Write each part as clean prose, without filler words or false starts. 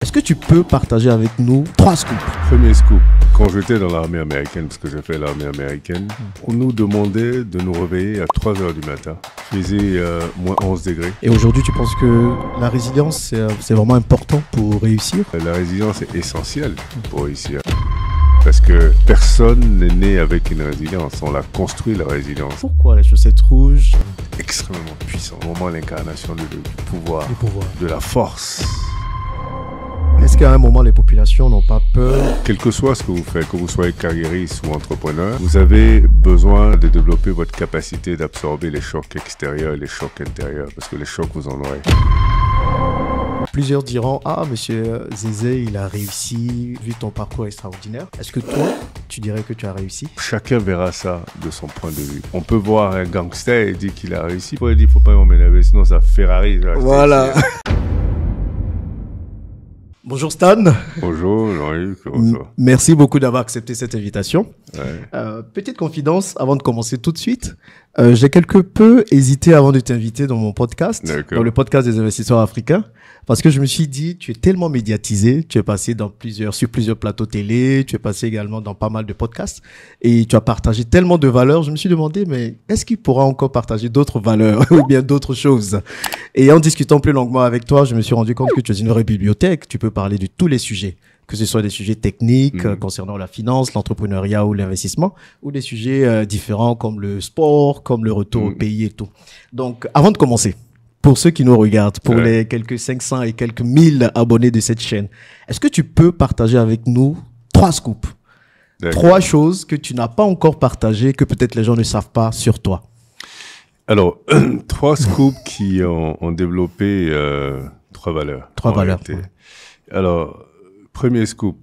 Est-ce que tu peux partager avec nous 3 scoops? Premier scoop, quand j'étais dans l'armée américaine, parce que j'ai fait l'armée américaine, on nous demandait de nous réveiller à 3 heures du matin. Il faisait moins 11 degrés. Et aujourd'hui, tu penses que la résilience, c'est vraiment important pour réussir? La résilience est essentielle pour réussir. Parce que personne n'est né avec une résilience, on l'a construit la résilience. Pourquoi les chaussettes rouges? Extrêmement puissant, vraiment l'incarnation du pouvoir, Du pouvoir. de la force. Est-ce qu'à un moment, les populations n'ont pas peur? Quel que soit ce que vous faites, que vous soyez carriériste ou entrepreneur, vous avez besoin de développer votre capacité d'absorber les chocs extérieurs et les chocs intérieurs, parce que les chocs, vous en aurez. Plusieurs diront, ah, monsieur Zézé, il a réussi, vu ton parcours extraordinaire. Est-ce que toi, tu dirais que tu as réussi? Chacun verra ça de son point de vue. On peut voir un gangster et dire qu'il a réussi. Il dit, faut pas m'emmener, sinon ça Ferrari. Voilà. Bonjour Stan. Bonjour Jean-Yves, comment ça va? Merci beaucoup d'avoir accepté cette invitation. Ouais. Petite confidence avant de commencer tout de suite. J'ai quelque peu hésité avant de t'inviter dans mon podcast, dans le podcast des investisseurs africains, parce que je me suis dit, tu es tellement médiatisé, tu es passé sur plusieurs plateaux télé, tu es passé également dans pas mal de podcasts et tu as partagé tellement de valeurs. Je me suis demandé, mais est-ce qu'il pourra encore partager d'autres valeurs ou bien d'autres choses? Et en discutant plus longuement avec toi, je me suis rendu compte que tu es une vraie bibliothèque. Tu peux parler de tous les sujets, que ce soit des sujets techniques concernant la finance, l'entrepreneuriat ou l'investissement, ou des sujets différents comme le sport, comme le retour au pays et tout. Donc, avant de commencer, pour ceux qui nous regardent, pour les quelques 500 et quelques 1000 abonnés de cette chaîne, est-ce que tu peux partager avec nous 3 scoops? 3 choses que tu n'as pas encore partagées, que peut-être les gens ne savent pas sur toi. Alors, 3 scoops qui ont développé 3 valeurs. 3 valeurs. Ouais. Alors, premier scoop,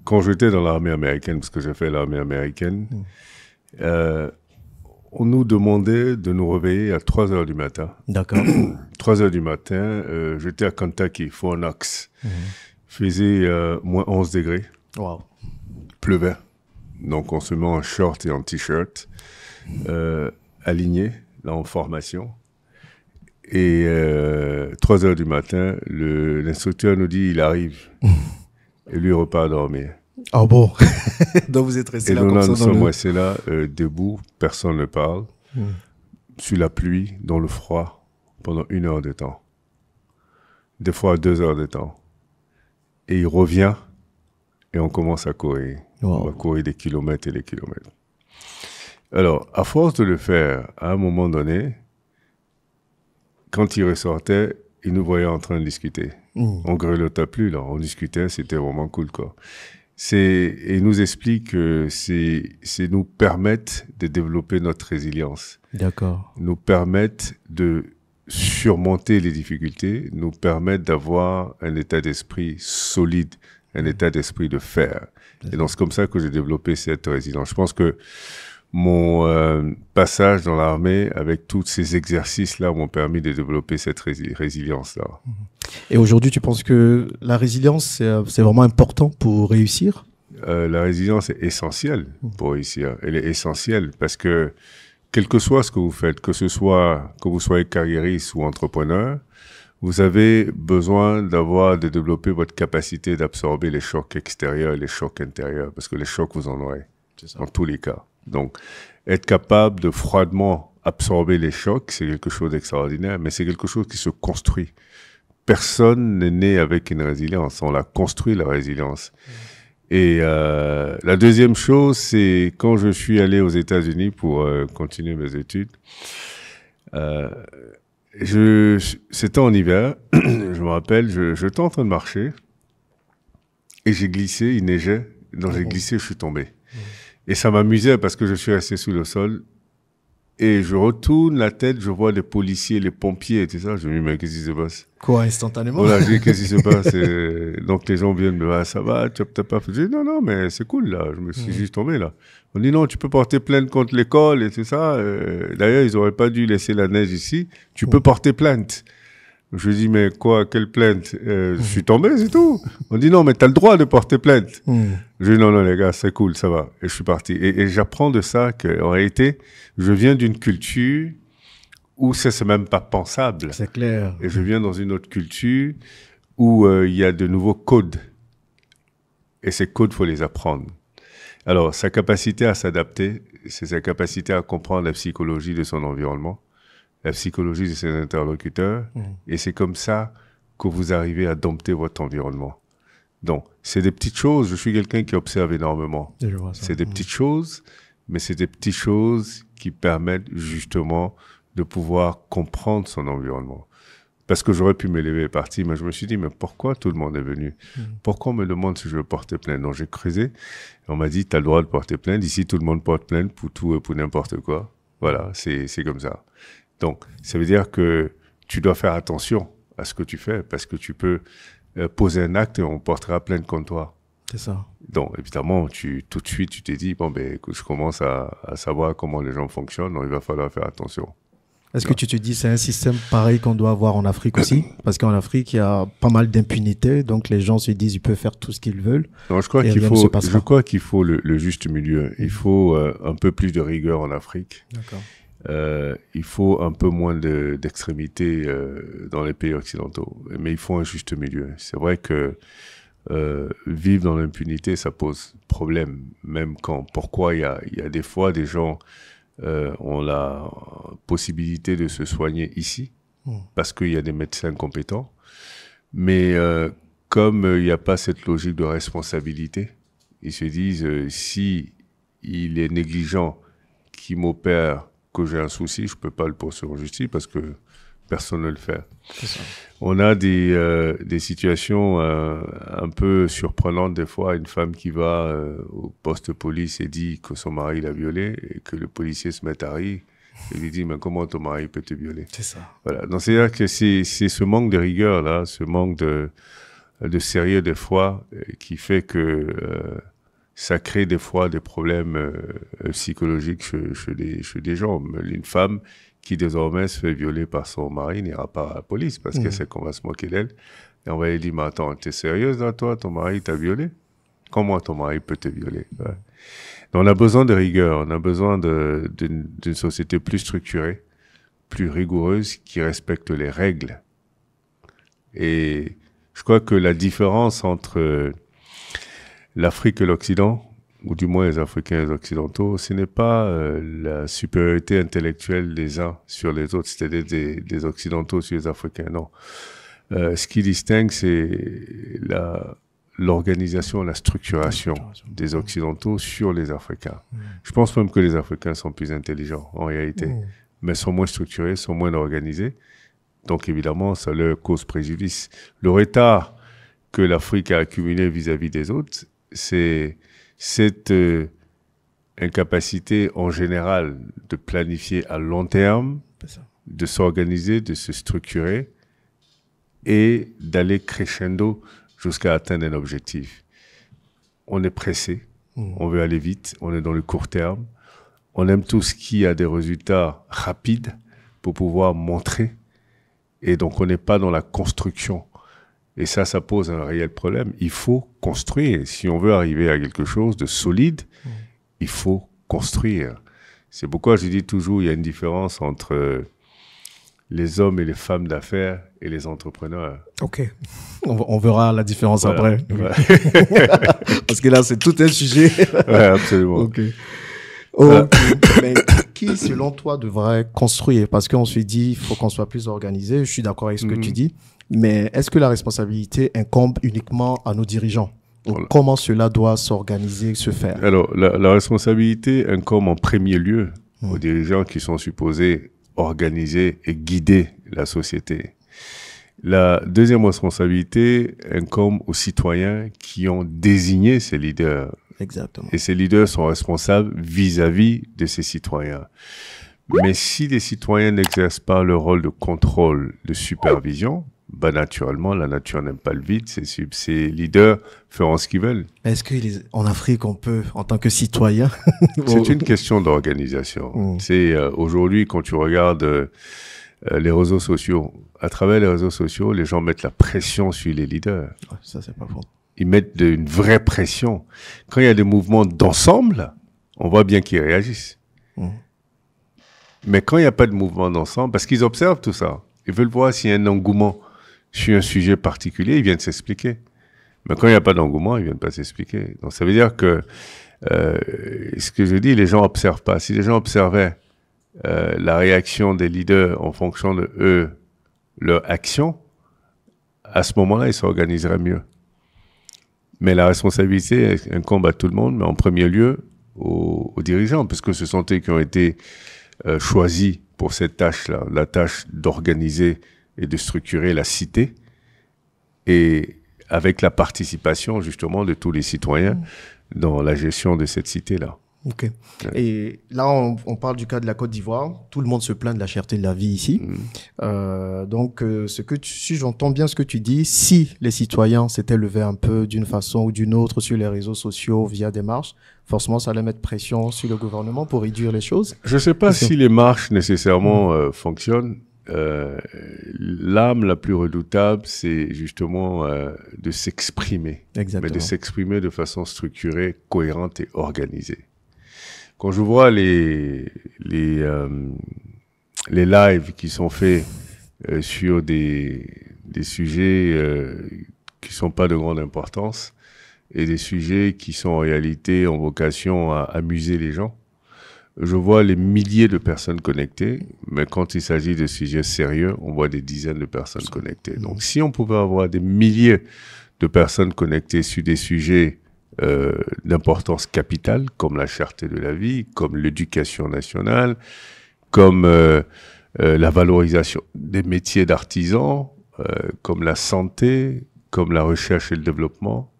quand j'étais dans l'armée américaine, parce que j'ai fait l'armée américaine, on nous demandait de nous réveiller à 3 heures du matin. D'accord. 3 heures du matin, j'étais à Kentucky, Fort Knox. Il faisait moins 11 degrés. Wow. Pleuvait. Donc, on se met en short et en t-shirt, aligné, là, en formation. Et 3 heures du matin, l'instructeur nous dit, il arrive. Et lui repart dormir. Ah bon? Donc vous êtes resté là comme ça? Nous sommes restés là, debout, personne ne parle, sur la pluie, dans le froid, pendant 1 heure de temps. Des fois 2 heures de temps. Et il revient, et on commence à courir. Wow. On va courir des kilomètres et des kilomètres. Alors, à force de le faire, à un moment donné, quand il ressortait, il nous voyait en train de discuter. On grelottait plus, là. On discutait, c'était vraiment cool, quoi. Et il nous explique que c'est nous permettre de développer notre résilience. D'accord. Nous permettre de surmonter les difficultés, nous permettre d'avoir un état d'esprit solide, un état d'esprit de fer. Et donc, c'est comme ça que j'ai développé cette résilience. Je pense que mon passage dans l'armée avec tous ces exercices-là m'ont permis de développer cette résilience-là. Et aujourd'hui, tu penses que la résilience, c'est vraiment important pour réussir? La résilience est essentielle pour réussir. Elle est essentielle parce que, quel que soit ce que vous faites, que vous soyez carriériste ou entrepreneur, vous avez besoin de développer votre capacité d'absorber les chocs extérieurs et les chocs intérieurs, parce que les chocs, vous en aurez, dans tous les cas. Donc, être capable de froidement absorber les chocs, c'est quelque chose d'extraordinaire, mais c'est quelque chose qui se construit. Personne n'est né avec une résilience, on l'a construit la résilience. Et la deuxième chose, c'est quand je suis allé aux États-Unis pour continuer mes études, c'était en hiver, je me rappelle, j'étais en train de marcher et j'ai glissé, il neigeait, donc j'ai glissé, je suis tombé. Et ça m'amusait parce que je suis resté sous le sol et je retourne la tête, je vois les policiers, les pompiers et tout ça. Je me dis, mais qu'est-ce qui se passe? Quoi, instantanément? Voilà, je dis, qu'est-ce qui se passe? Donc les gens viennent me dire, ah, ça va, tu as peut-être pas fait. Je dis, non, mais c'est cool là, je me suis juste tombé là. On dit, non, tu peux porter plainte contre l'école et tout ça. D'ailleurs, ils auraient pas dû laisser la neige ici. Tu peux porter plainte. Je lui dis, mais quoi, quelle plainte? Je suis tombé, c'est tout. On dit, non, mais t'as le droit de porter plainte. Je dis, non, les gars, c'est cool, ça va. Et je suis parti. Et j'apprends de ça qu'en réalité, je viens d'une culture où c'est même pas pensable. C'est clair. Et je viens dans une autre culture où il y a de nouveaux codes. Et ces codes, il faut les apprendre. Alors, sa capacité à s'adapter, c'est sa capacité à comprendre la psychologie de son environnement, la psychologie de ses interlocuteurs, et c'est comme ça que vous arrivez à dompter votre environnement. Donc, c'est des petites choses. Je suis quelqu'un qui observe énormément. C'est des petites choses, mais c'est des petites choses qui permettent justement de pouvoir comprendre son environnement. Parce que j'aurais pu me lever et partir, mais je me suis dit, mais pourquoi tout le monde est venu? Pourquoi on me demande si je veux porter plainte? Donc j'ai creusé, et on m'a dit, tu as le droit de porter plainte. Ici, tout le monde porte plainte pour tout et pour n'importe quoi. Voilà, c'est comme ça. Donc, ça veut dire que tu dois faire attention à ce que tu fais, parce que tu peux poser un acte et on portera plainte contre toi. C'est ça. Donc, évidemment, tout de suite, tu t'es dit, bon, ben, écoute, je commence à savoir comment les gens fonctionnent, donc il va falloir faire attention. Est-ce que tu te dis c'est un système pareil qu'on doit avoir en Afrique aussi? Parce qu'en Afrique, il y a pas mal d'impunité, donc les gens se disent ils peuvent faire tout ce qu'ils veulent. Non, je crois qu'il faut le juste milieu. Il faut un peu plus de rigueur en Afrique. D'accord. Il faut un peu moins d'extrémité dans les pays occidentaux. Mais il faut un juste milieu. C'est vrai que vivre dans l'impunité, ça pose problème. Même pourquoi il y a des fois des gens ont la possibilité de se soigner ici, parce qu'il y a des médecins compétents. Mais comme il n'y a pas cette logique de responsabilité, ils se disent, si il est négligent, qui m'opère, que j'ai un souci, je ne peux pas le poursuivre en justice parce que personne ne le fait. C'est ça. On a des situations un peu surprenantes des fois. Une femme qui va au poste de police et dit que son mari l'a violée et que le policier se met à rire et lui dit « Mais comment ton mari peut te violer ?» C'est ça. Voilà. Donc c'est-à-dire que c'est ce manque de rigueur là, ce manque de sérieux des fois qui fait que ça crée des fois des problèmes psychologiques chez des gens. Une femme qui désormais se fait violer par son mari n'ira pas à la police parce qu'elle sait qu'on va se moquer d'elle. Et on va lui dire, mais attends, t'es sérieuse là, toi? Ton mari t'a violé? Comment ton mari peut te violer? Ouais. Donc on a besoin de rigueur, on a besoin d'une société plus structurée, plus rigoureuse, qui respecte les règles. Et je crois que la différence entre l'Afrique et l'Occident, ou du moins les Africains et les Occidentaux, ce n'est pas la supériorité intellectuelle des uns sur les autres, c'est-à-dire des Occidentaux sur les Africains, non. Ce qui distingue, c'est l'organisation, la structuration des Occidentaux sur les Africains. Je pense même que les Africains sont plus intelligents, en réalité, mais sont moins structurés, sont moins organisés. Donc, évidemment, ça leur cause préjudice. Le retard que l'Afrique a accumulé vis-à-vis des autres, c'est cette incapacité en général de planifier à long terme, de s'organiser, de se structurer et d'aller crescendo jusqu'à atteindre un objectif. On est pressé, on veut aller vite, on est dans le court terme, on aime tout ce qui a des résultats rapides pour pouvoir montrer, et donc on n'est pas dans la construction. Et ça pose un réel problème. Il faut construire. Si on veut arriver à quelque chose de solide, il faut construire. C'est pourquoi je dis toujours, il y a une différence entre les hommes et les femmes d'affaires et les entrepreneurs. Ok. On verra la différence après. Ouais. Parce que là, c'est tout un sujet. Ouais, absolument. Ok. Mais qui, selon toi, devrait construire? Parce qu'on se dit, il faut qu'on soit plus organisé. Je suis d'accord avec ce que tu dis. Mais est-ce que la responsabilité incombe uniquement à nos dirigeants? Voilà. Comment cela doit s'organiser, se faire? Alors, la responsabilité incombe en premier lieu aux dirigeants qui sont supposés organiser et guider la société. La deuxième responsabilité incombe aux citoyens qui ont désigné ces leaders. Exactement. Et ces leaders sont responsables vis-à-vis de ces citoyens. Mais si les citoyens n'exercent pas le rôle de contrôle, de supervision, bah naturellement, la nature n'aime pas le vide. Ces leaders feront ce qu'ils veulent. Est-ce qu'en Afrique, on peut, en tant que citoyen... C'est une question d'organisation. Aujourd'hui, quand tu regardes les réseaux sociaux, à travers les réseaux sociaux, les gens mettent la pression sur les leaders. Ouais, ça, c'est pas faux. Ils mettent une vraie pression. Quand il y a des mouvements d'ensemble, on voit bien qu'ils réagissent. Mais quand il n'y a pas de mouvement d'ensemble, parce qu'ils observent tout ça, ils veulent voir s'il y a un engouement sur un sujet particulier, ils viennent s'expliquer. Mais quand il n'y a pas d'engouement, ils viennent pas s'expliquer. Donc ça veut dire que ce que je dis, les gens observent pas. Si les gens observaient la réaction des leaders en fonction de eux, leur action, à ce moment-là, ils s'organiseraient mieux. Mais la responsabilité incombe à tout le monde, mais en premier lieu aux dirigeants, parce que ce sont eux qui ont été choisis pour cette tâche-là, la tâche d'organiser et de structurer la cité, et avec la participation justement de tous les citoyens dans la gestion de cette cité-là. Ok. Et là, on parle du cas de la Côte d'Ivoire. Tout le monde se plaint de la cherté de la vie ici. Donc, si j'entends bien ce que tu dis, si les citoyens s'étaient levés un peu d'une façon ou d'une autre sur les réseaux sociaux via des marches, forcément, ça allait mettre pression sur le gouvernement pour réduire les choses. Je ne sais pas si les marches nécessairement fonctionnent. L'arme la plus redoutable, c'est justement de s'exprimer. Exactement. Mais de s'exprimer de façon structurée, cohérente et organisée. Quand je vois les lives qui sont faits sur des sujets qui sont pas de grande importance et des sujets qui sont en réalité en vocation à amuser les gens, je vois les milliers de personnes connectées, mais quand il s'agit de sujets sérieux, on voit des dizaines de personnes connectées. Donc si on pouvait avoir des milliers de personnes connectées sur des sujets d'importance capitale, comme la cherté de la vie, comme l'éducation nationale, comme la valorisation des métiers d'artisans, comme la santé, comme la recherche et le développement,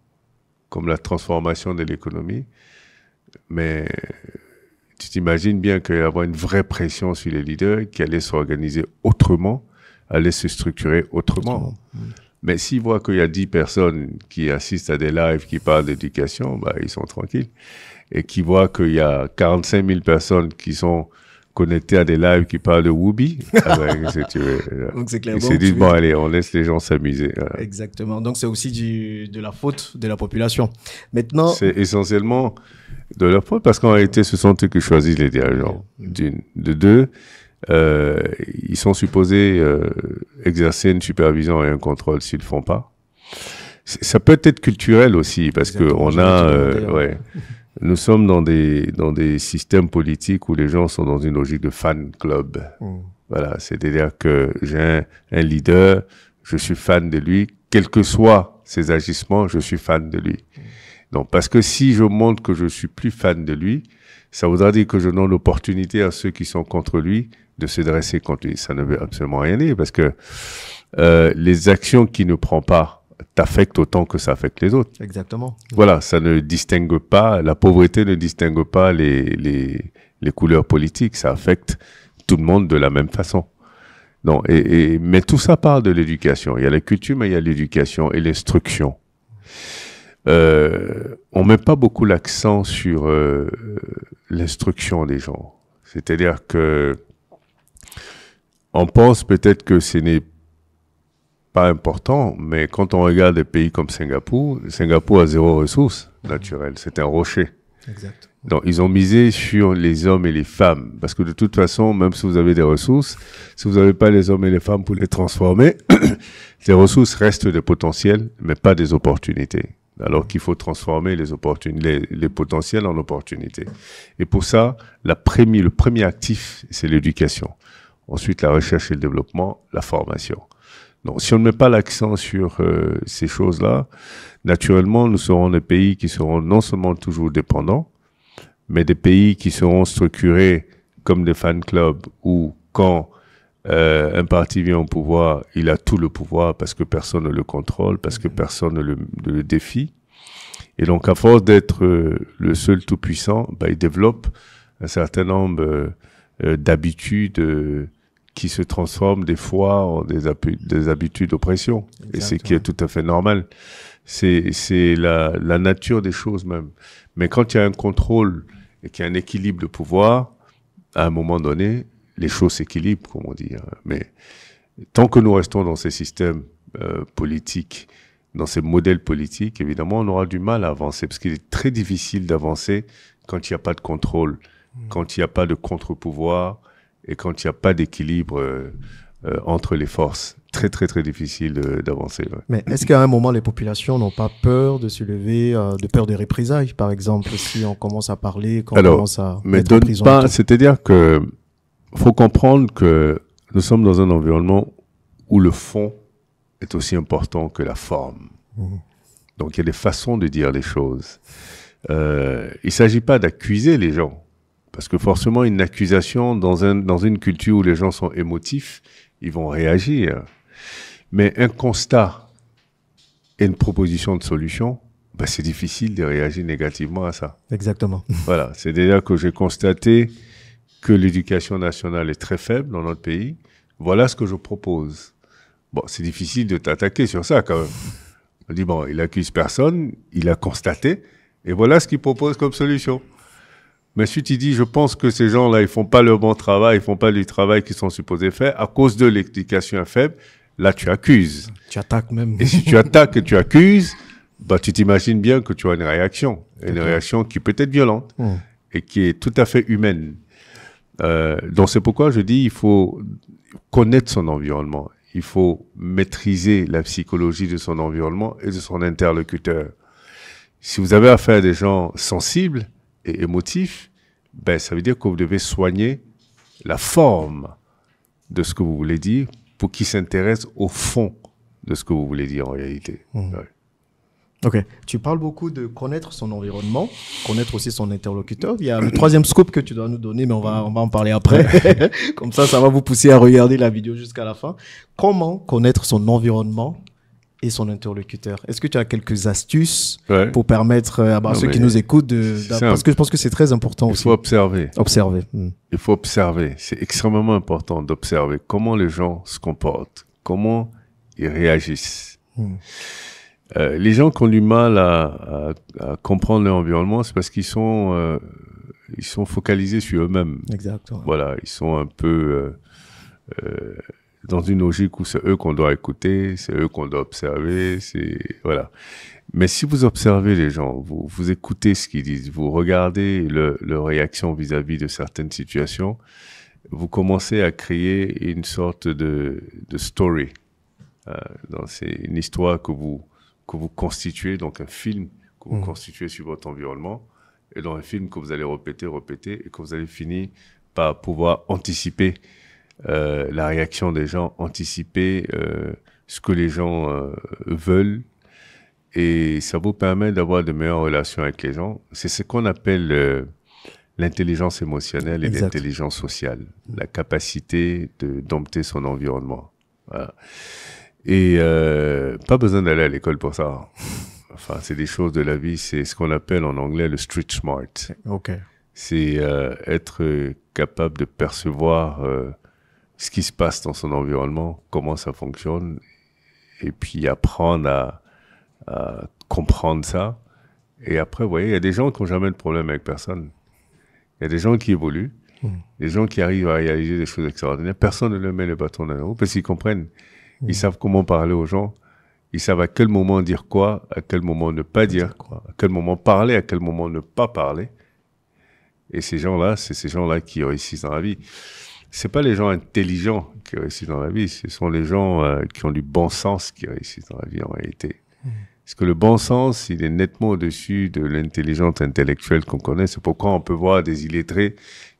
comme la transformation de l'économie. Mais tu t'imagines bien qu'il y avoir une vraie pression sur les leaders qui allaient s'organiser autrement, allaient se structurer autrement. Mais s'ils voient qu'il y a 10 personnes qui assistent à des lives qui parlent d'éducation, bah, ils sont tranquilles. Et qui voient qu'il y a 45 000 personnes qui sont connectées à des lives qui parlent de Whoopi, donc c'est clair. Ils se disent, bon, allez, on laisse les gens s'amuser. Voilà. Exactement. Donc c'est aussi de la faute de la population. Maintenant, c'est essentiellement de leur faute parce qu'en réalité, ce sont eux qui choisissent les dirigeants. De deux, ils sont supposés exercer une supervision et un contrôle s'ils le font pas. Ça peut être culturel aussi parce que on a, nous sommes dans des systèmes politiques où les gens sont dans une logique de fan club. Voilà, c'est-à-dire que j'ai un leader, je suis fan de lui, quels que soient ses agissements, je suis fan de lui. Donc, parce que si je montre que je suis plus fan de lui, ça voudra dire que je donne l'opportunité à ceux qui sont contre lui de se dresser contre lui. Ça ne veut absolument rien dire parce que les actions qu'il ne prend pas t'affectent autant que ça affecte les autres. Exactement. Voilà, ça ne distingue pas, la pauvreté ne distingue pas les couleurs politiques, ça affecte tout le monde de la même façon. Non, mais tout ça part de l'éducation. Il y a la culture, mais il y a l'éducation et l'instruction. On met pas beaucoup l'accent sur l'instruction des gens. C'est-à-dire que on pense peut-être que ce n'est pas important, mais quand on regarde des pays comme Singapour a zéro ressource naturelle. C'est un rocher. Exact. Donc, ils ont misé sur les hommes et les femmes. Parce que de toute façon, même si vous avez des ressources, si vous n'avez pas les hommes et les femmes pour les transformer, les ressources restent des potentiels, mais pas des opportunités. Alors qu'il faut transformer les potentiels en opportunités. Et pour ça, le premier actif, c'est l'éducation. Ensuite, la recherche et le développement, la formation. Donc, si on ne met pas l'accent sur ces choses-là, naturellement, nous serons des pays qui seront non seulement toujours dépendants, mais des pays qui seront structurés comme des fan clubs où quand un parti vient au pouvoir, il a tout le pouvoir parce que personne ne le contrôle, parce que personne ne le défie. Et donc, à force d'être le seul tout-puissant, il développe un certain nombre d'habitudes qui se transforment des fois en des habitudes d'oppression. Et c'est qui est tout à fait normal. C'est la nature des choses même. Mais quand il y a un contrôle et qu'il y a un équilibre de pouvoir, à un moment donné, les choses s'équilibrent, comme on dit. Mais tant que nous restons dans ces systèmes politiques, dans ces modèles politiques, évidemment, on aura du mal à avancer, parce qu'il est très difficile d'avancer quand il n'y a pas de contrôle, quand il n'y a pas de contre-pouvoir, et quand il n'y a pas d'équilibre entre les forces. Très, très, très difficile d'avancer. Ouais. Mais est-ce qu'à un moment, les populations n'ont pas peur de se lever, de peur des représailles, par exemple, si on commence à parler, qu'on commence à mettre en prison? C'est-à-dire que faut comprendre que nous sommes dans un environnement où le fond est aussi important que la forme. Donc, il y a des façons de dire les choses. Il ne s'agit pas d'accuser les gens, parce que forcément, une accusation dans une culture où les gens sont émotifs, ils vont réagir. Mais un constat et une proposition de solution, ben c'est difficile de réagir négativement à ça. Exactement. Voilà, c'est déjà que j'ai constaté que l'éducation nationale est très faible dans notre pays. Voilà ce que je propose. Bon, c'est difficile de t'attaquer sur ça quand même. On dit, bon, il accuse personne, il a constaté, et voilà ce qu'il propose comme solution. Mais si tu dis, je pense que ces gens-là, ils font pas le bon travail, ils font pas le travail qu'ils sont supposés faire, à cause de l'éducation faible, là, tu accuses. Tu attaques même. Et si tu attaques et tu accuses, bah, tu t'imagines bien que tu as une réaction. Une réaction qui peut être violente et qui est tout à fait humaine. Donc, c'est pourquoi je dis, il faut connaître son environnement. Il faut maîtriser la psychologie de son environnement et de son interlocuteur. Si vous avez affaire à des gens sensibles et émotifs, ben, ça veut dire que vous devez soigner la forme de ce que vous voulez dire pour qu'ils s'intéressent au fond de ce que vous voulez dire en réalité. Ouais. Ok. Tu parles beaucoup de connaître son environnement, connaître aussi son interlocuteur. Il y a le troisième scoop que tu dois nous donner, mais on va en parler après. Comme ça va vous pousser à regarder la vidéo jusqu'à la fin. Comment connaître son environnement et son interlocuteur? Est-ce que tu as quelques astuces pour permettre à ceux qui nous écoutent parce que je pense que c'est très important aussi. Il faut observer. Observer. Il faut observer. C'est extrêmement important d'observer comment les gens se comportent, comment ils réagissent. Les gens qui ont du mal à comprendre leur environnement, c'est parce qu'ils sont focalisés sur eux-mêmes. Exactement. Voilà, ils sont un peu dans une logique où c'est eux qu'on doit écouter, c'est eux qu'on doit observer, voilà. Mais si vous observez les gens, vous écoutez ce qu'ils disent, vous regardez leur réaction vis-à-vis de certaines situations, vous commencez à créer une sorte de story. C'est une histoire que vous constituez, donc un film que vous constituez sur votre environnement, et dans un film que vous allez répéter, et que vous allez finir par pouvoir anticiper la réaction des gens, anticiper ce que les gens veulent, et ça vous permet d'avoir de meilleures relations avec les gens. C'est ce qu'on appelle l'intelligence émotionnelle et l'intelligence sociale, la capacité de dompter son environnement. Voilà. Et pas besoin d'aller à l'école pour ça. Enfin, c'est des choses de la vie, c'est ce qu'on appelle en anglais le street smart. Okay. C'est être capable de percevoir ce qui se passe dans son environnement, comment ça fonctionne, et puis apprendre à comprendre ça. Et après, vous voyez, il y a des gens qui n'ont jamais de problème avec personne. Il y a des gens qui évoluent, des gens qui arrivent à réaliser des choses extraordinaires. Personne ne leur met le bâton dans la roue parce qu'ils comprennent. Ils savent comment parler aux gens. Ils savent à quel moment dire quoi, à quel moment ne pas dire quoi, à quel moment parler, à quel moment ne pas parler. Et ces gens-là, c'est ces gens-là qui réussissent dans la vie. C'est pas les gens intelligents qui réussissent dans la vie, ce sont les gens qui ont du bon sens qui réussissent dans la vie en réalité. Parce que le bon sens, il est nettement au-dessus de l'intelligence intellectuelle qu'on connaît. C'est pourquoi on peut voir des illettrés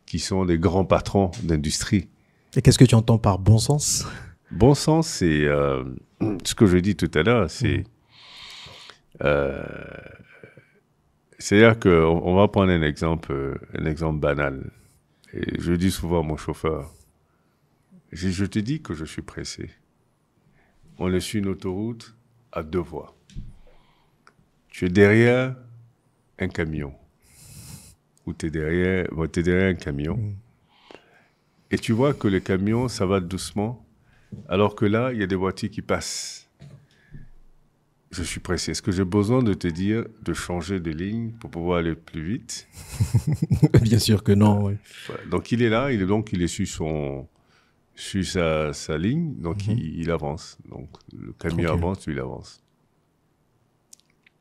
qui sont des grands patrons d'industrie. Et qu'est-ce que tu entends par bon sens ? Bon sens, c'est ce que je dis tout à l'heure, c'est-à-dire qu'on va prendre un exemple banal. Et je dis souvent à mon chauffeur, je te dis que je suis pressé. On est sur une autoroute à 2 voies. Tu es derrière un camion, ou tu es derrière un camion, et tu vois que le camion, ça va doucement, alors que là, il y a des voitures qui passent. Je suis pressé. Est-ce que j'ai besoin de te dire de changer de ligne pour pouvoir aller plus vite ? Bien sûr que non, oui. Voilà. Donc, il est là, il est sur sa ligne, donc il avance. Donc, le camion avance, lui, il avance.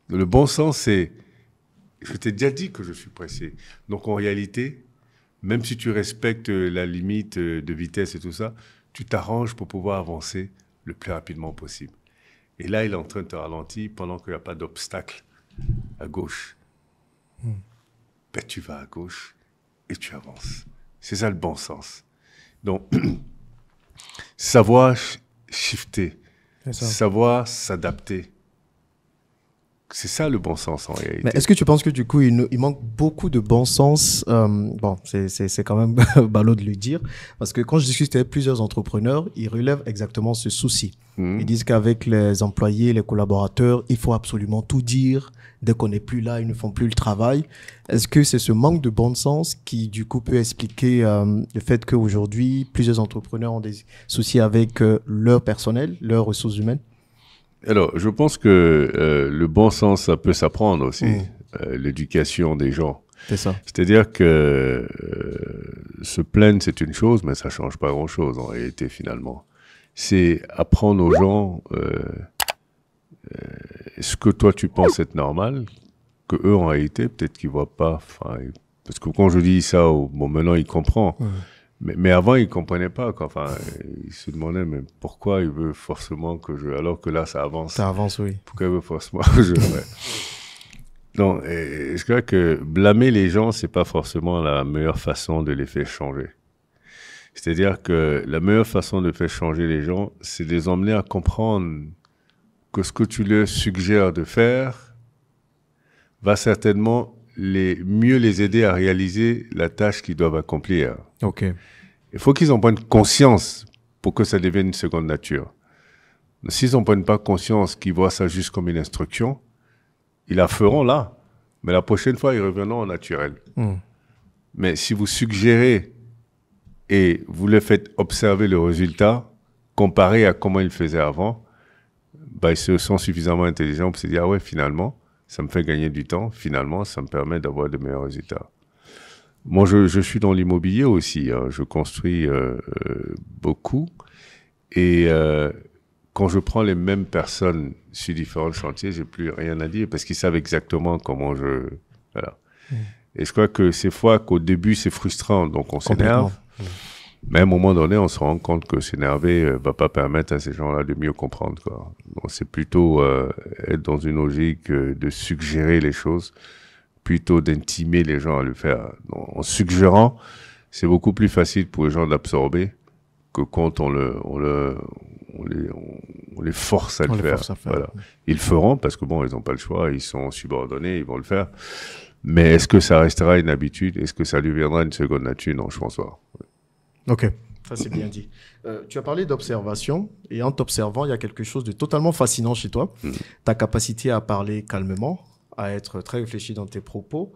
Le bon sens, c'est, je t'ai déjà dit que je suis pressé. Donc, en réalité, même si tu respectes la limite de vitesse et tout ça, tu t'arranges pour pouvoir avancer le plus rapidement possible. Et là, il est en train de te ralentir pendant qu'il n'y a pas d'obstacle à gauche. Ben, tu vas à gauche et tu avances. C'est ça le bon sens. Donc, savoir shifter, savoir s'adapter. C'est ça le bon sens en réalité. Mais est-ce que tu penses que du coup, il manque beaucoup de bon sens bon, c'est quand même ballot de le dire. Parce que quand je discute avec plusieurs entrepreneurs, ils relèvent exactement ce souci. Ils disent qu'avec les employés, les collaborateurs, il faut absolument tout dire. Dès qu'on n'est plus là, ils ne font plus le travail. Est-ce que c'est ce manque de bon sens qui, du coup, peut expliquer le fait qu'aujourd'hui, plusieurs entrepreneurs ont des soucis avec leur personnel, leurs ressources humaines? Alors, je pense que le bon sens, ça peut s'apprendre aussi, l'éducation des gens. C'est ça. C'est-à-dire que se plaindre, c'est une chose, mais ça change pas grand-chose en réalité, finalement. C'est apprendre aux gens ce que toi, tu penses être normal, que eux, en réalité, peut-être qu'ils voient pas. Parce que quand je dis ça, bon, maintenant, ils comprennent. Mais avant, ils comprenaient pas, quoi. Enfin, ils se demandaient, mais pourquoi il veut forcément que alors que là, ça avance. Ça avance, oui. Pourquoi il veut forcément que Non, je crois que blâmer les gens, c'est pas forcément la meilleure façon de les faire changer. C'est-à-dire que la meilleure façon de faire changer les gens, c'est de les emmener à comprendre que ce que tu leur suggères de faire va certainement mieux les aider à réaliser la tâche qu'ils doivent accomplir. Ok. Il faut qu'ils en prennent conscience pour que ça devienne une seconde nature. S'ils n'en prennent pas conscience, qu'ils voient ça juste comme une instruction, ils la feront là. Mais la prochaine fois, ils reviendront au naturel. Mais si vous suggérez et vous leur faites observer le résultat, comparé à comment ils le faisaient avant, bah, ils se sont suffisamment intelligents pour se dire, ah ouais, finalement, ça me fait gagner du temps. Finalement, ça me permet d'avoir de meilleurs résultats. Moi, je suis dans l'immobilier aussi. Hein. Je construis beaucoup. Et quand je prends les mêmes personnes sur différents chantiers, j'ai plus rien à dire parce qu'ils savent exactement comment voilà. Et je crois que c'est fois qu'au début, c'est frustrant. Donc, on s'énerve. Mais à un moment donné, on se rend compte que s'énerver va pas permettre à ces gens-là de mieux comprendre, quoi. Donc, c'est plutôt être dans une logique de suggérer les choses, plutôt d'intimer les gens à le faire. Donc, en suggérant, c'est beaucoup plus facile pour les gens d'absorber que quand on les force à le faire. Voilà. Ils le feront parce que bon, ils n'ont pas le choix, ils sont subordonnés, ils vont le faire. Mais est-ce que ça restera une habitude? Est-ce que ça deviendra une seconde nature? Non, je pense pas. Ok, ça c'est bien dit. Tu as parlé d'observation et en t'observant, il y a quelque chose de totalement fascinant chez toi. Ta capacité à parler calmement, à être très réfléchi dans tes propos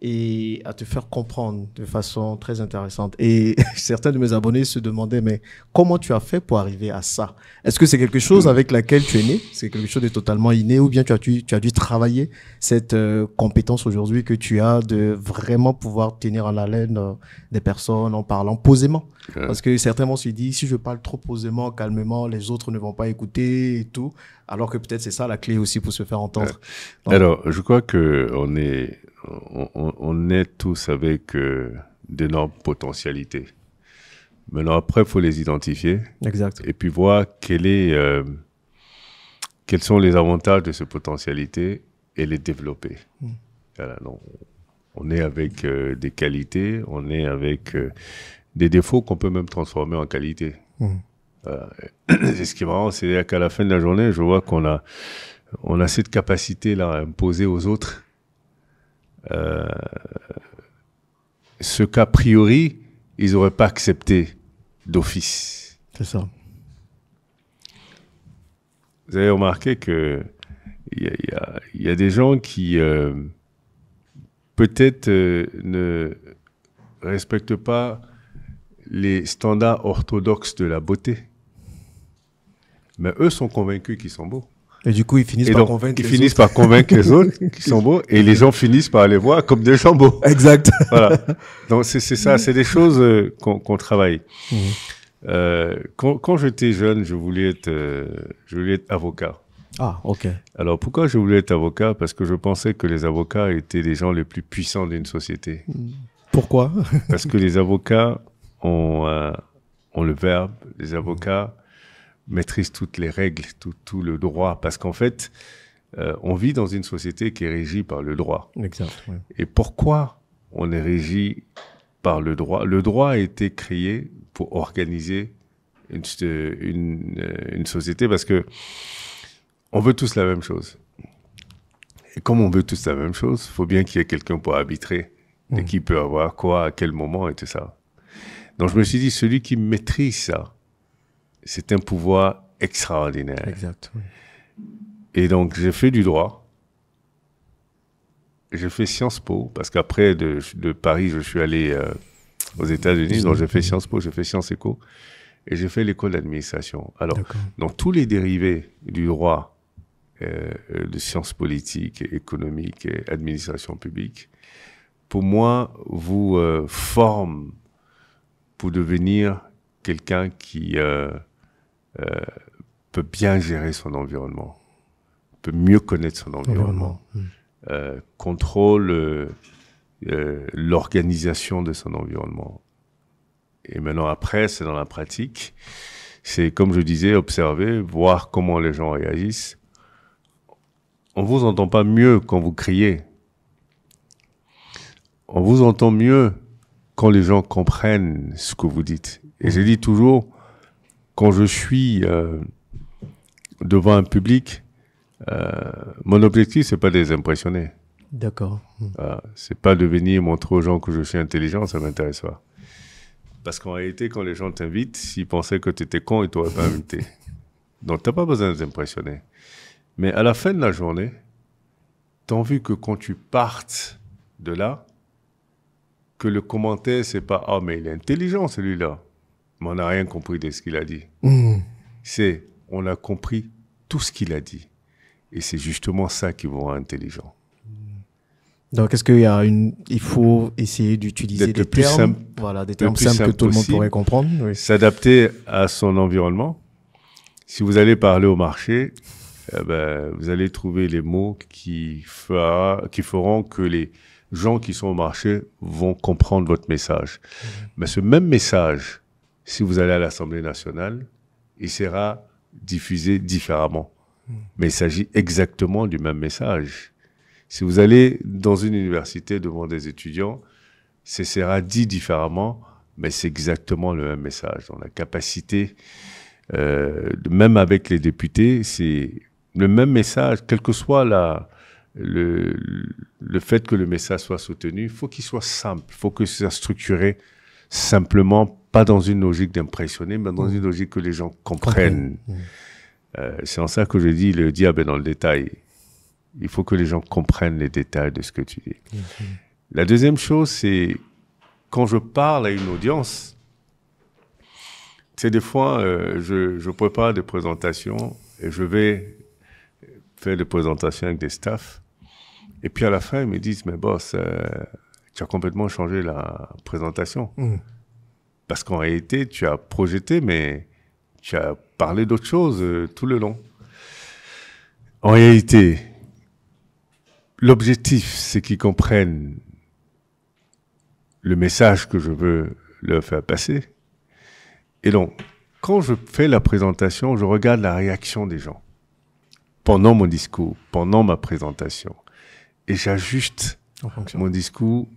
et à te faire comprendre de façon très intéressante. Et certains de mes abonnés se demandaient, mais comment tu as fait pour arriver à ça? Est-ce que c'est quelque chose avec laquelle tu es né? C'est quelque chose de totalement inné ou bien tu as dû travailler cette compétence aujourd'hui que tu as de vraiment pouvoir tenir en haleine des personnes en parlant posément? Parce que certains vont se dire, si je parle trop posément, calmement, les autres ne vont pas écouter et tout. Alors que peut-être c'est ça la clé aussi pour se faire entendre. Donc, alors, je crois que on est tous avec d'énormes potentialités. Maintenant, après, il faut les identifier. Exact. Et puis voir quels sont les avantages de ces potentialités et les développer. Voilà, donc, on est avec des qualités, on est avec des défauts qu'on peut même transformer en qualité. C'est ce qui est marrant, c'est qu'à la fin de la journée, je vois qu'on a cette capacité-là à imposer aux autres ce qu'a priori, ils n'auraient pas accepté d'office. C'est ça. Vous avez remarqué que il y a des gens qui peut-être ne respectent pas les standards orthodoxes de la beauté. Mais eux sont convaincus qu'ils sont beaux. Et du coup, ils finissent par convaincre les autres. Ils finissent par convaincre les autres qui sont beaux et les gens finissent par les voir comme des gens beaux. Exact. Voilà. Donc, c'est ça, c'est des choses qu'on travaille. Quand j'étais jeune, je voulais être avocat. Ah, ok. Alors, pourquoi je voulais être avocat? Parce que je pensais que les avocats étaient les gens les plus puissants d'une société. Pourquoi? Parce que les avocats ont le verbe, Les avocats maîtrisent toutes les règles, tout le droit, parce qu'en fait, on vit dans une société qui est régie par le droit. Exact. Oui. Et pourquoi on est régi par le droit? Le droit a été créé pour organiser une société, parce que on veut tous la même chose. Et comme on veut tous la même chose, il faut bien qu'il y ait quelqu'un pour arbitrer de qui peut avoir quoi, à quel moment et tout ça. Donc je me suis dit, celui qui maîtrise ça, c'est un pouvoir extraordinaire. Exact. Oui. Et donc j'ai fait du droit. J'ai fait Sciences Po, parce qu'après de Paris, je suis allé aux États-Unis. Donc j'ai fait Sciences Po, j'ai fait Sciences Éco, et j'ai fait l'école d'administration. Alors, dans tous les dérivés du droit, de sciences politiques, économiques et administration publique, pour moi, vous forme pour devenir quelqu'un qui peut bien gérer son environnement, peut mieux connaître son environnement, contrôle l'organisation de son environnement. Et maintenant, après, c'est dans la pratique. C'est, comme je disais, observer, voir comment les gens réagissent. On vous entend pas mieux quand vous criez. On vous entend mieux quand les gens comprennent ce que vous dites. Et je dis toujours, quand je suis devant un public, mon objectif, c'est pas de les impressionner. D'accord. C'est pas de venir montrer aux gens que je suis intelligent, ça m'intéresse pas. Parce qu'en réalité, quand les gens t'invitent, s'ils pensaient que tu étais con, ils t'auraient pas invité. Donc, t'as pas besoin de les impressionner. Mais à la fin de la journée, t'as envie que quand tu partes de là, que le commentaire, c'est pas « Ah, mais il est intelligent, celui-là. » Mais on n'a rien compris de ce qu'il a dit. C'est « On a compris tout ce qu'il a dit. » Et c'est justement ça qui vous rend intelligent. Donc, est-ce il faut essayer d'utiliser des termes, des termes simples que tout le monde pourrait comprendre? Oui. S'adapter à son environnement. Si vous allez parler au marché, vous allez trouver les mots qui feront que les gens qui sont au marché vont comprendre votre message. Mais ce même message, si vous allez à l'Assemblée nationale, il sera diffusé différemment. Mais il s'agit exactement du même message. Si vous allez dans une université devant des étudiants, ce sera dit différemment, mais c'est exactement le même message. Donc la capacité, même avec les députés, c'est le même message, quel que soit le fait que le message soit soutenu, il faut qu'il soit simple, il faut que ce soit structuré simplement, pas dans une logique d'impressionner, mais dans une logique que les gens comprennent. C'est en ça que je dis, le diable est dans le détail. Il faut que les gens comprennent les détails de ce que tu dis. La deuxième chose, c'est quand je parle à une audience, c'est des fois, je prépare des présentations et je vais faire des présentations avec des staffs. Et puis à la fin, ils me disent, mais boss, tu as complètement changé la présentation. Parce qu'en réalité, tu as projeté, mais tu as parlé d'autre chose tout le long. En réalité, l'objectif, c'est qu'ils comprennent le message que je veux leur faire passer. Et donc, quand je fais la présentation, je regarde la réaction des gens pendant mon discours, pendant ma présentation. Et j'ajuste mon discours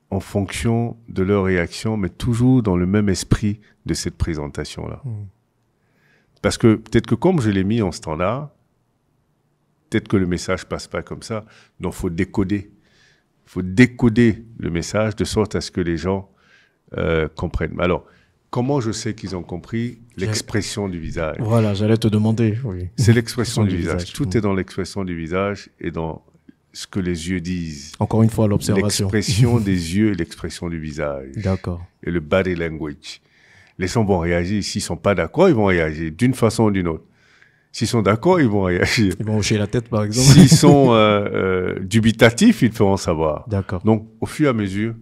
en fonction de leur réaction, mais toujours dans le même esprit de cette présentation-là. Parce que peut-être que comme je l'ai mis en standard, peut-être que le message passe pas comme ça. Donc, faut décoder. Faut décoder le message de sorte à ce que les gens comprennent. Alors, comment je sais qu'ils ont compris? L'expression du visage. Voilà, j'allais te demander. Oui. C'est l'expression du visage. Tout est dans l'expression du visage et dans ce que les yeux disent. Encore une fois, l'observation. L'expression des yeux et l'expression du visage. D'accord. Et le body language. Les gens vont réagir. S'ils sont pas d'accord, ils vont réagir d'une façon ou d'une autre. S'ils sont d'accord, ils vont réagir. Ils vont hocher la tête, par exemple. S'ils sont dubitatifs, ils te feront savoir. D'accord. Donc, au fur et à mesure,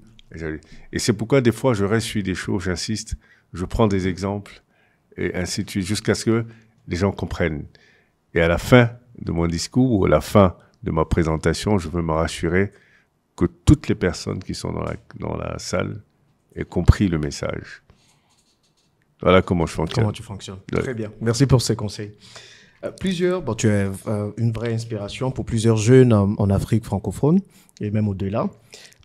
et c'est pourquoi des fois, je reste sur des choses, j'insiste, je prends des exemples, et ainsi de suite, jusqu'à ce que les gens comprennent. Et à la fin de mon discours, ou à la fin de ma présentation, je veux me rassurer que toutes les personnes qui sont dans la salle aient compris le message. Voilà comment je fonctionne. Comment tu fonctionnes. Ouais. Très bien. Merci pour ces conseils. Tu es une vraie inspiration pour plusieurs jeunes en Afrique francophone et même au-delà.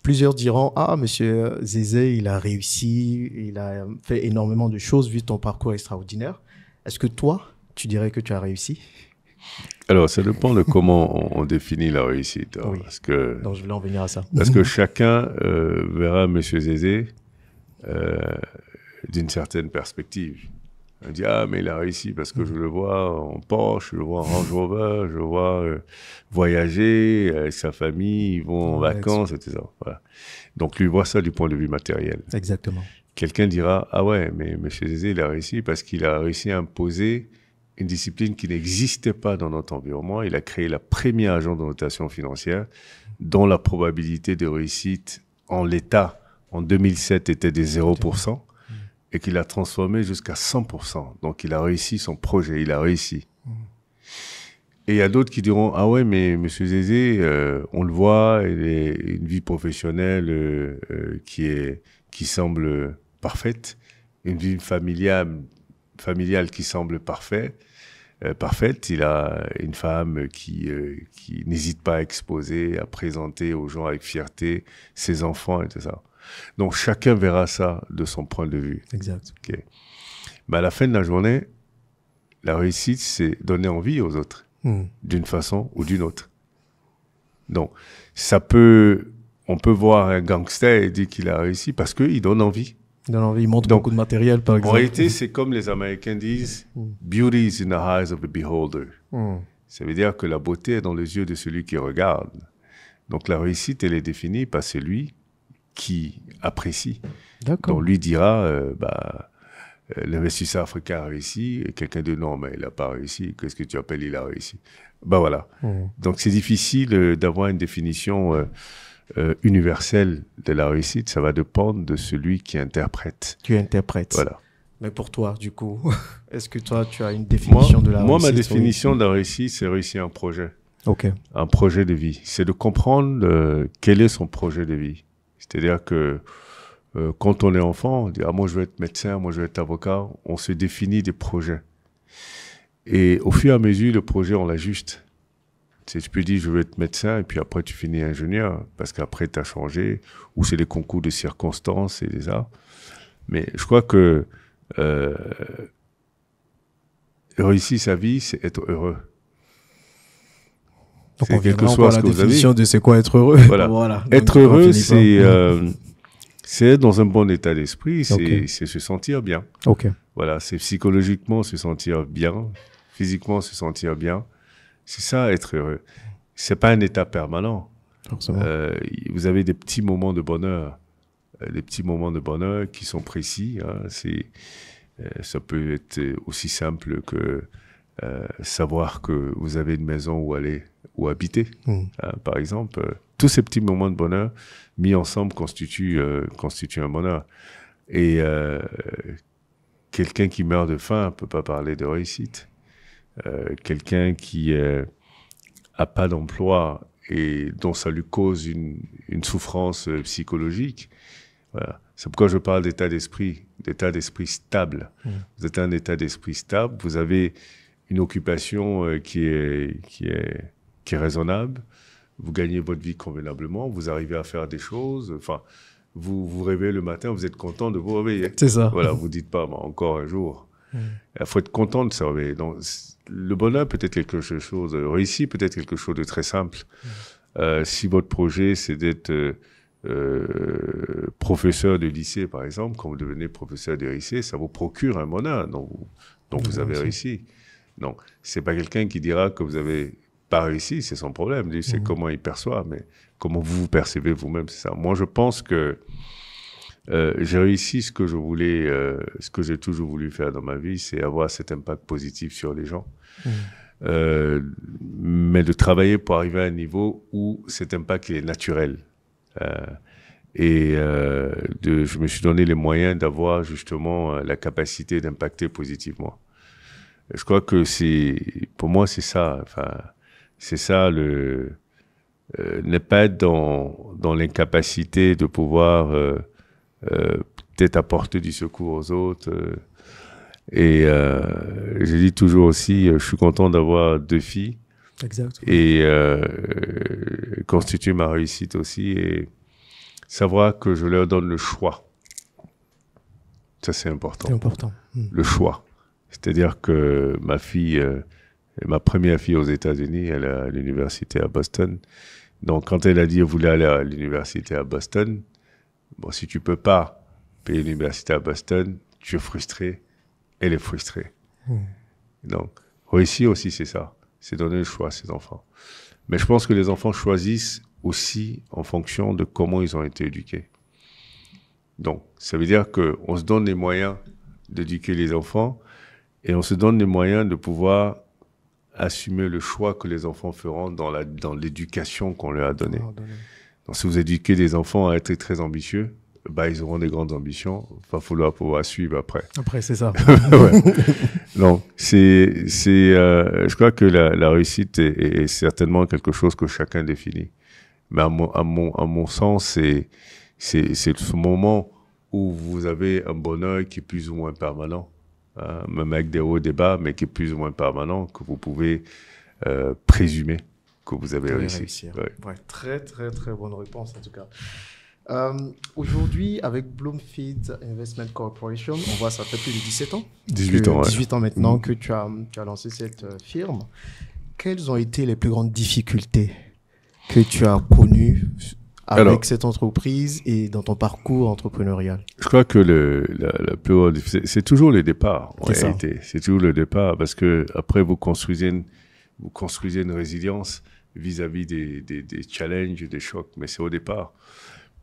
Plusieurs diront, monsieur Zézé, il a réussi, il a fait énormément de choses vu ton parcours extraordinaire. Est-ce que toi, tu dirais que tu as réussi? Alors, ça dépend de comment on définit la réussite. Oui. Parce que, donc, je voulais en venir à ça. Parce que chacun verra monsieur Zézé d'une certaine perspective. On dit, mais il a réussi parce que je le vois en Porsche, je le vois en Range Rover, je le vois voyager avec sa famille, ils vont en vacances, etc. Voilà. Donc, lui voit ça du point de vue matériel. Exactement. Quelqu'un dira, mais M. Zézé, il a réussi parce qu'il a réussi à imposer une discipline qui n'existait pas dans notre environnement. Il a créé la première agence de notation financière dont la probabilité de réussite en l'état, en 2007, était de 0%. Et qu'il a transformé jusqu'à 100%. Donc, il a réussi son projet, il a réussi. Et il y a d'autres qui diront, mais M. Zézé, on le voit, il a une vie professionnelle qui semble parfaite, une vie familiale qui semble parfaite. Il a une femme qui n'hésite pas à exposer, à présenter aux gens avec fierté ses enfants et tout ça. Donc, chacun verra ça de son point de vue. Exact. Okay. Mais à la fin de la journée, la réussite, c'est donner envie aux autres, d'une façon ou d'une autre. Donc, on peut voir un gangster et dire qu'il a réussi parce qu'il donne envie. Il donne envie, il montre beaucoup de matériel, par exemple. En réalité, c'est comme les Américains disent, beauty is in the eyes of the beholder. Ça veut dire que la beauté est dans les yeux de celui qui regarde. Donc, la réussite, elle est définie par celui qui apprécie. D'accord. Donc lui dira, l'investisseur africain a réussi, et quelqu'un dit non, mais il n'a pas réussi. Qu'est-ce que tu appelles il a réussi? Voilà. Donc c'est difficile d'avoir une définition universelle de la réussite. Ça va dépendre de celui qui interprète. Tu interprètes. Voilà. Mais pour toi, du coup, est-ce que toi, tu as une définition de la réussite? Moi, ma définition de la réussite, c'est réussir un projet. Okay. Un projet de vie. C'est de comprendre quel est son projet de vie. C'est-à-dire que quand on est enfant, on dit « moi je veux être médecin, moi je veux être avocat », on se définit des projets. Et au fur et à mesure, le projet, on l'ajuste. Tu peux dire « je veux être médecin » et puis après tu finis ingénieur parce qu'après tu as changé, ou c'est des concours de circonstances et ça. Mais je crois que réussir sa vie, c'est être heureux. Donc on vient encore à la définition de c'est quoi être heureux. Voilà. Être heureux, c'est être dans un bon état d'esprit, c'est se sentir bien. Voilà, c'est psychologiquement se sentir bien, physiquement se sentir bien. C'est ça, être heureux. C'est pas un état permanent. Vous avez des petits moments de bonheur, qui sont précis. Ça peut être aussi simple que savoir que vous avez une maison où aller ou habiter, par exemple. Tous ces petits moments de bonheur mis ensemble constituent un bonheur. Et quelqu'un qui meurt de faim ne peut pas parler de réussite. Quelqu'un qui n'a pas d'emploi et dont ça lui cause une souffrance psychologique, voilà. C'est pourquoi je parle d'état d'esprit stable. Vous êtes un état d'esprit stable, vous avez une occupation qui est raisonnable, vous gagnez votre vie convenablement, vous arrivez à faire des choses, enfin, vous vous réveillez le matin, vous êtes content de vous réveiller. C'est ça. Voilà, vous dites pas, encore un jour. Il faut être content de se réveiller. Donc, le bonheur peut être quelque chose de réussi, peut être quelque chose de très simple. Si votre projet, c'est d'être professeur de lycée, par exemple, quand vous devenez professeur de lycée, ça vous procure un bonheur, donc vous avez réussi. Donc, c'est pas quelqu'un qui dira que vous avez pas réussi, c'est son problème. C'est comment il perçoit, mais comment vous vous percevez vous-même, c'est ça. Moi, je pense que j'ai réussi ce que je voulais, ce que j'ai toujours voulu faire dans ma vie, c'est avoir cet impact positif sur les gens. Mais de travailler pour arriver à un niveau où cet impact est naturel. Je me suis donné les moyens d'avoir justement la capacité d'impacter positivement. Je crois que pour moi, c'est ça. Enfin, c'est ça ne pas être dans l'incapacité de pouvoir peut-être apporter du secours aux autres, Et je dis toujours aussi, je suis content d'avoir 2 filles. Exact. Et constitue ma réussite aussi. Et savoir que je leur donne le choix. Ça, c'est important. C'est important. Le choix. C'est-à-dire que ma fille, ma première fille aux États-Unis, elle est à l'université à Boston. Donc, quand elle a dit qu'elle voulait aller à l'université à Boston, bon, si tu peux pas payer l'université à Boston, tu es frustré, elle est frustrée. Donc, réussir aussi, c'est ça. C'est donner le choix à ses enfants. Mais je pense que les enfants choisissent aussi en fonction de comment ils ont été éduqués. Donc, ça veut dire qu'on se donne les moyens d'éduquer les enfants et on se donne les moyens de pouvoir assumer le choix que les enfants feront dans l'éducation qu'on leur a donnée. Donc, si vous éduquez des enfants à être très ambitieux, bah, ils auront des grandes ambitions. Il va falloir pouvoir suivre après. Après, c'est ça. Ouais. Donc, je crois que la réussite est certainement quelque chose que chacun définit. Mais à mon sens, c'est ce moment où vous avez un bonheur qui est plus ou moins permanent, hein, même avec des hauts et des bas, mais qui est plus ou moins permanent, que vous pouvez présumer que vous avez réussi. Ouais, très, très, très bonne réponse en tout cas. Aujourd'hui, avec Bloomfield Investment Corporation, on voit ça fait plus de 17 ans. 18 ans, 18 ans maintenant que tu as lancé cette firme. Quelles ont été les plus grandes difficultés que tu as connues avec cette entreprise et dans ton parcours entrepreneurial? Je crois que la plus grande difficulté, c'est toujours le départ, en réalité. C'est toujours le départ parce que après vous construisez une résilience vis-à-vis des challenges, des chocs, mais c'est au départ.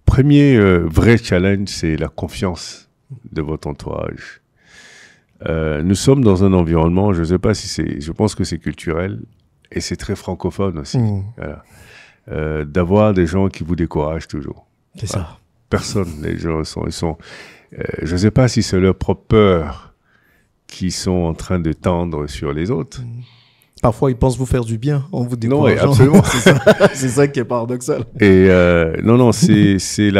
Premier vrai challenge, c'est la confiance de votre entourage. Nous sommes dans un environnement, je ne sais pas si je pense que c'est culturel et c'est très francophone aussi. Voilà. D'avoir des gens qui vous découragent toujours. C'est ça. Personne, les gens je ne sais pas si c'est leur propre peur qui sont en train de tendre sur les autres. Parfois, ils pensent vous faire du bien en vous décourageant. Non, absolument. C'est ça qui est paradoxal. Et non, c'est ce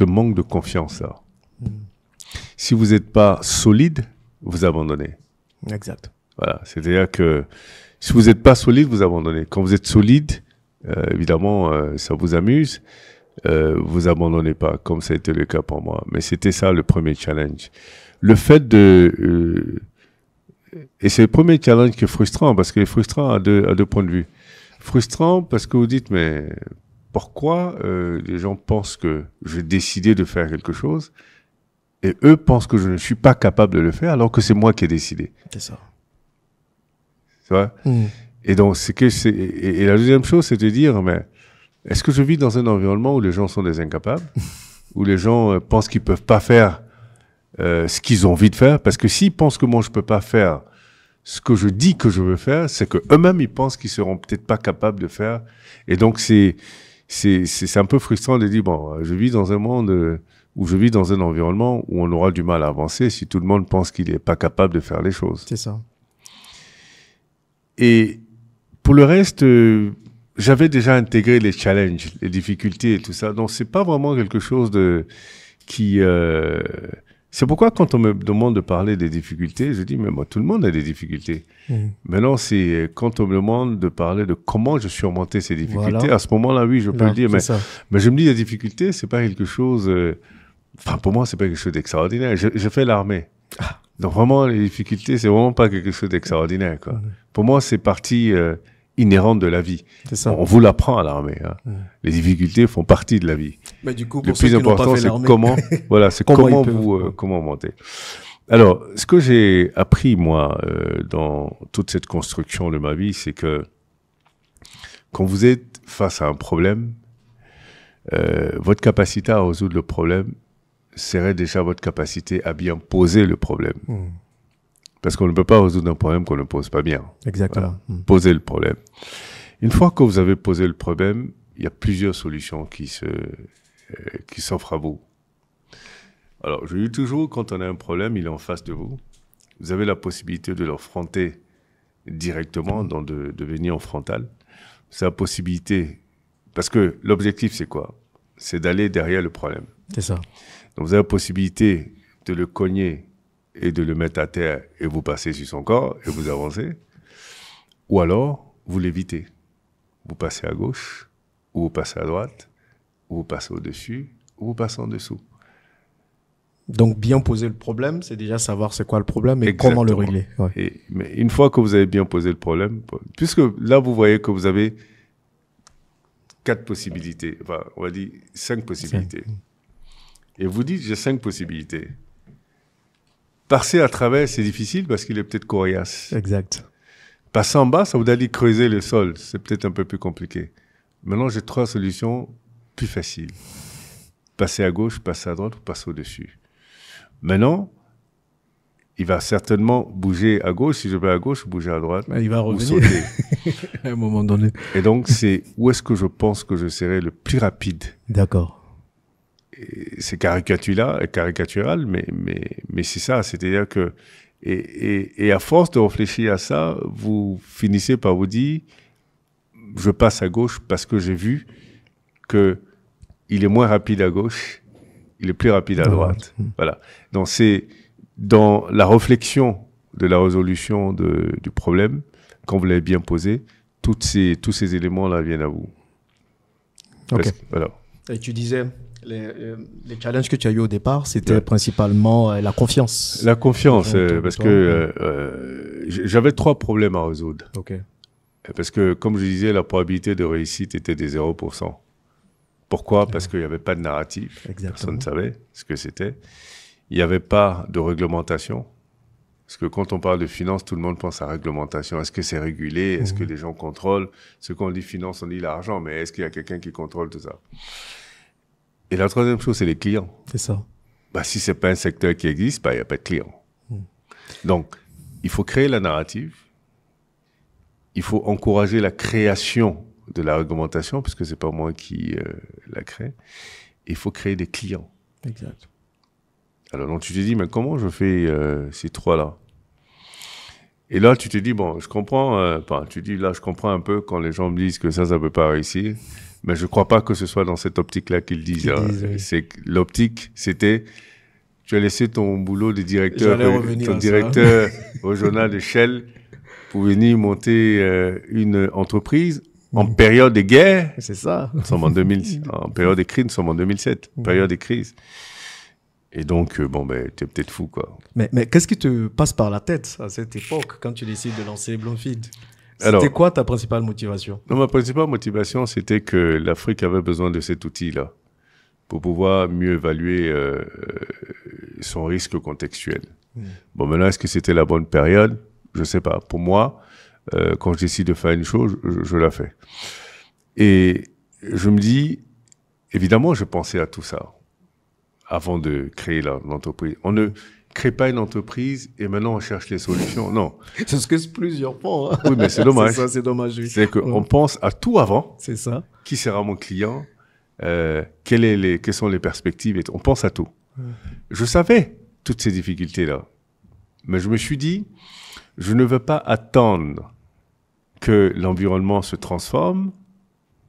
manque de confiance là. Si vous n'êtes pas solide, vous abandonnez. Exact. Voilà, c'est-à-dire que si vous n'êtes pas solide, vous abandonnez. Quand vous êtes solide, évidemment, ça vous amuse, vous abandonnez pas, comme ça a été le cas pour moi. Mais c'était ça le premier challenge. Le fait et c'est le premier challenge qui est frustrant, parce qu'il est frustrant à deux points de vue. Frustrant parce que vous dites, mais pourquoi les gens pensent que j'ai décidé de faire quelque chose et eux pensent que je ne suis pas capable de le faire alors que c'est moi qui ai décidé. C'est ça. Tu vois? Et donc, et la deuxième chose, c'est de dire, mais est-ce que je vis dans un environnement où les gens sont des incapables, où les gens pensent qu'ils peuvent pas faire ce qu'ils ont envie de faire? Parce que s'ils pensent que moi, je peux pas faire ce que je dis que je veux faire, c'est que eux-mêmes, ils pensent qu'ils seront peut-être pas capables de faire. Et donc, c'est un peu frustrant de dire, bon, je vis dans un monde où je vis dans un environnement où on aura du mal à avancer si tout le monde pense qu'il est pas capable de faire les choses. C'est ça. Et pour le reste, j'avais déjà intégré les challenges, les difficultés et tout ça. Donc, c'est pas vraiment quelque chose c'est pourquoi quand on me demande de parler des difficultés, je dis, mais moi, tout le monde a des difficultés. Maintenant, c'est quand on me demande de parler de comment je surmontais ces difficultés, voilà. À ce moment-là, oui, je peux le dire. Mais je me dis, les difficultés, c'est pas quelque chose... pour moi, c'est pas quelque chose d'extraordinaire. Je fais l'armée. Donc, vraiment, les difficultés, c'est vraiment pas quelque chose d'extraordinaire, quoi. Pour moi, c'est partie inhérente de la vie. C'est ça. On vous l'apprend à l'armée. Hein. Les difficultés font partie de la vie. Mais du coup, le plus important, c'est comment, comment monter. Alors, ce que j'ai appris, moi, dans toute cette construction de ma vie, c'est que quand vous êtes face à un problème, votre capacité à résoudre le problème serait déjà votre capacité à bien poser le problème. Parce qu'on ne peut pas résoudre un problème qu'on ne pose pas bien. Exactement. Voilà. Poser le problème. Une fois que vous avez posé le problème, il y a plusieurs solutions qui s'offrent à vous. Alors, je dis toujours, quand on a un problème, il est en face de vous. Vous avez la possibilité de l'affronter directement, donc de venir en frontal. C'est la possibilité, parce que l'objectif, c'est quoi? C'est d'aller derrière le problème. C'est ça. Donc, vous avez la possibilité de le cogner et de le mettre à terre et vous passez sur son corps et vous avancez. Ou alors, vous l'évitez. Vous passez à gauche, ou vous passez à droite, ou vous passez au-dessus, ou vous passez en dessous. Donc, bien poser le problème, c'est déjà savoir c'est quoi le problème et comment le régler. Ouais. Mais une fois que vous avez bien posé le problème, puisque là, vous voyez que vous avez 4 possibilités, enfin, on va dire 5 possibilités. Et vous dites, j'ai 5 possibilités. Passer à travers, c'est difficile parce qu'il est peut-être coriace. Exact. Passer en bas, ça vous dire creuser le sol. C'est peut-être un peu plus compliqué. Maintenant, j'ai 3 solutions plus faciles. Passer à gauche, passer à droite ou passer au-dessus. Maintenant, il va certainement bouger à gauche. Si je vais à gauche, bouger à droite. Il va revenir. Ou sauter. À un moment donné. Et donc, c'est où est-ce que je pense que je serai le plus rapide. D'accord. C'est caricatural, mais c'est ça. C'est-à-dire que, et à force de réfléchir à ça, vous finissez par vous dire, je passe à gauche parce que j'ai vu que il est moins rapide à gauche, il est plus rapide à droite. Voilà. Donc c'est dans la réflexion de la résolution du problème, quand vous l'avez bien posé, tous ces éléments-là viennent à vous. Ok. Voilà. Et tu disais, les challenges que tu as eu au départ, c'était principalement la confiance. La confiance, parce que j'avais 3 problèmes à résoudre. Ok. Parce que, comme je disais, la probabilité de réussite était de 0%. Pourquoi? Parce qu'il n'y avait pas de narratif. Exactement. Personne ne savait ce que c'était. Il n'y avait pas de réglementation. Parce que quand on parle de finance, tout le monde pense à réglementation. Est-ce que c'est régulé? Est-ce que les gens contrôlent? Ce qu'on dit finance, on dit l'argent, mais est-ce qu'il y a quelqu'un qui contrôle tout ça? Et la 3e chose, c'est les clients. C'est ça. Si ce n'est pas un secteur qui existe, il n'y a pas de clients. Donc, il faut créer la narrative. Il faut encourager la création de la réglementation, puisque ce n'est pas moi qui la crée. Il faut créer des clients. Exact. Alors, donc, tu te dis, mais comment je fais ces 3-là? Et là, tu te dis, bon, je comprends, je comprends un peu quand les gens me disent que ça ne peut pas réussir, mais je ne crois pas que ce soit dans cette optique-là qu'ils disent. Oui. C'est l'optique, c'était, tu as laissé ton boulot de directeur, au journal de Shell, pour venir monter une entreprise en période de guerre. C'est ça. Nous sommes en période de crise, nous sommes en 2007, période de crise. Et donc, t'es peut-être fou, quoi. Mais qu'est-ce qui te passe par la tête à cette époque, quand tu décides de lancer Bloomfield? C'était quoi ta principale motivation? Non, ma principale motivation, c'était que l'Afrique avait besoin de cet outil-là pour pouvoir mieux évaluer son risque contextuel. Bon, maintenant, est-ce que c'était la bonne période? Je sais pas. Pour moi, quand je décide de faire une chose, je la fais. Et je me dis, évidemment, je pensais à tout ça avant de créer l'entreprise. On ne crée pas une entreprise et maintenant on cherche les solutions. Non. C'est ce que c'est plusieurs fois. Hein. Oui, mais c'est dommage. C'est ça, c'est dommage. Oui. C'est qu'on pense à tout avant. C'est ça. Qui sera mon client? Quelles sont les perspectives? On pense à tout. Je savais toutes ces difficultés-là. Mais je me suis dit, je ne veux pas attendre que l'environnement se transforme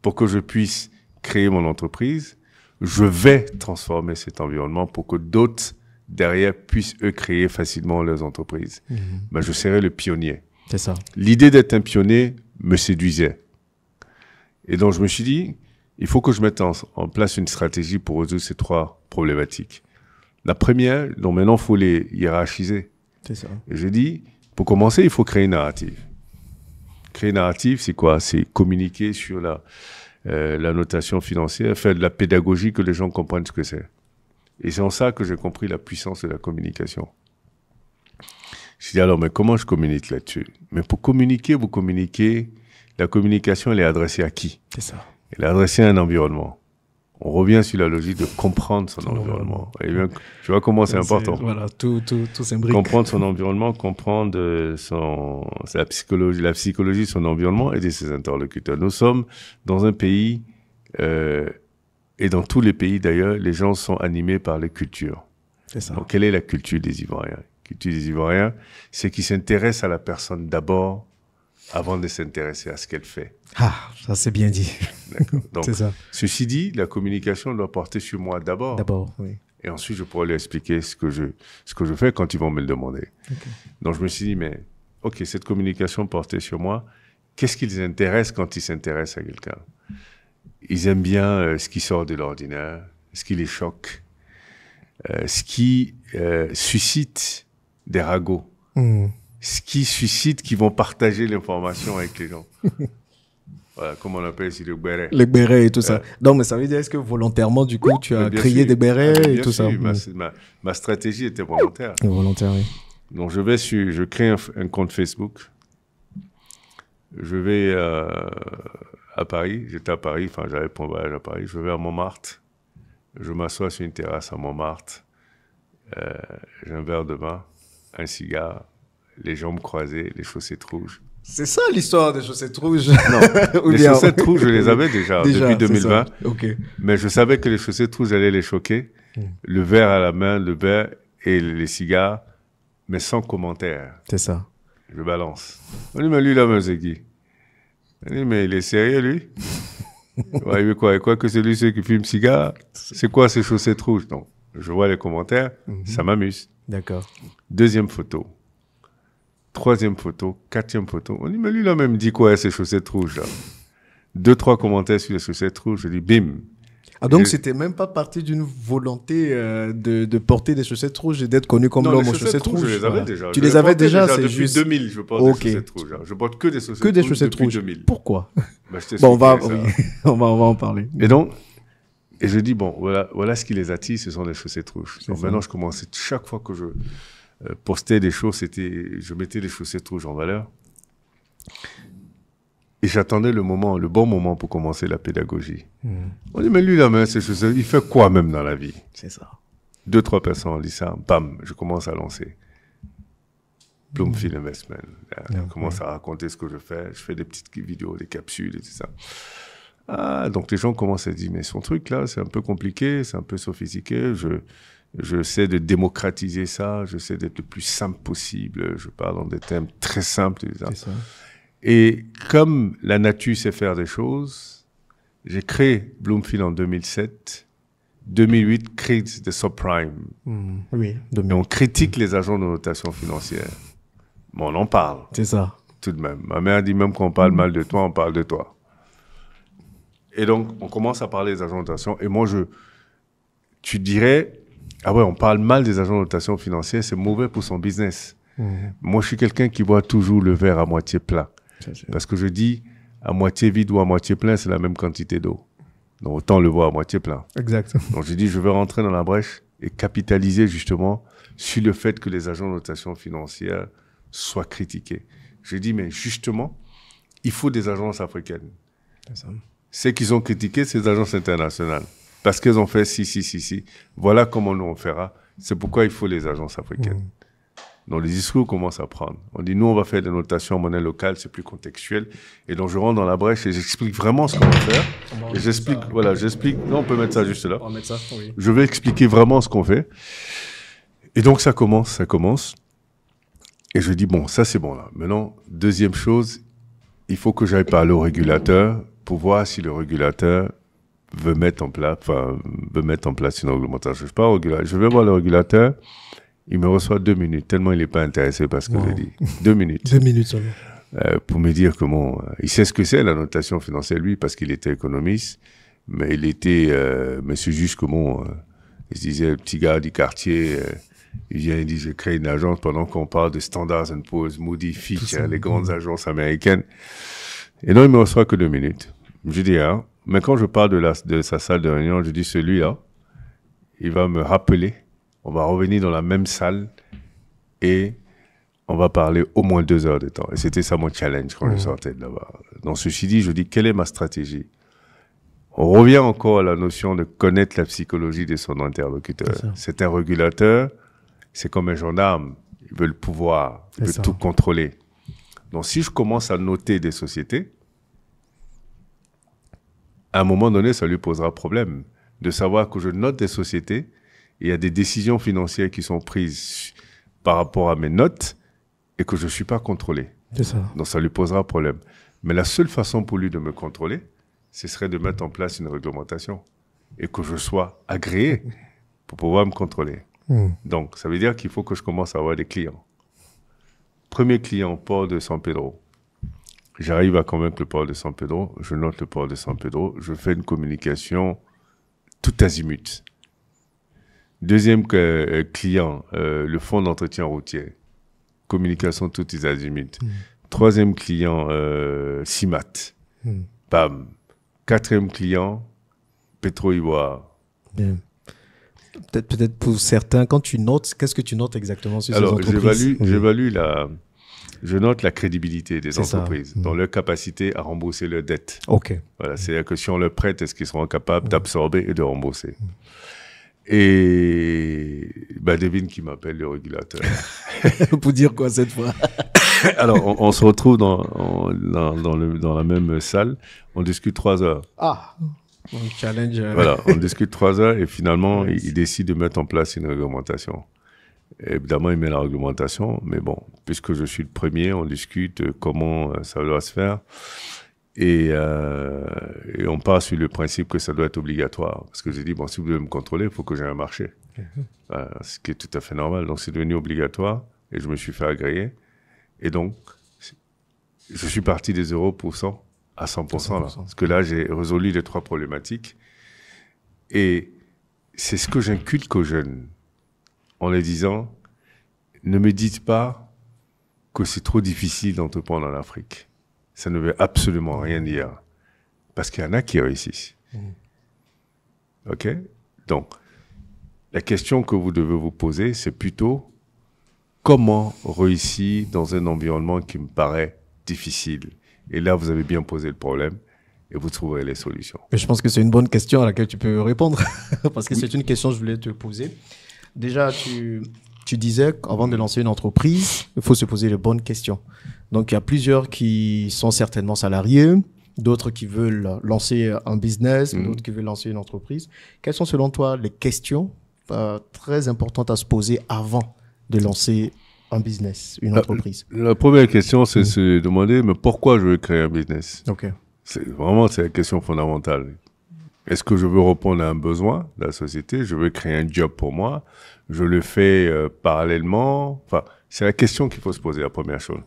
pour que je puisse créer mon entreprise. Je vais transformer cet environnement pour que d'autres derrière puissent, eux, créer facilement leurs entreprises. Je serai le pionnier. C'est ça. L'idée d'être un pionnier me séduisait. Et donc, je me suis dit, il faut que je mette en place une stratégie pour résoudre ces 3 problématiques. La première, donc maintenant, il faut les hiérarchiser. C'est ça. Et j'ai dit, pour commencer, il faut créer une narrative. Créer une narrative, c'est quoi? C'est communiquer sur la notation financière, faire de la pédagogie, que les gens comprennent ce que c'est. Et c'est en ça que j'ai compris la puissance de la communication. Je dis alors, mais comment je communique là-dessus? Mais pour communiquer, vous communiquez, la communication, elle est adressée à qui? C'est ça. Elle est adressée à un environnement. On revient sur la logique de comprendre son environnement. Et bien, tu vois comment c'est important. Voilà, tout s'imbrique. Comprendre son environnement, comprendre la psychologie de son environnement et de ses interlocuteurs. Nous sommes dans un pays, et dans tous les pays d'ailleurs, les gens sont animés par les cultures. C'est ça. Donc, quelle est la culture des Ivoiriens? La culture des Ivoiriens, c'est qu'ils s'intéressent à la personne d'abord, avant de s'intéresser à ce qu'elle fait. Ah, ça c'est bien dit. D'accord. Donc, c'est ça. Ceci dit, la communication doit porter sur moi d'abord. D'abord, oui. Et ensuite, je pourrais lui expliquer ce que je fais quand ils vont me le demander. Okay. Donc, je me suis dit, mais OK, cette communication portée sur moi, qu'est-ce qui les intéresse quand ils s'intéressent à quelqu'un? Ils aiment bien ce qui sort de l'ordinaire, ce qui les choque, ce qui suscite des ragots, ce qui suscite qu'ils vont partager l'information avec les gens. Voilà, comme on appelle ici le béret. Les bérets et tout ça. Donc, mais ça veut dire, est-ce que volontairement, du coup, tu as créé des bérets et tout ça? Ma stratégie était volontaire. Volontaire, oui. Donc, je crée un compte Facebook. Je vais à Paris. J'étais à Paris, enfin, j'avais pour un voyage à Paris. Je vais à Montmartre. Je m'assois sur une terrasse à Montmartre. J'ai un verre de vin, un cigare, les jambes croisées, les chaussettes rouges. C'est ça l'histoire des chaussettes rouges? Non, les chaussettes rouges, je les avais déjà depuis 2020. Okay. Mais je savais que les chaussettes rouges allaient les choquer. Le verre à la main, le verre et les cigares, mais sans commentaire. C'est ça. Je balance. On dit, mais lui, là, c'est qui? On dit, mais il est sérieux, lui? Ouais, il veut quoi? Et quoi que c'est lui, ceux qui fument cigare? C'est quoi ces chaussettes rouges? Donc, je vois les commentaires, ça m'amuse. D'accord. Deuxième photo. Troisième photo, quatrième photo. On dit, mais lui, là, même dit quoi, ces chaussettes rouges, là? 2-3 commentaires sur les chaussettes rouges. Je dis, bim. Ah, donc, c'était même pas parti d'une volonté de porter des chaussettes rouges et d'être connu comme l'homme aux chaussettes rouges. Je les avais déjà. Tu les avais déjà, c'est depuis juste. Depuis 2000, je porte des chaussettes rouges. Je porte que des chaussettes rouges. Depuis 2000. Pourquoi? Bah, bon, on va en parler. Et donc, et je dis, bon, voilà ce qui les attire, ce sont les chaussettes rouges. Donc maintenant, je commençais, chaque fois que je postais des choses, je mettais les chaussettes rouges en valeur. Et j'attendais le bon moment pour commencer la pédagogie. On dit, mais lui, là, ces chaussettes, il fait quoi même dans la vie? C'est ça. 2-3 personnes ont dit ça, bam, je commence à lancer. Bloomfield Investment. Je commence à raconter ce que je fais des petites vidéos, des capsules et tout ça. Ah, donc les gens commencent à dire, mais son truc là, c'est un peu compliqué, c'est un peu sophistiqué, j'essaie de démocratiser ça, j'essaie d'être le plus simple possible, je parle dans des thèmes très simples. C'est ça. Et comme la nature sait faire des choses, j'ai créé Bloomfield en 2007, 2008, crée des subprimes. Oui, et on critique les agents de notation financière. Mais on en parle. C'est ça. Tout de même. Ma mère dit même qu'on parle mal de toi, on parle de toi. Et donc, on commence à parler des agents de notation. Et moi, tu dirais, ah ouais, on parle mal des agents de notation financière, c'est mauvais pour son business. Moi, je suis quelqu'un qui voit toujours le verre à moitié plein. Parce que je dis, à moitié vide ou à moitié plein, c'est la même quantité d'eau. Donc, autant le voir à moitié plein. Exactement. Donc, je dis, je vais rentrer dans la brèche et capitaliser justement sur le fait que les agents de notation financière soient critiqués. Je dis, mais justement, il faut des agences africaines. C'est ça. C'est qu'ils ont critiqué ces agences internationales. Parce qu'elles ont fait si. Voilà comment nous on fera. C'est pourquoi il faut les agences africaines. Donc les discours commencent à prendre. On dit, nous, on va faire des notations en monnaie locale, c'est plus contextuel. Et donc je rentre dans la brèche et j'explique vraiment ce qu'on va faire. Et j'explique. Non, on peut mettre ça juste là. On va mettre ça, oui. Je vais expliquer vraiment ce qu'on fait. Et donc ça commence. Et je dis, bon, ça c'est bon là. Maintenant, deuxième chose, il faut que j'aille parler au régulateur pour voir si le régulateur veut mettre en place une réglementation. Je vais voir le régulateur, il me reçoit 2 minutes, tellement il n'est pas intéressé par ce que j'ai dit. 2 minutes. 2 minutes seulement. Pour me dire comment... il sait ce que c'est la notation financière, lui, parce qu'il était économiste, mais il était... monsieur juste comment... il se disait, le petit gars du quartier... il vient, il dit, je crée une agence pendant qu'on parle de Standard & Poor's, Moody, Fitch, les grandes agences américaines. Et donc, il me reçoit que 2 minutes. Je dis, mais quand je parle de sa salle de réunion, je dis, celui-là, il va me rappeler, on va revenir dans la même salle et on va parler au moins 2 heures de temps. Et c'était ça mon challenge quand je sortais de là-bas. Donc, ceci dit, je dis, quelle est ma stratégie? On revient encore à la notion de connaître la psychologie de son interlocuteur. C'est un régulateur, c'est comme un gendarme. Il veut le pouvoir, il veut tout contrôler. Donc, si je commence à noter des sociétés, à un moment donné, ça lui posera problème de savoir que je note des sociétés et il y a des décisions financières qui sont prises par rapport à mes notes et que je ne suis pas contrôlé. C'est ça. Donc, ça lui posera problème. Mais la seule façon pour lui de me contrôler, ce serait de mettre en place une réglementation et que je sois agréé pour pouvoir me contrôler. Donc, ça veut dire qu'il faut que je commence à avoir des clients. Premier client, port de San Pedro. J'arrive à convaincre le port de San Pedro, je note le port de San Pedro, je fais une communication tout azimut. Deuxième client, le fonds d'entretien routier. Communication tout azimut. Troisième client, CIMAT. Bam. Quatrième client, Petro-Ivoire. Peut-être pour certains, quand tu notes, qu'est-ce que tu notes exactement sur ces entreprises? Je note la crédibilité des entreprises dans leur capacité à rembourser leurs dettes. Voilà, c'est-à-dire que si on leur prête, est-ce qu'ils seront capables d'absorber et de rembourser? Et devine qui m'appelle le régulateur. Pour dire quoi cette fois? Alors, on se retrouve dans la même salle, on discute 3 heures. Un challenge. Voilà, on discute 3 heures et finalement, il décide de mettre en place une réglementation. Évidemment, il met la réglementation, mais bon, puisque je suis le premier, on discute comment ça doit se faire. Et on part sur le principe que ça doit être obligatoire. Parce que j'ai dit, bon, si vous voulez me contrôler, il faut que j'ai un marché. Ce qui est tout à fait normal. Donc, c'est devenu obligatoire et je me suis fait agréer. Et donc, je suis parti des 0% à 100%. Là. Parce que là, j'ai résolu les 3 problématiques. Et c'est ce que j'inculque aux jeunes. En les disant, ne me dites pas que c'est trop difficile d'entreprendre en Afrique. Ça ne veut absolument rien dire. Parce qu'il y en a qui réussissent. OK? Donc, la question que vous devez vous poser, c'est plutôt comment réussir dans un environnement qui me paraît difficile. Et là, vous avez bien posé le problème et vous trouverez les solutions. Mais je pense que c'est une bonne question à laquelle tu peux répondre. Parce que c'est une question que je voulais te poser. Déjà, tu disais qu'avant de lancer une entreprise, il faut se poser les bonnes questions. Donc, il y a plusieurs qui sont certainement salariés, d'autres qui veulent lancer un business, d'autres qui veulent lancer une entreprise. Quelles sont, selon toi, les questions très importantes à se poser avant de lancer un business, une entreprise? La première question, c'est se demander, mais pourquoi je veux créer un business? C'est la question fondamentale. Est-ce que je veux répondre à un besoin de la société? Je veux créer un job pour moi? Je le fais parallèlement? Enfin, c'est la question qu'il faut se poser, la première chose.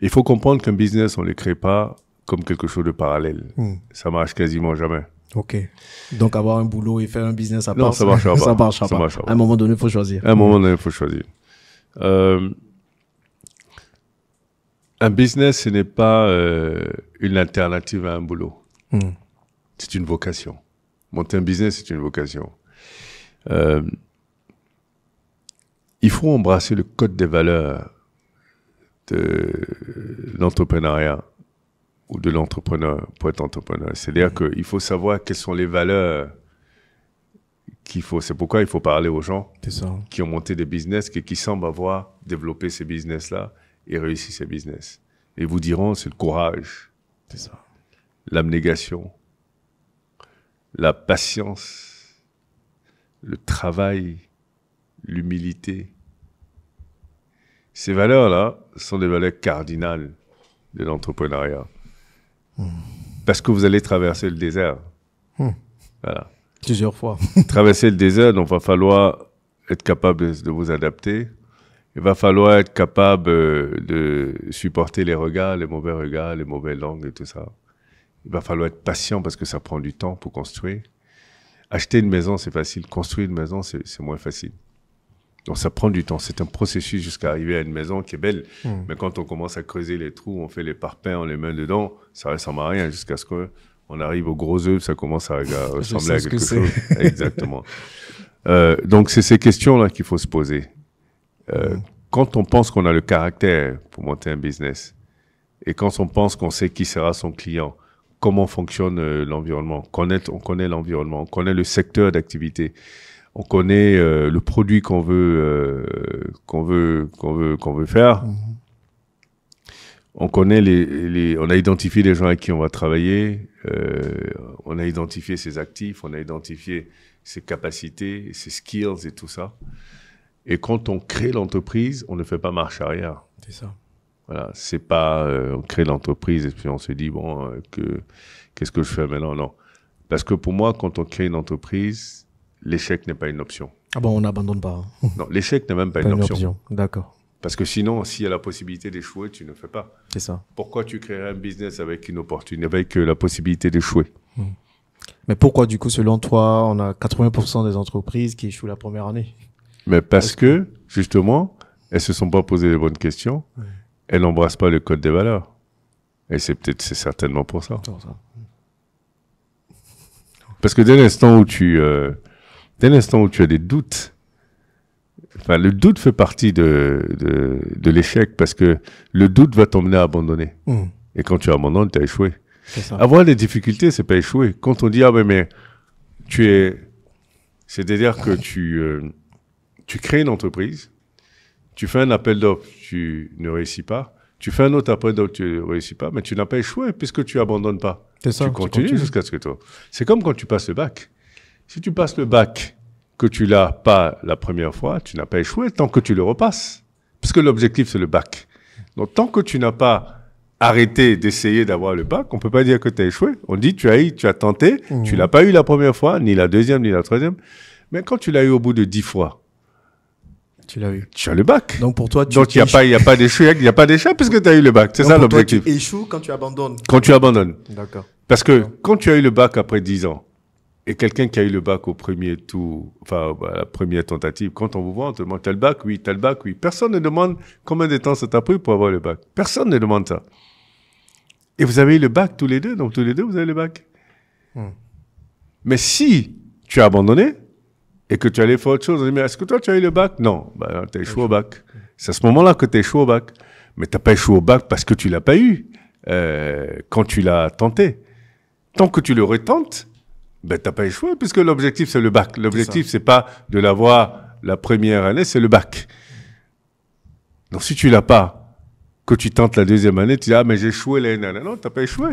Il faut comprendre qu'un business, on ne le crée pas comme quelque chose de parallèle. Ça marche quasiment jamais. Donc, avoir un boulot et faire un business à part, non, ça marchera pas. Ça marchera pas. À un moment donné, il faut choisir. À un moment donné, il faut choisir. Un business, ce n'est pas une alternative à un boulot. C'est une vocation. Monter un business, c'est une vocation. Il faut embrasser le code des valeurs de l'entrepreneuriat ou de l'entrepreneur pour être entrepreneur. C'est-à-dire qu'il faut savoir quelles sont les valeurs qu'il faut. C'est pourquoi il faut parler aux gens qui ont monté des business et qui semblent avoir développé ces business-là et réussi ces business. Et vous diront, c'est le courage, l'abnégation, la patience, le travail, l'humilité. Ces valeurs-là sont des valeurs cardinales de l'entrepreneuriat. Parce que vous allez traverser le désert. Voilà. Plusieurs fois. Traverser le désert, donc il va falloir être capable de vous adapter. Il va falloir être capable de supporter les regards, les mauvaises langues et tout ça. Il va falloir être patient parce que ça prend du temps pour construire. Acheter une maison, c'est facile. Construire une maison, c'est moins facile. Donc, ça prend du temps. C'est un processus jusqu'à arriver à une maison qui est belle. Mais quand on commence à creuser les trous, on fait les parpaings, on les met dedans, ça ressemble à rien jusqu'à ce qu'on arrive aux gros œufs, ça commence à ressembler à quelque chose. Exactement. Donc, c'est ces questions-là qu'il faut se poser. Quand on pense qu'on a le caractère pour monter un business et quand on pense qu'on sait qui sera son client, comment fonctionne l'environnement, on connaît l'environnement, on connaît le secteur d'activité, on connaît le produit qu'on veut faire. On connaît on a identifié les gens avec qui on va travailler, on a identifié ses actifs, on a identifié ses capacités, ses skills et tout ça. Et quand on crée l'entreprise, on ne fait pas marche arrière. C'est ça. Voilà, c'est pas on crée l'entreprise et puis on se dit qu'est-ce que je fais maintenant? Non. Parce que pour moi, quand on crée une entreprise, l'échec n'est pas une option. Ah bon, on n'abandonne pas. Non, l'échec n'est même pas une option. D'accord. Parce que sinon, s'il y a la possibilité d'échouer, tu ne fais pas. C'est ça. Pourquoi tu créerais un business avec une opportunité, avec la possibilité d'échouer? Mais pourquoi, du coup, selon toi, on a 80% des entreprises qui échouent la première année? Mais parce que, justement, elles se sont pas posées les bonnes questions. Elles n'embrassent pas le code des valeurs. Et c'est certainement pour ça. Parce que dès l'instant où tu as des doutes, enfin, le doute fait partie de l'échec parce que le doute va t'emmener à abandonner. Et quand tu abandonnes, tu as échoué. Avoir des difficultés, c'est pas échouer. Quand on dit, ah, mais c'est-à-dire que tu crées une entreprise, tu fais un appel d'offres, tu ne réussis pas, tu fais un autre appel d'offres, tu ne réussis pas, mais tu n'as pas échoué puisque tu abandonnes pas. Tu continues jusqu'à ce que toi. C'est comme quand tu passes le bac. Si tu passes le bac, que tu l'as pas la première fois, tu n'as pas échoué tant que tu le repasses. Parce que l'objectif, c'est le bac. Donc, tant que tu n'as pas arrêté d'essayer d'avoir le bac, on peut pas dire que tu as échoué. On dit, tu as tenté, tu l'as pas eu la première fois, ni la deuxième, ni la troisième. Mais quand tu l'as eu au bout de 10 fois, tu l'as eu. Tu as le bac. Donc, pour toi, il n'y a pas d'échec puisque tu as eu le bac. C'est ça l'objectif. Tu échoues quand tu abandonnes. Quand tu abandonnes. D'accord. Parce que quand tu as eu le bac après 10 ans, et quelqu'un qui a eu le bac la première tentative, quand on vous voit, on te demande, t'as le bac? Oui, t'as le bac? Oui. Personne ne demande combien de temps ça t'a pris pour avoir le bac. Personne ne demande ça. Et vous avez eu le bac tous les deux, donc tous les deux, vous avez le bac. Mais si tu as abandonné, et que tu allais faire autre chose, on dit, mais est-ce que toi, tu as eu le bac? Non, tu as échoué au bac. C'est à ce moment-là que tu as échoué au bac. Mais tu n'as pas échoué au bac parce que tu l'as pas eu quand tu l'as tenté. Tant que tu le retentes, tu n'as pas échoué puisque l'objectif, c'est le bac. L'objectif, c'est pas de l'avoir la première année, c'est le bac. Donc, si tu l'as pas, que tu tentes la deuxième année, tu dis, ah, mais j'ai échoué l'année dernière. Non, tu n'as pas échoué.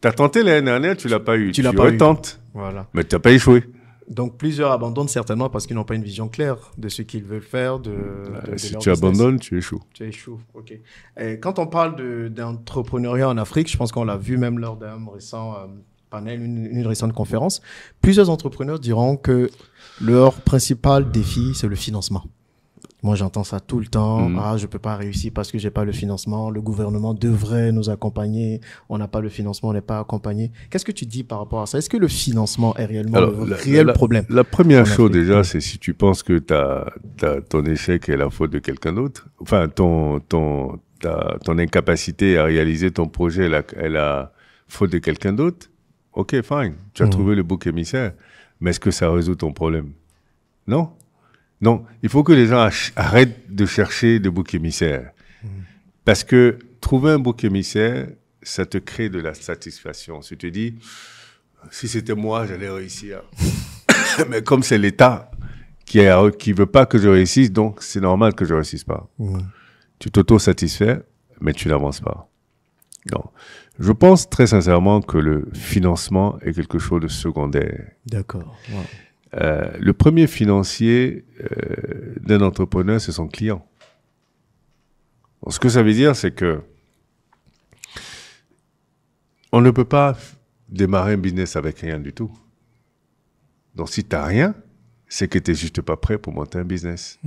Tu as tenté l'année dernière, tu l'as pas eu. Tu retentes. Voilà. Mais tu n'as pas échoué. Donc, plusieurs abandonnent certainement parce qu'ils n'ont pas une vision claire de ce qu'ils veulent faire. Si tu abandonnes, tu échoues. Tu échoues, ok. Et quand on parle d'entrepreneuriat en Afrique, je pense qu'on l'a vu même lors d'un récent panel, une récente conférence, plusieurs entrepreneurs diront que leur principal défi, c'est le financement. Moi, j'entends ça tout le temps. Ah, je peux pas réussir parce que j'ai pas le financement. Le gouvernement devrait nous accompagner. On n'a pas le financement, on n'est pas accompagné. Qu'est-ce que tu dis par rapport à ça? Est-ce que le financement est réellement le réel problème? La première chose déjà, c'est si tu penses que ton échec est la faute de quelqu'un d'autre. Enfin, ton incapacité à réaliser ton projet est la faute de quelqu'un d'autre. Ok, fine. Tu as trouvé le bouc émissaire. Mais est-ce que ça résout ton problème? Non. Non, il faut que les gens arrêtent de chercher des boucs émissaires. Parce que trouver un bouc émissaire, ça te crée de la satisfaction. Tu te dis, si c'était moi, j'allais réussir. Mais comme c'est l'État qui veut pas que je réussisse, donc c'est normal que je réussisse pas. Tu t'auto-satisfais, mais tu n'avances pas. Non. Je pense très sincèrement que le financement est quelque chose de secondaire. D'accord. Wow. Le premier financier d'un entrepreneur, c'est son client. Donc, ce que ça veut dire, c'est que on ne peut pas démarrer un business avec rien du tout. Donc, si tu n'as rien, c'est que tu n'es juste pas prêt pour monter un business.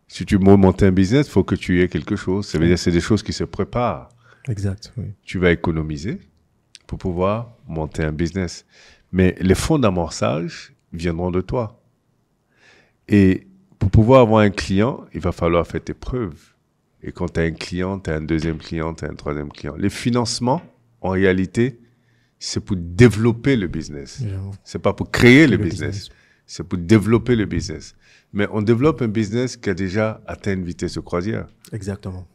Si tu veux monter un business, il faut que tu aies quelque chose. Ça veut dire que c'est des choses qui se préparent. Exact, oui. Tu vas économiser pour pouvoir monter un business. Mais les fonds d'amorçage viendront de toi. Et pour pouvoir avoir un client, il va falloir faire tes preuves. Et quand tu as un client, tu as un deuxième client, tu as un troisième client. Les financements, en réalité, c'est pour développer le business. C'est pas pour créer le business. C'est pour développer le business. Mais on développe un business qui a déjà atteint une vitesse de croisière. Exactement.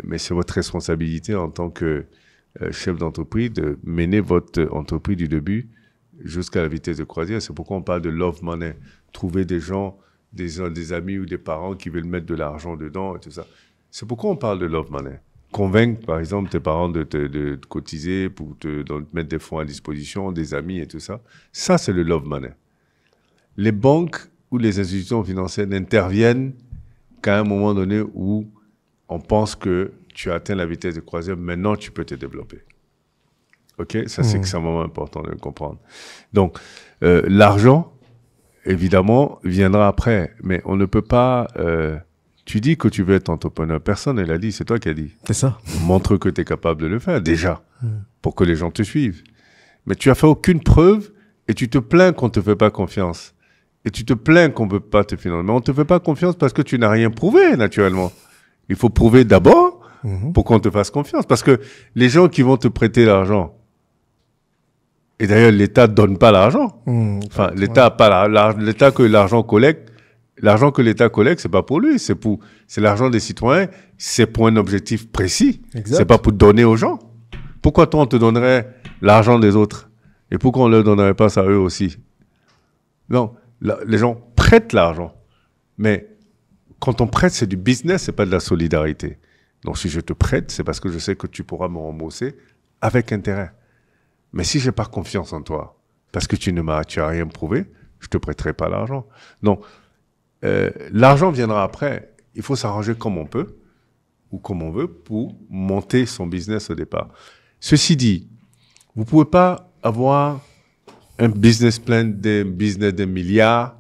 Mais c'est votre responsabilité en tant que chef d'entreprise de mener votre entreprise du début jusqu'à la vitesse de croisière. C'est pourquoi on parle de love money. Trouver des gens, des amis ou des parents qui veulent mettre de l'argent dedans et tout ça. C'est pourquoi on parle de love money. Convaincre, par exemple, tes parents de cotiser pour te mettre des fonds à disposition, des amis et tout ça. Ça, c'est le love money. Les banques ou les institutions financières n'interviennent qu'à un moment donné où on pense que tu as atteint la vitesse de croisière, maintenant tu peux te développer. OK? Ça, c'est extrêmement important de le comprendre. Donc, l'argent, évidemment, viendra après. Mais on ne peut pas... tu dis que tu veux être entrepreneur. Personne ne l'a dit. C'est toi qui as dit. C'est ça. Montre que tu es capable de le faire, déjà, pour que les gens te suivent. Mais tu as fait aucune preuve et tu te plains qu'on te fait pas confiance. Et tu te plains qu'on ne peut pas te financer. Mais on te fait pas confiance parce que tu n'as rien prouvé, naturellement. Il faut prouver d'abord pour qu'on te fasse confiance. Parce que les gens qui vont te prêter l'argent, et d'ailleurs, l'État donne pas l'argent. Enfin, l'État a pas l'État que l'argent collecte. L'argent que l'État collecte, c'est pas pour lui, c'est l'argent des citoyens. C'est pour un objectif précis. Exact. C'est pas pour donner aux gens. Pourquoi toi, on te donnerait l'argent des autres? Et pourquoi on leur donnerait pas ça à eux aussi? Non. Les gens prêtent l'argent. Mais quand on prête, c'est du business, c'est pas de la solidarité. Donc, si je te prête, c'est parce que je sais que tu pourras me rembourser avec intérêt. Mais si j'ai pas confiance en toi, parce que tu as rien prouvé, je te prêterai pas l'argent. Donc, l'argent viendra après. Il faut s'arranger comme on peut ou comme on veut pour monter son business au départ. Ceci dit, vous pouvez pas avoir un business plan d'un business d'1 milliard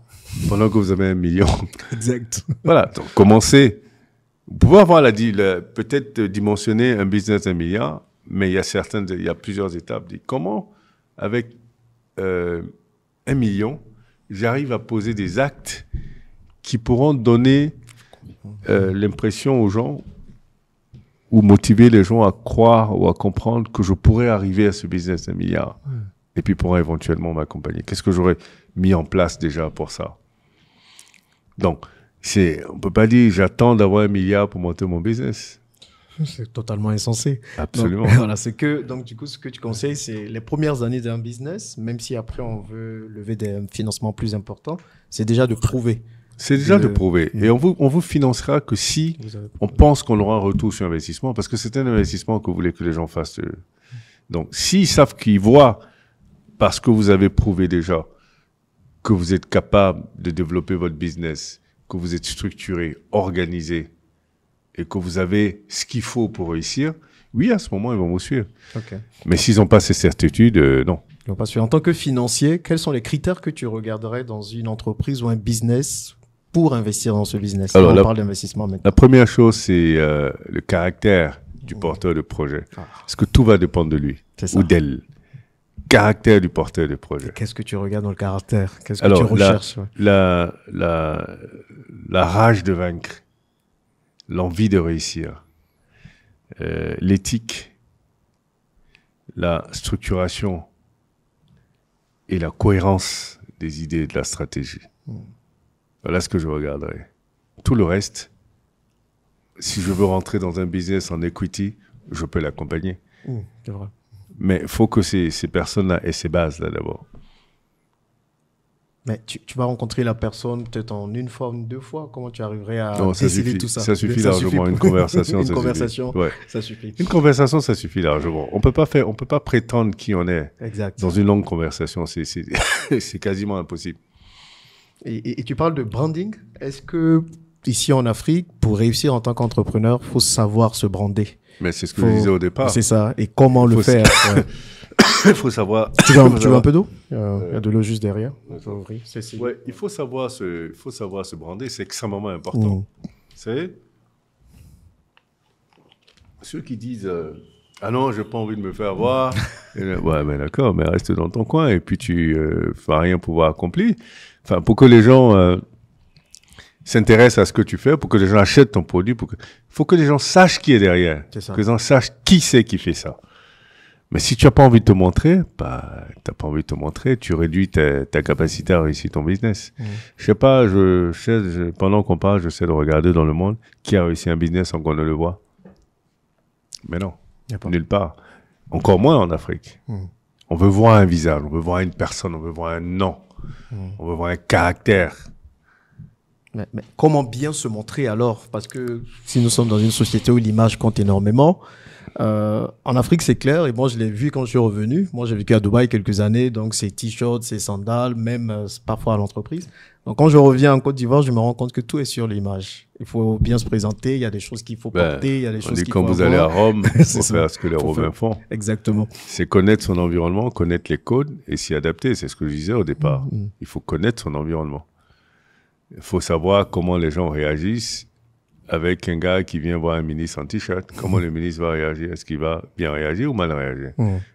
pendant que vous avez 1 million. Exact. Voilà. Donc, commencez. Vous pouvez avoir peut-être dimensionner un business d'1 milliard, mais il y a plusieurs étapes. Comment, avec 1 million, j'arrive à poser des actes qui pourront donner l'impression aux gens ou motiver les gens à croire ou à comprendre que je pourrais arriver à ce business d'1 milliard. Et puis pourra éventuellement m'accompagner. Qu'est-ce que j'aurais mis en place déjà pour ça? Donc, on peut pas dire j'attends d'avoir 1 milliard pour monter mon business. C'est totalement insensé. Absolument. Donc, voilà, donc du coup, ce que tu conseilles, c'est les premières années d'un business, même si après on veut lever des financements plus importants, c'est déjà de prouver. C'est déjà de prouver. Et on vous financera que si on pense qu'on aura un retour sur investissement, parce que c'est un investissement que vous voulez que les gens fassent. Donc, s'ils savent qu'ils voient, parce que vous avez prouvé déjà que vous êtes capable de développer votre business, que vous êtes structuré, organisé, et que vous avez ce qu'il faut pour réussir, oui, à ce moment, ils vont vous suivre. Okay. Mais s'ils n'ont pas ces certitudes, non. Ils vont pas suivre. En tant que financier, quels sont les critères que tu regarderais dans une entreprise ou un business pour investir dans ce business? Alors, on parle d'investissement maintenant. La première chose, c'est le caractère du porteur de projet. Parce que tout va dépendre de lui ou d'elle. Caractère du porteur de projet. Qu'est-ce que tu regardes dans le caractère? Qu'est-ce que tu recherches? La rage de vaincre, l'envie de réussir, l'éthique, la structuration et la cohérence des idées et de la stratégie. Voilà ce que je regarderai. Tout le reste, si je veux rentrer dans un business en equity, je peux l'accompagner. C'est vrai. Mais il faut que ces personnes-là aient ces bases-là d'abord. Mais tu vas rencontrer la personne peut-être en 1 fois ou 2 fois. Comment tu arriverais à décider tout ça? Ça suffit largement. Une conversation, Ça suffit. Une conversation, ça suffit largement. On peut pas prétendre qui on est. Exact. Dans une longue conversation. C'est quasiment impossible. Et tu parles de branding. Est-ce que ici en Afrique, pour réussir en tant qu'entrepreneur, il faut savoir se brander? Mais c'est ce que je disais au départ. C'est ça. Et comment le faire? Il faut savoir. Tu veux un peu d'eau? Il y a de l'eau juste derrière. Ouais, il faut savoir se brander. C'est extrêmement important. Vous savez, ceux qui disent ah non, j'ai pas envie de me faire voir. Ouais, mais d'accord, mais reste dans ton coin et puis tu fais rien pouvoir accomplir. Enfin, pour que les gens s'intéressent à ce que tu fais, pour que les gens achètent ton produit, il faut que les gens sachent qui est derrière. Que les gens sachent qui c'est qui fait ça. Mais si tu n'as pas envie de te montrer, t'as pas envie de te montrer, tu réduis ta capacité à réussir ton business. Je sais pas, pendant qu'on parle, j'essaie de regarder dans le monde qui a réussi un business sans qu'on ne le voit. Mais non, nulle part. Encore moins en Afrique. On veut voir un visage, on veut voir une personne, on veut voir un nom, on veut voir un caractère. Mais comment bien se montrer alors? Parce que si nous sommes dans une société où l'image compte énormément, en Afrique c'est clair, et moi je l'ai vu quand je suis revenu. Moi j'ai vécu à Dubaï quelques années, donc c'est t-shirts, c'est sandales, même parfois à l'entreprise. Donc, quand je reviens en Côte d'Ivoire, je me rends compte que tout est sur l'image. Il faut bien se présenter, il y a des choses qu'il faut porter, il y a des choses qu'il faut avoir. Quand vous allez à Rome, il faut faire ce que les Romains font. Exactement. C'est connaître son environnement, connaître les codes et s'y adapter. C'est ce que je disais au départ. Il faut connaître son environnement. Il faut savoir comment les gens réagissent avec un gars qui vient voir un ministre en t-shirt. Comment le ministre va réagir? Est-ce qu'il va bien réagir ou mal réagir?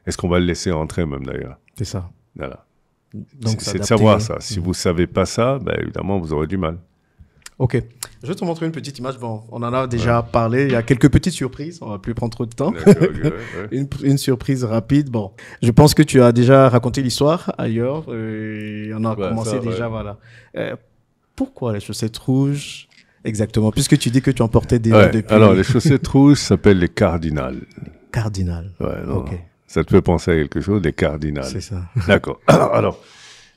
Est-ce qu'on va le laisser entrer même d'ailleurs? C'est ça. Voilà. C'est de savoir ça. Si vous ne savez pas ça, ben, évidemment, vous aurez du mal. Ok. Je vais te montrer une petite image. Bon, on en a déjà parlé. Il y a quelques petites surprises. On ne va plus prendre trop de temps. Une surprise rapide. Bon, je pense que tu as déjà raconté l'histoire ailleurs. On a commencé déjà, voilà. Pourquoi les chaussettes rouges exactement? Puisque tu dis que tu en portais déjà depuis... Alors, les chaussettes rouges s'appellent les cardinals. Cardinal. Ouais, non. Ok. Ça te fait penser à quelque chose, les cardinals. C'est ça. D'accord. Alors,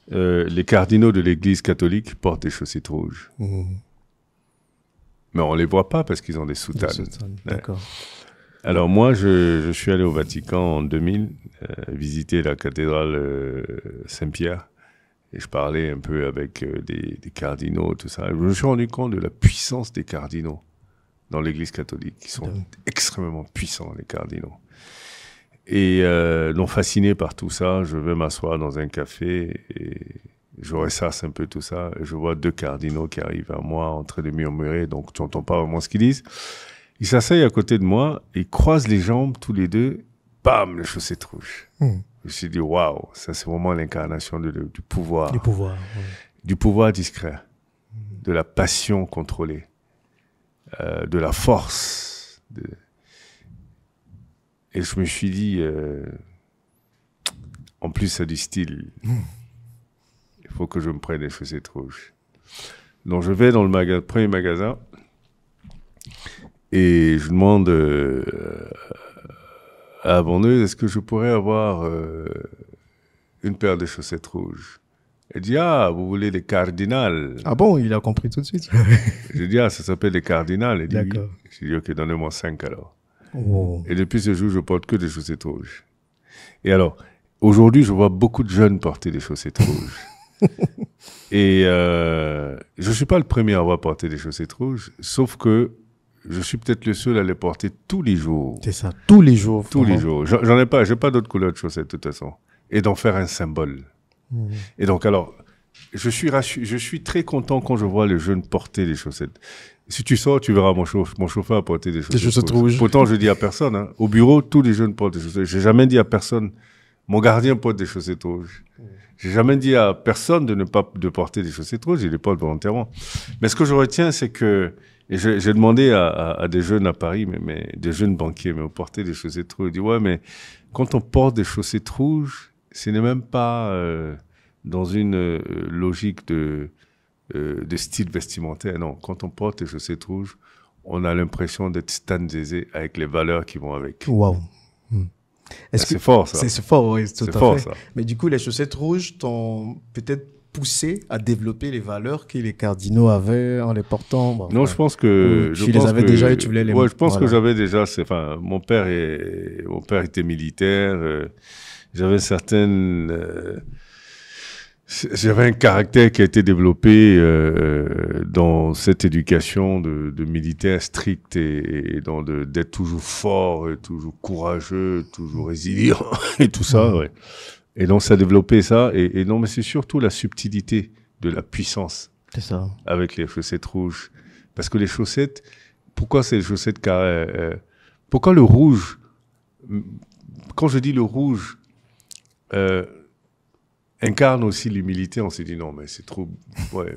les cardinaux de l'Église catholique portent des chaussettes rouges. Mais on les voit pas parce qu'ils ont des soutanes. D'accord. Alors moi, je suis allé au Vatican en 2000, visiter la cathédrale Saint-Pierre. Et je parlais un peu avec des cardinaux, tout ça. Je me suis rendu compte de la puissance des cardinaux dans l'Église catholique. Ils sont extrêmement puissants, les cardinaux. Et donc fasciné par tout ça, je vais m'asseoir dans un café et je ressasse un peu tout ça. Et je vois 2 cardinaux qui arrivent à moi en train de murmurer, donc tu n'entends pas vraiment ce qu'ils disent. Ils s'asseyent à côté de moi, ils croisent les jambes tous les deux, bam, les chaussettes rouges. Je me suis dit, waouh, ça c'est vraiment l'incarnation du pouvoir. Du pouvoir. Du pouvoir discret, de la passion contrôlée, de la force. Et je me suis dit, en plus c'est du style, il faut que je me prenne des chaussettes rouges. Donc je vais dans le premier magasin et je demande à la vendeuse, est-ce que je pourrais avoir une paire de chaussettes rouges? Elle dit, ah, vous voulez les cardinals? Ah bon, il a compris tout de suite. Je dis, ah, ça s'appelle les cardinals. Elle dit, oui. J'ai dit, ok, donnez-moi 5 alors. Et depuis ce jour, je porte que des chaussettes rouges. Et alors, aujourd'hui, je vois beaucoup de jeunes porter des chaussettes rouges. Et je suis pas le premier à avoir porté des chaussettes rouges, sauf que je suis peut-être le seul à les porter tous les jours. C'est ça, tous les jours. Tous les jours. J'en ai pas, j'ai pas d'autres couleurs de chaussettes de toute façon. Et d'en faire un symbole. Et donc alors, je suis très content quand je vois les jeunes porter des chaussettes. Si tu sors, tu verras mon chauffeur a porté des chaussettes rouges. Pourtant, je dis à personne. Hein. Au bureau, tous les jeunes portent des chaussettes. J'ai jamais dit à personne. Mon gardien porte des chaussettes rouges. J'ai jamais dit à personne de porter des chaussettes rouges. Il les porte volontairement. Mais ce que je retiens, c'est que et j'ai demandé à des jeunes à Paris, mais des jeunes banquiers, mais vous portez des chaussettes rouges. Ils disent ouais, mais quand on porte des chaussettes rouges, ce n'est même pas dans une logique de style vestimentaire. Non, quand on porte des chaussettes rouges, on a l'impression d'être Stan Zézé avec les valeurs qui vont avec. Waouh. C'est fort, ça. C'est fort, oui, tout à fort, fait. Ça. Mais du coup, les chaussettes rouges t'ont peut-être poussé à développer les valeurs que les cardinaux avaient en les portant. Bon, non, je pense que tu les avais déjà et tu voulais les. Ouais, je pense que j'avais déjà. Enfin, mon père était militaire. J'avais certaines. J'avais un caractère qui a été développé dans cette éducation de militaire strict et d'être toujours fort, et toujours courageux, toujours résilient et tout ça. Ouais. Et donc ça a développé ça. Et non, mais c'est surtout la subtilité de la puissance. C'est ça. Avec les chaussettes rouges, parce que les chaussettes. Pourquoi c'est les chaussettes carrées pourquoi le rouge? Quand je dis le rouge. Incarne aussi l'humilité. On s'est dit non, mais c'est trop,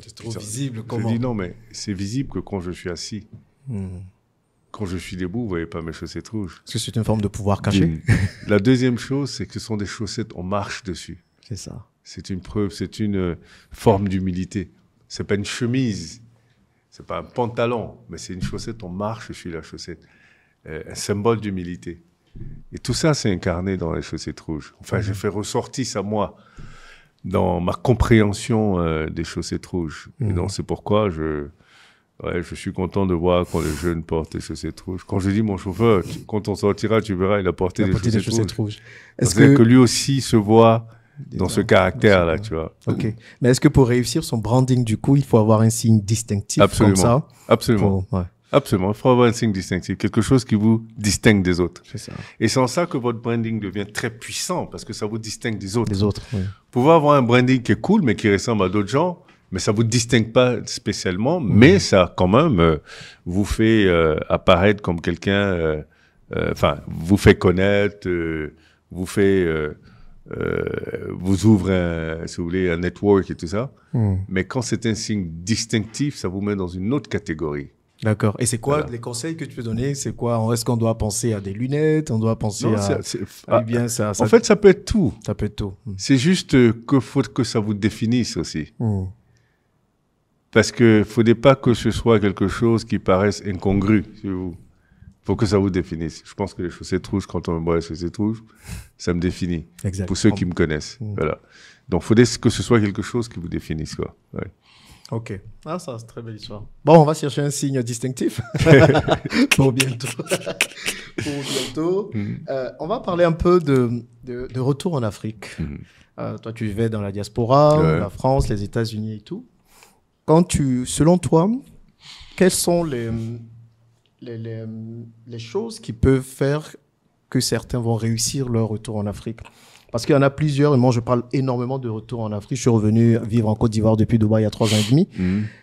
c'est trop visible. Comment? Je dis non, mais c'est visible que quand je suis assis, quand je suis debout, vous voyez pas mes chaussettes rouges. Parce que c'est une forme de pouvoir caché. La deuxième chose, c'est que ce sont des chaussettes, on marche dessus. C'est ça. C'est une preuve, c'est une forme d'humilité. C'est pas une chemise, c'est pas un pantalon, mais c'est une chaussette, on marche dessus la chaussette. Un symbole d'humilité. Et tout ça, c'est incarné dans les chaussettes rouges. Enfin, j'ai fait ressortir ça moi. Dans ma compréhension des chaussettes rouges. Et donc, c'est pourquoi je suis content de voir quand les jeunes portent des chaussettes rouges. Quand je dis mon chauffeur, quand on sortira, tu verras, il a porté des chaussettes rouges. Est-ce que lui aussi se voit dans ce caractère-là, tu vois. Ok. Mais est-ce que pour réussir son branding, du coup, il faut avoir un signe distinctif comme ça? Absolument. Absolument. Il faut avoir un signe distinctif, quelque chose qui vous distingue des autres. C'est ça. Et c'est en ça que votre branding devient très puissant, parce que ça vous distingue des autres. Des autres, oui. Vous pouvez avoir un branding qui est cool, mais qui ressemble à d'autres gens, mais ça vous distingue pas spécialement, mais ça, quand même, vous fait apparaître comme quelqu'un, vous fait connaître, vous fait, vous ouvre, si vous voulez, un network et tout ça. Mais quand c'est un signe distinctif, ça vous met dans une autre catégorie. D'accord. Et c'est quoi les conseils que tu peux donner? C'est quoi? Est-ce qu'on doit penser à des lunettes? On doit penser En fait, ça peut être tout. Ça peut être tout. C'est juste que faut que ça vous définisse aussi. Parce que faudrait pas que ce soit quelque chose qui paraisse incongru. Faut que ça vous définisse. Je pense que les chaussettes rouges, quand on me voit les chaussettes rouges, ça me définit. Exact. Pour ceux qui me connaissent. Voilà. Donc, faudrait que ce soit quelque chose qui vous définisse, quoi. Ouais. Ok. Ah, ça, c'est une très belle histoire. Bon, on va chercher un signe distinctif pour bientôt. On va parler un peu de retour en Afrique. Toi, tu vivais dans la diaspora, la France, les États-Unis et tout. Selon toi, quelles sont les choses qui peuvent faire que certains vont réussir leur retour en Afrique? Parce qu'il y en a plusieurs, et moi je parle énormément de retour en Afrique. Je suis revenu vivre en Côte d'Ivoire depuis Dubaï il y a 3 ans et demi.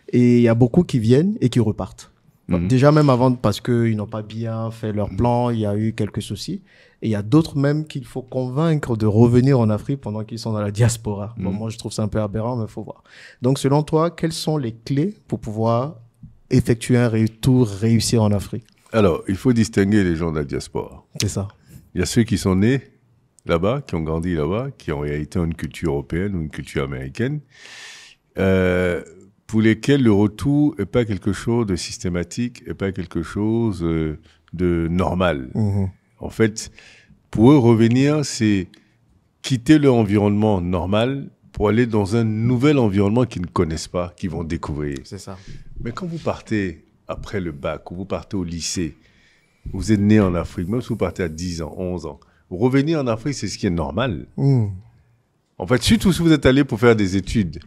Et il y a beaucoup qui viennent et qui repartent. Déjà même avant, parce qu'ils n'ont pas bien fait leur plan, il y a eu quelques soucis. Et il y a d'autres même qu'il faut convaincre de revenir en Afrique pendant qu'ils sont dans la diaspora. Bon, moi je trouve ça un peu aberrant, mais il faut voir. Donc selon toi, quelles sont les clés pour pouvoir effectuer un retour réussir en Afrique? Alors, il faut distinguer les gens de la diaspora. C'est ça. Il y a ceux qui sont nés là-bas, qui ont grandi là-bas, qui en réalité ont une culture européenne ou une culture américaine, pour lesquels le retour n'est pas quelque chose de systématique, n'est pas quelque chose de normal. En fait, pour eux, revenir, c'est quitter leur environnement normal pour aller dans un nouvel environnement qu'ils ne connaissent pas, qu'ils vont découvrir. C'est ça. Mais quand vous partez après le bac, ou vous partez au lycée, vous êtes né en Afrique, même si vous partez à 10 ans, 11 ans, revenir en Afrique, c'est ce qui est normal. En fait, surtout si vous êtes allé pour faire des études.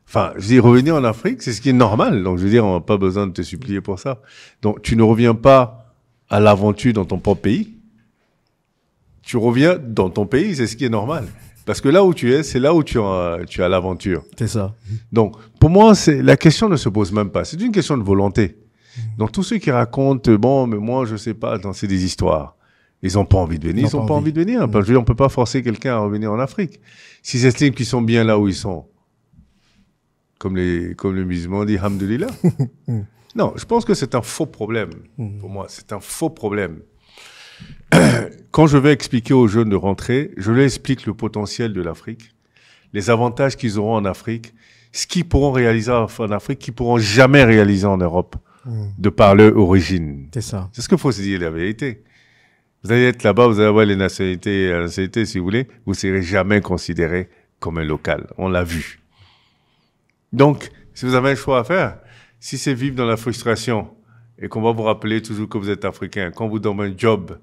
Enfin, je dis, revenir en Afrique, c'est ce qui est normal. Donc, je veux dire, on n'a pas besoin de te supplier pour ça. Donc, tu ne reviens pas à l'aventure dans ton propre pays. Tu reviens dans ton pays, c'est ce qui est normal. Parce que là où tu es, c'est là où tu as l'aventure. C'est ça. Donc, pour moi, la question ne se pose même pas. C'est une question de volonté. Donc, tous ceux qui racontent, bon, mais moi, je sais pas, c'est des histoires. Ils n'ont pas envie de venir. Ils n'ont pas envie de venir. Parce que, je veux dire, on peut pas forcer quelqu'un à revenir en Afrique. S'ils estiment qu'ils sont bien là où ils sont, comme les musulmans disent, Alhamdoulilah. Non, je pense que c'est un faux problème. Pour moi, c'est un faux problème. Quand je vais expliquer aux jeunes de rentrer, je leur explique le potentiel de l'Afrique, les avantages qu'ils auront en Afrique, ce qu'ils pourront réaliser en Afrique, qu'ils pourront jamais réaliser en Europe, de par leur origine. C'est ça. C'est ce qu'il faut se dire, la vérité. Vous allez être là-bas, vous allez avoir les nationalités, si vous voulez, vous ne serez jamais considéré comme un local. On l'a vu. Donc, si vous avez un choix à faire, si c'est vivre dans la frustration et qu'on va vous rappeler toujours que vous êtes africain, quand on vous donne un job,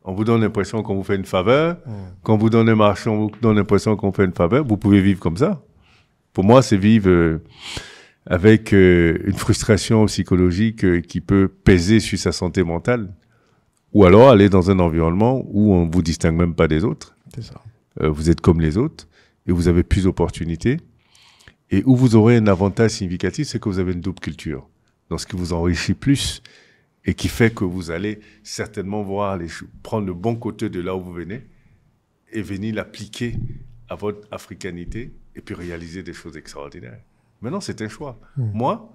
on vous donne l'impression qu'on vous fait une faveur, quand on vous donne un marché, on vous donne l'impression qu'on fait une faveur, vous pouvez vivre comme ça. Pour moi, c'est vivre avec une frustration psychologique qui peut peser sur sa santé mentale. Ou alors aller dans un environnement où on ne vous distingue même pas des autres. C'est ça. Vous êtes comme les autres et vous avez plus d'opportunités. Et où vous aurez un avantage significatif, c'est que vous avez une double culture. Donc, ce qui vous enrichit plus et qui fait que vous allez certainement prendre le bon côté de là où vous venez et venir l'appliquer à votre africanité et puis réaliser des choses extraordinaires. Maintenant, c'est un choix. Moi,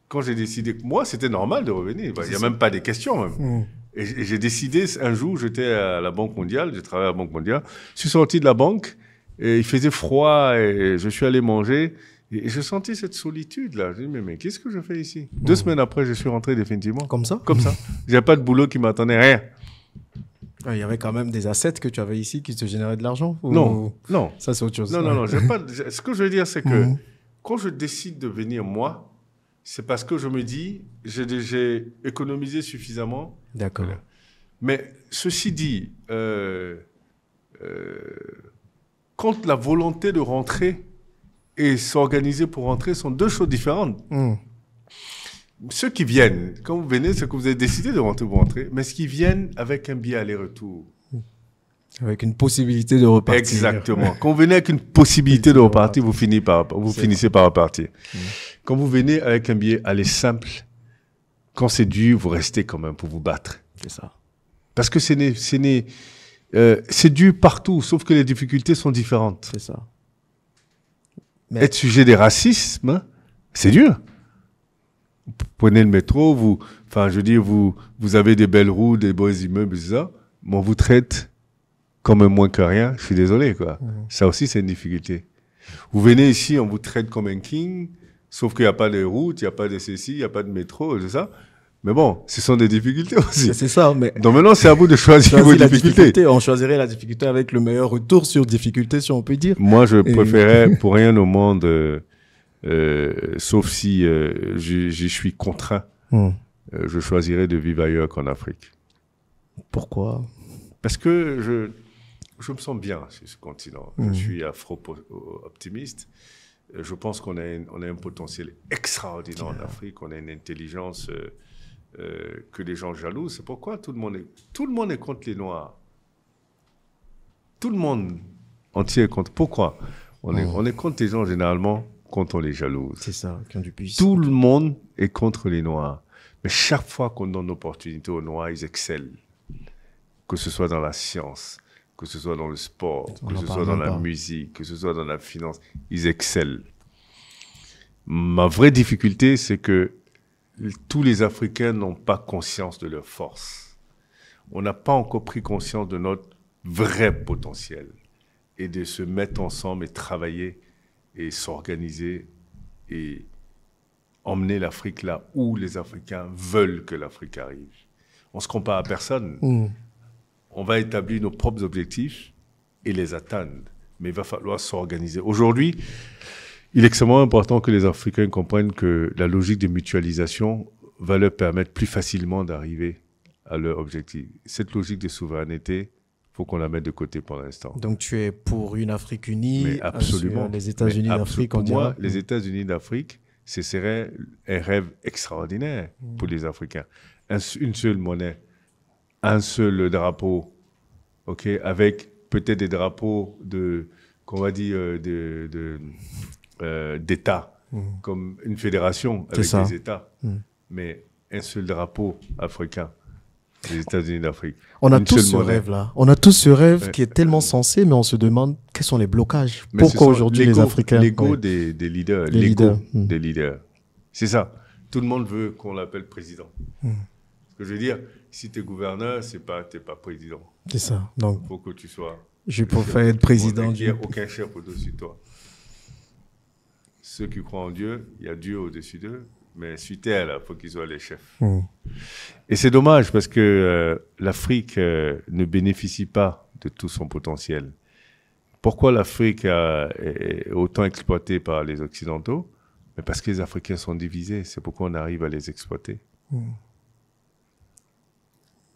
quand j'ai décidé, moi, c'était normal de revenir. Il n'y a même pas de questions, même. Et j'ai décidé, un jour, j'étais à la Banque mondiale, j'ai travaillé à la Banque mondiale, je suis sorti de la banque, et il faisait froid, et je suis allé manger, et je sentis cette solitude-là. Je me dis, mais qu'est-ce que je fais ici? 2 semaines après, je suis rentré définitivement. Comme ça? Comme ça. J'avais pas de boulot qui m'attendait, rien. Il y avait quand même des assets que tu avais ici qui te généraient de l'argent? Non, non. Ça, c'est autre chose. Non. Ce que je veux dire, c'est que quand je décide de venir, moi, c'est parce que je me dis, j'ai économisé suffisamment. D'accord. Mais ceci dit, quand la volonté de rentrer et s'organiser pour rentrer sont deux choses différentes. Ceux qui viennent, quand vous venez, c'est que vous avez décidé de rentrer pour rentrer, mais ceux qui viennent avec un billet aller-retour. Avec une possibilité de repartir. Exactement. Quand vous venez avec une possibilité de repartir, vous finissez par repartir. Quand vous venez avec un billet aller simple, quand c'est dur, vous restez quand même pour vous battre. C'est ça. Parce que c'est dur partout, sauf que les difficultés sont différentes. C'est ça. Mais... Être sujet des racismes, hein, c'est dur. Vous prenez le métro, vous avez des belles roues, des beaux immeubles, tout ça, mais on vous traite comme un moins que rien. Je suis désolé, quoi. Ça aussi, c'est une difficulté. Vous venez ici, on vous traite comme un king, sauf qu'il n'y a pas de route, il n'y a pas de ceci, il n'y a pas de métro, tout ça. Mais bon, ce sont des difficultés aussi. C'est ça, mais... Donc maintenant, c'est à vous de choisir vos difficultés. On choisirait la difficulté avec le meilleur retour sur difficulté, si on peut dire. Moi, je préférais, pour rien au monde, sauf si j'y suis contraint, je choisirais de vivre ailleurs qu'en Afrique. Pourquoi? Parce que je me sens bien sur ce continent. Je suis afro-optimiste. Je pense qu'on a un potentiel extraordinaire en Afrique. On a une intelligence... que les gens jaloux. C'est pourquoi tout le monde est contre les Noirs. Tout le monde entier est contre. Pourquoi on est contre les gens généralement quand on les jalouse. C'est ça, qui ont du puissance. Tout le monde est contre les Noirs. Mais chaque fois qu'on donne l'opportunité aux Noirs, ils excellent. Que ce soit dans la science, que ce soit dans le sport, que ce soit dans la musique, que ce soit dans la finance, ils excellent. Ma vraie difficulté, c'est que tous les Africains n'ont pas conscience de leur force. On n'a pas encore pris conscience de notre vrai potentiel et de se mettre ensemble et travailler et s'organiser et emmener l'Afrique là où les Africains veulent que l'Afrique arrive. On ne se compare à personne. On va établir nos propres objectifs et les atteindre. Mais il va falloir s'organiser. Aujourd'hui, il est extrêmement important que les Africains comprennent que la logique de mutualisation va leur permettre plus facilement d'arriver à leur objectif. Cette logique de souveraineté, il faut qu'on la mette de côté pour l'instant. Donc tu es pour une Afrique unie, mais absolument. Les États-Unis d'Afrique, pour moi, les États-Unis d'Afrique, ce serait un rêve extraordinaire pour les Africains. Une seule monnaie, un seul drapeau, okay, avec peut-être des drapeaux d'États, comme une fédération avec des États, mais un seul drapeau africain, les États-Unis d'Afrique. On a tous ce rêve-là. On a tous ce rêve qui est tellement sensé, mais on se demande quels sont les blocages. Pourquoi aujourd'hui les Africains... L'ego des leaders. Des leaders. C'est ça. Tout le monde veut qu'on l'appelle président. Ce que je veux dire, si tu es gouverneur, tu n'es pas président. C'est ça. Donc, il faut que tu sois... Je préfère être président. Il n'y a aucun chef au-dessus de toi. Ceux qui croient en Dieu, il y a Dieu au-dessus d'eux, mais sur terre, il faut qu'ils soient les chefs. Et c'est dommage parce que l'Afrique ne bénéficie pas de tout son potentiel. Pourquoi l'Afrique est autant exploitée par les Occidentaux? Mais parce que les Africains sont divisés. C'est pourquoi on arrive à les exploiter.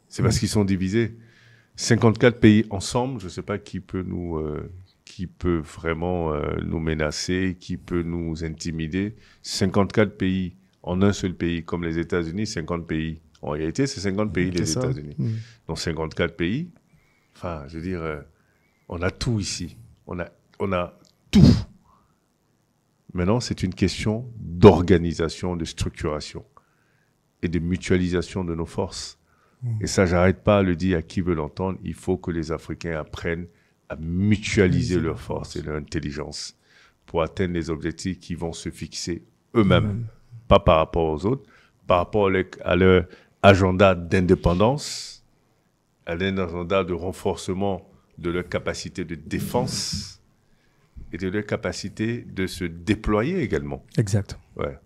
C'est parce qu'ils sont divisés. 54 pays ensemble, je ne sais pas qui peut vraiment nous menacer, qui peut nous intimider. 54 pays en un seul pays, comme les États-Unis, 50 pays. En réalité, c'est 50 pays, les États-Unis. Donc 54 pays, enfin, je veux dire, on a tout ici. On a tout. Maintenant, c'est une question d'organisation, de structuration et de mutualisation de nos forces. Et ça, j'arrête pas à le dire à qui veut l'entendre. Il faut que les Africains apprennent à mutualiser leurs forces et leur intelligence pour atteindre les objectifs qui vont se fixer eux-mêmes, pas par rapport aux autres, par rapport à leur agenda d'indépendance, à leur agenda de renforcement de leur capacité de défense et de leur capacité de se déployer également. Exact. Ouais.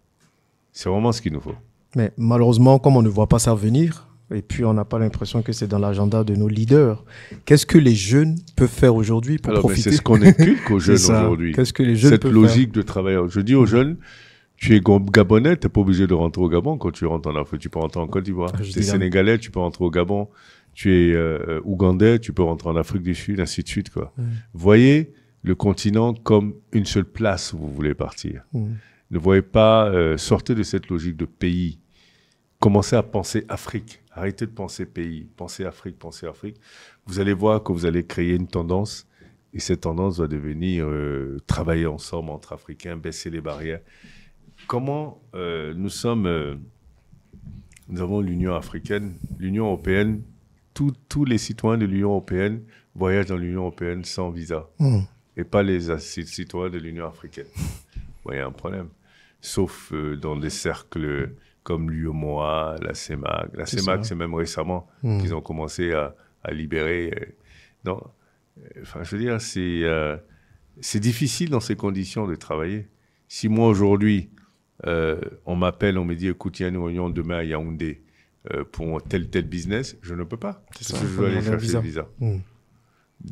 C'est vraiment ce qu'il nous faut. Mais malheureusement, comme on ne voit pas ça venir, et puis on n'a pas l'impression que c'est dans l'agenda de nos leaders, qu'est-ce que les jeunes peuvent faire aujourd'hui pour profiter? C'est ce qu'on inculque aux jeunes aujourd'hui. Qu'est-ce que les jeunes Cette peuvent logique faire? de travail. Je dis aux jeunes, tu es Gabonais, tu n'es pas obligé de rentrer au Gabon quand tu rentres en Afrique. Tu peux rentrer en Côte d'Ivoire. Tu es Sénégalais, tu peux rentrer au Gabon. Tu es Ougandais, tu peux rentrer en Afrique du Sud, ainsi de suite, quoi. Voyez le continent comme une seule place où vous voulez partir. Ne voyez pas, sortez de cette logique de pays. Commencez à penser Afrique. Arrêtez de penser pays. Pensez Afrique, pensez Afrique. Vous allez voir que vous allez créer une tendance et cette tendance va devenir travailler ensemble entre Africains, baisser les barrières. Comment nous avons l'Union africaine, l'Union européenne, tous les citoyens de l'Union européenne voyagent dans l'Union européenne sans visa. Et pas les citoyens de l'Union africaine. Il y a un problème. Sauf dans des cercles comme l'UEMOA, la CEMAC. La CEMAC, c'est même récemment qu'ils ont commencé à libérer. Non, enfin, je veux dire, c'est difficile dans ces conditions de travailler. Si moi, aujourd'hui, on m'appelle, on me dit, écoute, il y a une réunion demain à Yaoundé pour tel business, je ne peux pas. Parce que je dois aller chercher le visa.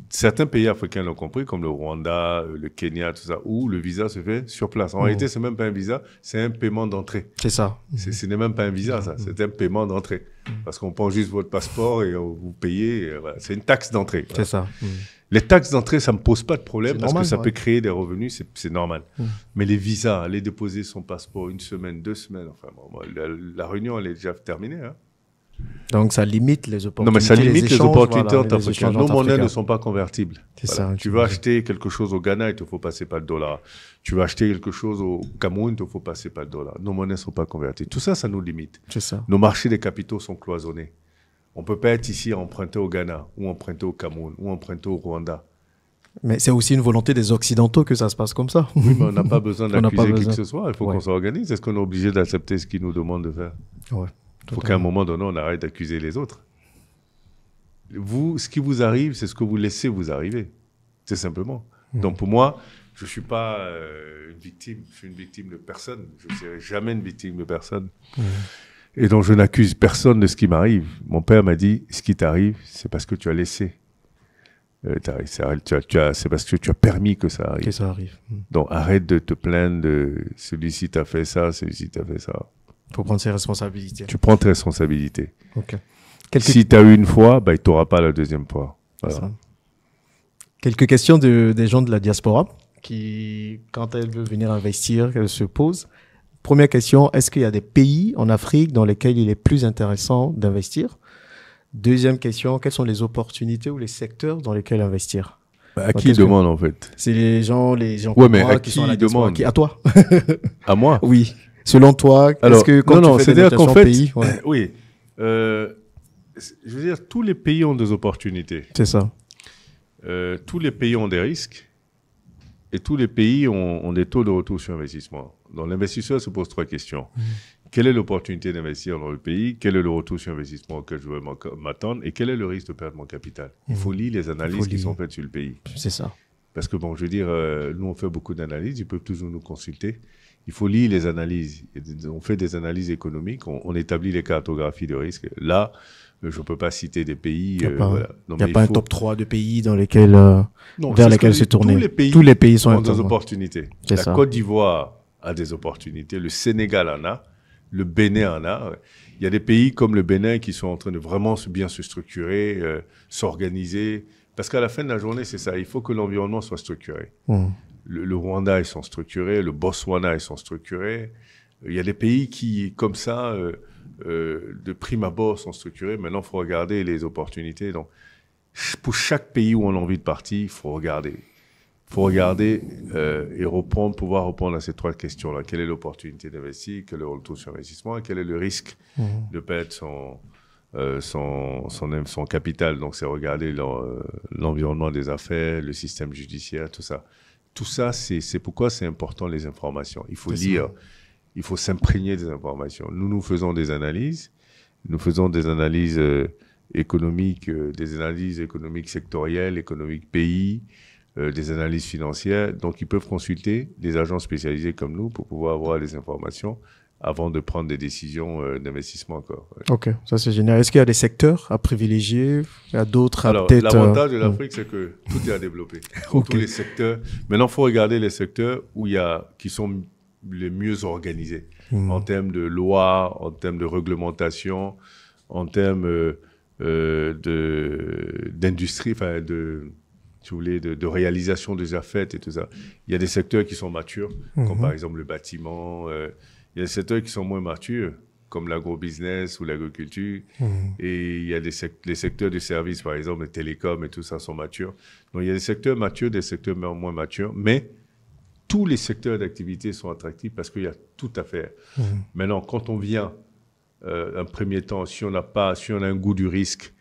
Certains pays africains l'ont compris, comme le Rwanda, le Kenya, tout ça, où le visa se fait sur place. En réalité, c'est même pas un visa, c'est un paiement d'entrée. C'est ça. Ce n'est même pas un visa, ça. C'est un paiement d'entrée. Parce qu'on prend juste votre passeport et vous payez. Voilà. C'est une taxe d'entrée. Voilà. C'est ça. Les taxes d'entrée, ça me pose pas de problème parce que ça peut créer des revenus, c'est normal. Mais les visas, aller déposer son passeport 1 semaine, 2 semaines, enfin, bon, la réunion, elle est déjà terminée, hein. Donc, ça limite les opportunités. Non, mais ça limite les opportunités voilà, entre Africains. Nos monnaies ne sont pas convertibles. Voilà. Tu veux acheter quelque chose au Ghana, il te faut passer par le dollar. Tu veux acheter quelque chose au Cameroun, il te faut passer par le dollar. Nos monnaies ne sont pas converties. Tout ça, ça nous limite. C'est ça. Nos marchés des capitaux sont cloisonnés. On ne peut pas être ici emprunter au Ghana, ou emprunter au Cameroun, ou emprunter au Rwanda. Mais c'est aussi une volonté des Occidentaux que ça se passe comme ça. Oui, mais on n'a pas besoin d'accuser qui que ce soit. Il faut qu'on s'organise. Est-ce qu'on est obligé d'accepter ce qu'ils nous demandent de faire? Il faut qu'à un moment donné, on arrête d'accuser les autres. Vous, ce qui vous arrive, c'est ce que vous laissez vous arriver. C'est simplement. Donc pour moi, je ne suis pas une victime. Je suis une victime de personne. Je ne serai jamais une victime de personne. Et donc je n'accuse personne de ce qui m'arrive. Mon père m'a dit, ce qui t'arrive, c'est parce que tu as laissé. C'est parce que tu as permis que ça arrive. Que ça arrive. Donc arrête de te plaindre de celui-ci t'a fait ça, celui-ci t'a fait ça. Il faut prendre ses responsabilités. Tu prends tes responsabilités. Okay. Si tu as eu une fois, bah, il ne t'aura pas la deuxième fois. Voilà. Quelques questions des gens de la diaspora qui, quand elle veut venir investir, elle se pose. Première question, est-ce qu'il y a des pays en Afrique dans lesquels il est plus intéressant d'investir? Deuxième question, quelles sont les opportunités ou les secteurs dans lesquels investir? À qui demande en fait? C'est les gens ouais, mais à qui qui sont à la diaspora. À toi? À moi? Oui. Selon toi, est-ce que quand tu fais des notations pays, oui, je veux dire, tous les pays ont des opportunités. C'est ça. Tous les pays ont des risques et tous les pays ont des taux de retour sur investissement. Donc l'investisseur se pose 3 questions. Quelle est l'opportunité d'investir dans le pays? Quel est le retour sur investissement auquel je veux m'attendre? Et quel est le risque de perdre mon capital? Il faut lire les analyses qui sont faites sur le pays. C'est ça. Parce que bon, je veux dire, nous on fait beaucoup d'analyses, ils peuvent toujours nous consulter. Il faut lire les analyses. On fait des analyses économiques, on établit les cartographies de risque. Là, je ne peux pas citer des pays. Il n'y a pas un top 3 de pays dans lesquels, vers lesquels se tourner. Tous les pays sont ont des opportunités. La Côte d'Ivoire a des opportunités, le Sénégal en a, le Bénin en a. Il y a des pays comme le Bénin qui sont en train de vraiment bien se structurer, s'organiser. Parce qu'à la fin de la journée, c'est ça. Il faut que l'environnement soit structuré. Le Rwanda, ils sont structurés. Le Botswana, ils sont structurés. Il y a des pays qui, comme ça, de prime abord, sont structurés. Maintenant, il faut regarder les opportunités. Donc, pour chaque pays où on a envie de partir, il faut regarder. Il faut regarder et pouvoir répondre à ces 3 questions-là. Quelle est l'opportunité d'investir? Quel est le retour sur investissement? Et quel est le risque de perdre son capital? Donc, c'est regarder l'environnement des affaires, le système judiciaire, tout ça. Tout ça, c'est pourquoi c'est important les informations. Il faut lire, il faut s'imprégner des informations. Nous faisons des analyses. Nous faisons des analyses économiques, sectorielles, économiques pays, des analyses financières. Donc, ils peuvent consulter des agents spécialisés comme nous pour pouvoir avoir les informations avant de prendre des décisions d'investissement encore. Ouais. Ok, ça c'est génial. Est-ce qu'il y a des secteurs à privilégier? Il y a d'autres à peut-être... L'avantage de l'Afrique, c'est que tout est à développer. Tous les secteurs. Maintenant, il faut regarder les secteurs qui sont les mieux organisés en termes de loi, en termes de réglementation, en termes d'industrie, enfin si vous voulez, de réalisation déjà faite et tout ça. Il y a des secteurs qui sont matures, comme par exemple le bâtiment. Il y a des secteurs qui sont moins matures, comme l'agrobusiness ou l'agriculture. Et il y a les secteurs du service, par exemple, les télécoms et tout ça sont matures. Donc, il y a des secteurs matures, des secteurs moins matures, mais tous les secteurs d'activité sont attractifs parce qu'il y a tout à faire. Maintenant, quand on vient, un premier temps, si on a un goût du risque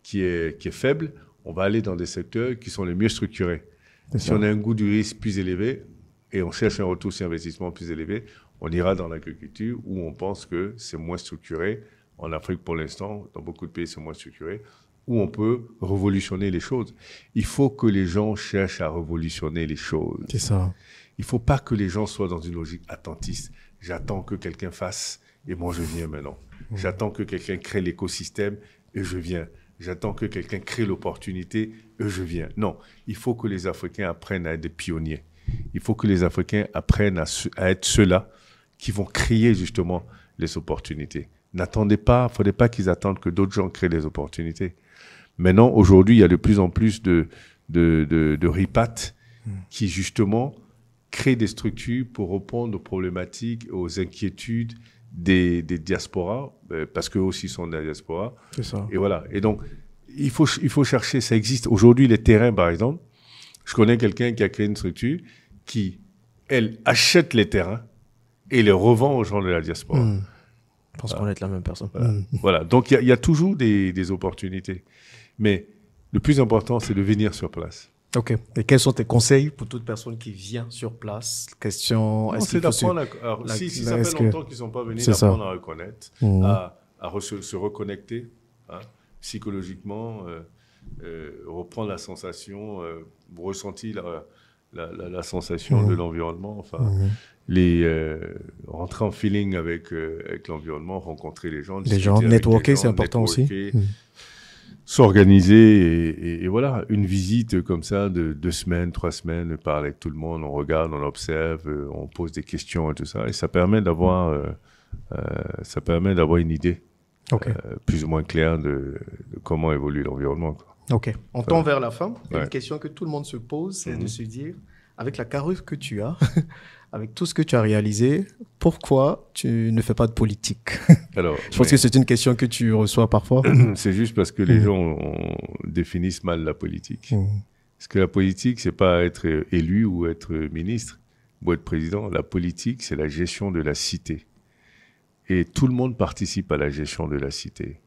qui est faible, on va aller dans des secteurs qui sont les mieux structurés. Si on a un goût du risque plus élevé et on cherche un retour sur investissement plus élevé, on ira dans l'agriculture où on pense que c'est moins structuré. En Afrique, pour l'instant, dans beaucoup de pays, c'est moins structuré, où on peut révolutionner les choses. Il faut que les gens cherchent à révolutionner les choses. C'est ça. Il ne faut pas que les gens soient dans une logique attentiste. J'attends que quelqu'un fasse et moi je viens maintenant. J'attends que quelqu'un crée l'écosystème et je viens. J'attends que quelqu'un crée l'opportunité et je viens. Non, il faut que les Africains apprennent à être des pionniers. Il faut que les Africains apprennent à être ceux-là qui vont créer justement les opportunités. N'attendez pas, il ne faudrait pas qu'ils attendent que d'autres gens créent les opportunités. Maintenant, aujourd'hui, il y a de plus en plus de RIPAT qui justement créent des structures pour répondre aux problématiques, aux inquiétudes des diasporas, parce qu'eux aussi sont de la diaspora. C'est ça. Et voilà. Et donc, il faut chercher, ça existe. Aujourd'hui, les terrains, par exemple, je connais quelqu'un qui a créé une structure qui, elle, achète les terrains et les revend aux gens de la diaspora. Je pense qu'on est la même personne. Voilà. Donc, il y a toujours des opportunités. Mais le plus important, c'est de venir sur place. OK. Et quels sont tes conseils pour toute personne qui vient sur place? Question... C'est d'apprendre si ça fait longtemps qu'ils ne sont pas venus, d'apprendre à reconnaître, à se reconnecter psychologiquement, reprendre la sensation, ressentir la sensation de l'environnement, rentrer en feeling avec l'environnement, rencontrer les gens, networker, c'est important aussi. S'organiser et voilà, une visite comme ça de 2 semaines, 3 semaines, parler avec tout le monde, on regarde, on observe, on pose des questions et tout ça, et ça permet d'avoir une idée plus ou moins claire de comment évolue l'environnement, quoi. OK. On tend vers la fin. Une question que tout le monde se pose, c'est de se dire, avec la carrure que tu as, avec tout ce que tu as réalisé, pourquoi tu ne fais pas de politique? Alors, je pense que c'est une question que tu reçois parfois. C'est juste parce que les gens définissent mal la politique. Parce que la politique, c'est pas être élu ou être ministre ou être président. La politique, c'est la gestion de la cité. Et tout le monde participe à la gestion de la cité.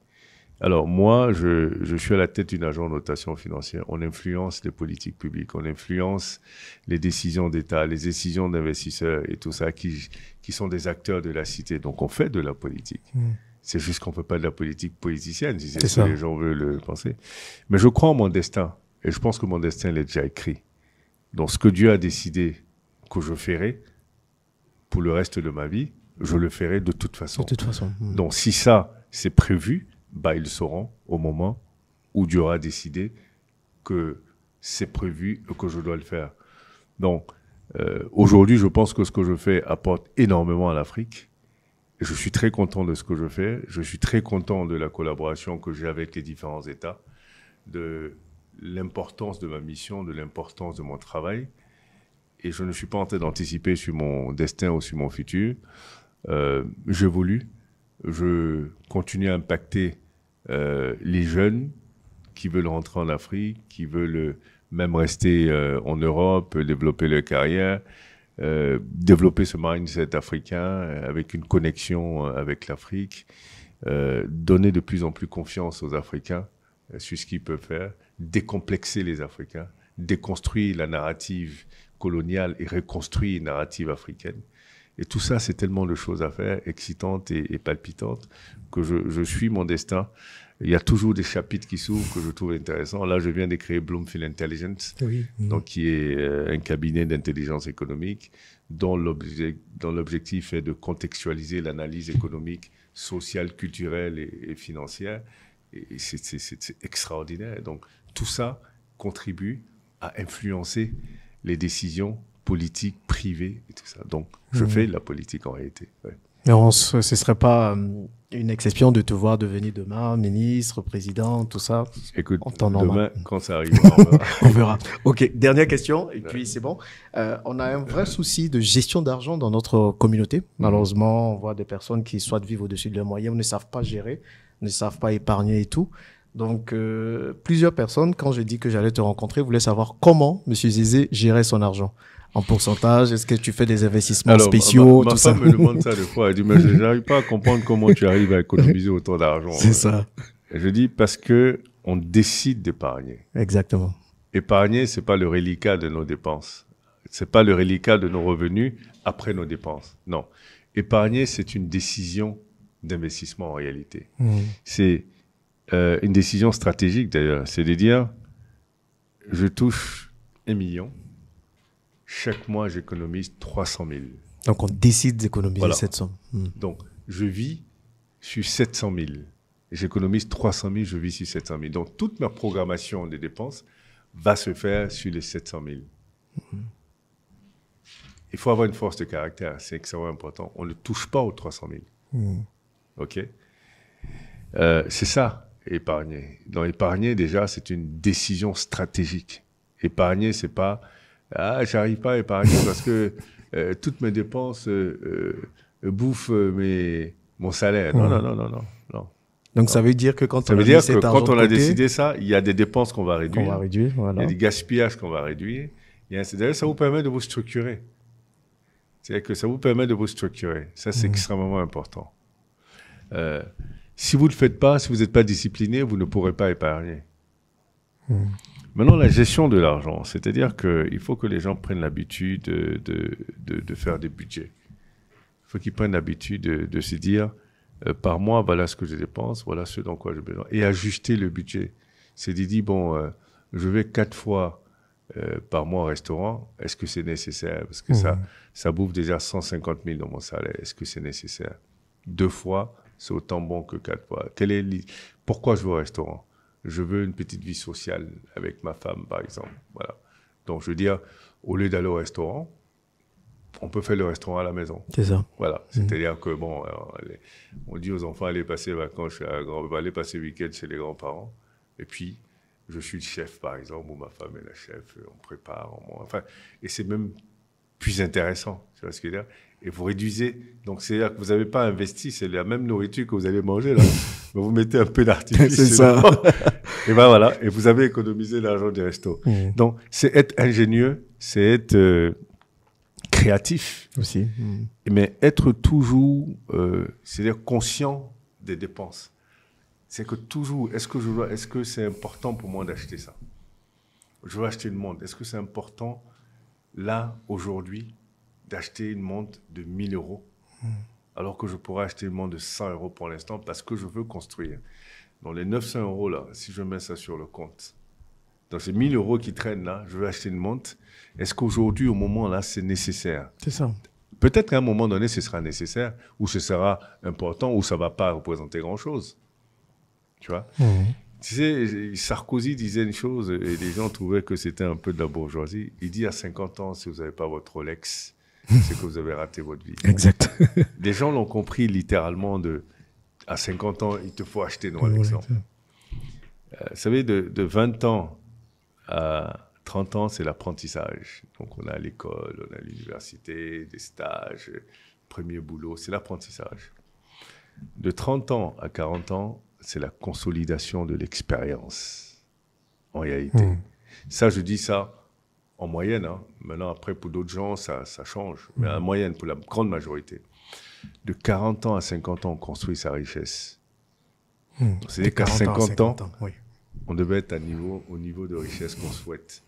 Alors moi, je suis à la tête d'une agence de notation financière. On influence les politiques publiques, on influence les décisions d'État, les décisions d'investisseurs et tout ça qui sont des acteurs de la cité. Donc on fait de la politique. C'est juste qu'on ne fait pas de la politique politicienne, si c'est ce que les gens veulent le penser. Mais je crois en mon destin et je pense que mon destin il est déjà écrit. Donc ce que Dieu a décidé que je ferai pour le reste de ma vie, je le ferai de toute façon. De toute façon. Donc si ça, c'est prévu, ils le sauront au moment où Dieu aura décidé que c'est prévu et que je dois le faire. Donc, aujourd'hui, je pense que ce que je fais apporte énormément à l'Afrique. Je suis très content de ce que je fais. Je suis très content de la collaboration que j'ai avec les différents États, de l'importance de ma mission, de l'importance de mon travail. Et je ne suis pas en train d'anticiper sur mon destin ou sur mon futur. J'évolue. Je continue à impacter les jeunes qui veulent rentrer en Afrique, qui veulent même rester en Europe, développer leur carrière, développer ce mindset africain avec une connexion avec l'Afrique, donner de plus en plus confiance aux Africains sur ce qu'ils peuvent faire, décomplexer les Africains, déconstruire la narrative coloniale et reconstruire une narrative africaine. Et tout ça, c'est tellement de choses à faire, excitantes et palpitantes, que je suis mon destin. Il y a toujours des chapitres qui s'ouvrent que je trouve intéressants. Là, je viens de créer Bloomfield Intelligence, donc qui est un cabinet d'intelligence économique dont l'objectif est de contextualiser l'analyse économique, sociale, culturelle et financière. Et c'est extraordinaire. Donc, tout ça contribue à influencer les décisions politique, privée et tout ça. Donc, je fais de la politique en réalité. Ouais. Mais ce ne serait pas Une exception de te voir devenir demain ministre, président, tout ça. Écoute, demain, quand ça arrivera, on verra. On verra. OK, dernière question, et puis c'est bon. On a un vrai souci de gestion d'argent dans notre communauté. Malheureusement, on voit des personnes qui soit vivent au-dessus de leurs moyens, ne savent pas gérer, ne savent pas épargner et tout. Donc, plusieurs personnes, quand j'ai dit que j'allais te rencontrer, voulaient savoir comment M. Zézé gérait son argent. En pourcentage, est-ce que tu fais des investissements spéciaux, ma femme me demande ça des fois. Elle dit, mais je n'arrive pas à comprendre comment tu arrives à économiser autant d'argent. C'est ça. Et je dis, parce que on décide d'épargner. Exactement. Épargner, c'est pas le reliquat de nos dépenses. C'est pas le reliquat de nos revenus après nos dépenses. Non. Épargner, c'est une décision d'investissement en réalité. C'est une décision stratégique d'ailleurs. C'est de dire, je touche 1 million. Chaque mois, j'économise 300 000. Donc, on décide d'économiser cette somme. Donc, je vis sur 700 000. J'économise 300 000, je vis sur 700 000. Donc, toute ma programmation des dépenses va se faire sur les 700 000. Il faut avoir une force de caractère, c'est extrêmement important. On ne touche pas aux 300 000. OK? C'est ça, épargner. Donc, épargner, déjà, c'est une décision stratégique. Épargner, c'est pas... Ah, j'arrive pas à épargner parce que toutes mes dépenses bouffent mon salaire. Non. Donc, ça veut dire que quand on a décidé ça, il y a des dépenses qu'on va réduire. Voilà. Il y a des gaspillages qu'on va réduire. D'ailleurs, ça vous permet de vous structurer. C'est-à-dire que ça vous permet de vous structurer. Ça, c'est extrêmement important. Si vous ne le faites pas, si vous n'êtes pas discipliné, vous ne pourrez pas épargner. Maintenant, la gestion de l'argent, c'est-à-dire qu'il faut que les gens prennent l'habitude de faire des budgets. Il faut qu'ils prennent l'habitude de se dire, par mois, voilà ce que je dépense, voilà ce dont quoi j'ai besoin. Et ajuster le budget. C'est de dire, bon, je vais 4 fois par mois au restaurant, est-ce que c'est nécessaire? Parce que ça bouffe déjà 150 000 dans mon salaire, est-ce que c'est nécessaire? 2 fois, c'est autant bon que 4 fois. Pourquoi je vais au restaurant? Je veux une petite vie sociale avec ma femme, par exemple. Voilà. Donc, je veux dire, au lieu d'aller au restaurant, on peut faire le restaurant à la maison. C'est ça. Voilà. C'est-à-dire que, bon, on dit aux enfants, allez passer les vacances, allez passer le week-end chez les grands-parents. Et puis, je suis le chef, par exemple, ou ma femme est la chef, on prépare, enfin, et c'est même plus intéressant. Tu vois ce que je veux dire? Et vous réduisez. Donc, c'est-à-dire que vous n'avez pas investi, c'est la même nourriture que vous allez manger, là. Mais vous mettez un peu d'artifice. C'est ça. Et ben voilà. Et vous avez économisé l'argent du resto. Donc, c'est être ingénieux, c'est être créatif. Aussi. Mais être toujours, c'est-à-dire conscient des dépenses. C'est que toujours, est-ce que c'est important pour moi d'acheter ça? Je veux acheter une montre. Est-ce que c'est important, là, aujourd'hui, d'acheter une montre de 1 000 euros, alors que je pourrais acheter une montre de 100 euros pour l'instant parce que je veux construire. Donc, les 900 euros, là, si je mets ça sur le compte, donc ces 1 000 euros qui traînent là, je veux acheter une montre. Est-ce qu'aujourd'hui, au moment là, c'est nécessaire? C'est ça. Peut-être qu'à un moment donné, ce sera nécessaire, ou ce sera important, ou ça ne va pas représenter grand-chose. Tu vois? Tu sais, Sarkozy disait une chose, et les gens trouvaient que c'était un peu de la bourgeoisie. Il dit à 50 ans, si vous n'avez pas votre Rolex, c'est que vous avez raté votre vie. Exact. Les gens l'ont compris littéralement à 50 ans, il te faut acheter une Rolex. Vous savez, de 20 ans à 30 ans, c'est l'apprentissage. Donc, on a l'école, on a l'université, des stages, premier boulot, c'est l'apprentissage. De 30 ans à 40 ans, c'est la consolidation de l'expérience, en réalité. Ça, je dis ça en moyenne. Hein. Maintenant, après, pour d'autres gens, ça change. Mais en moyenne, pour la grande majorité. De 40 ans à 50 ans, on construit sa richesse. C'est-à-dire qu'à 50 ans, on devait être au niveau de richesse qu'on souhaite.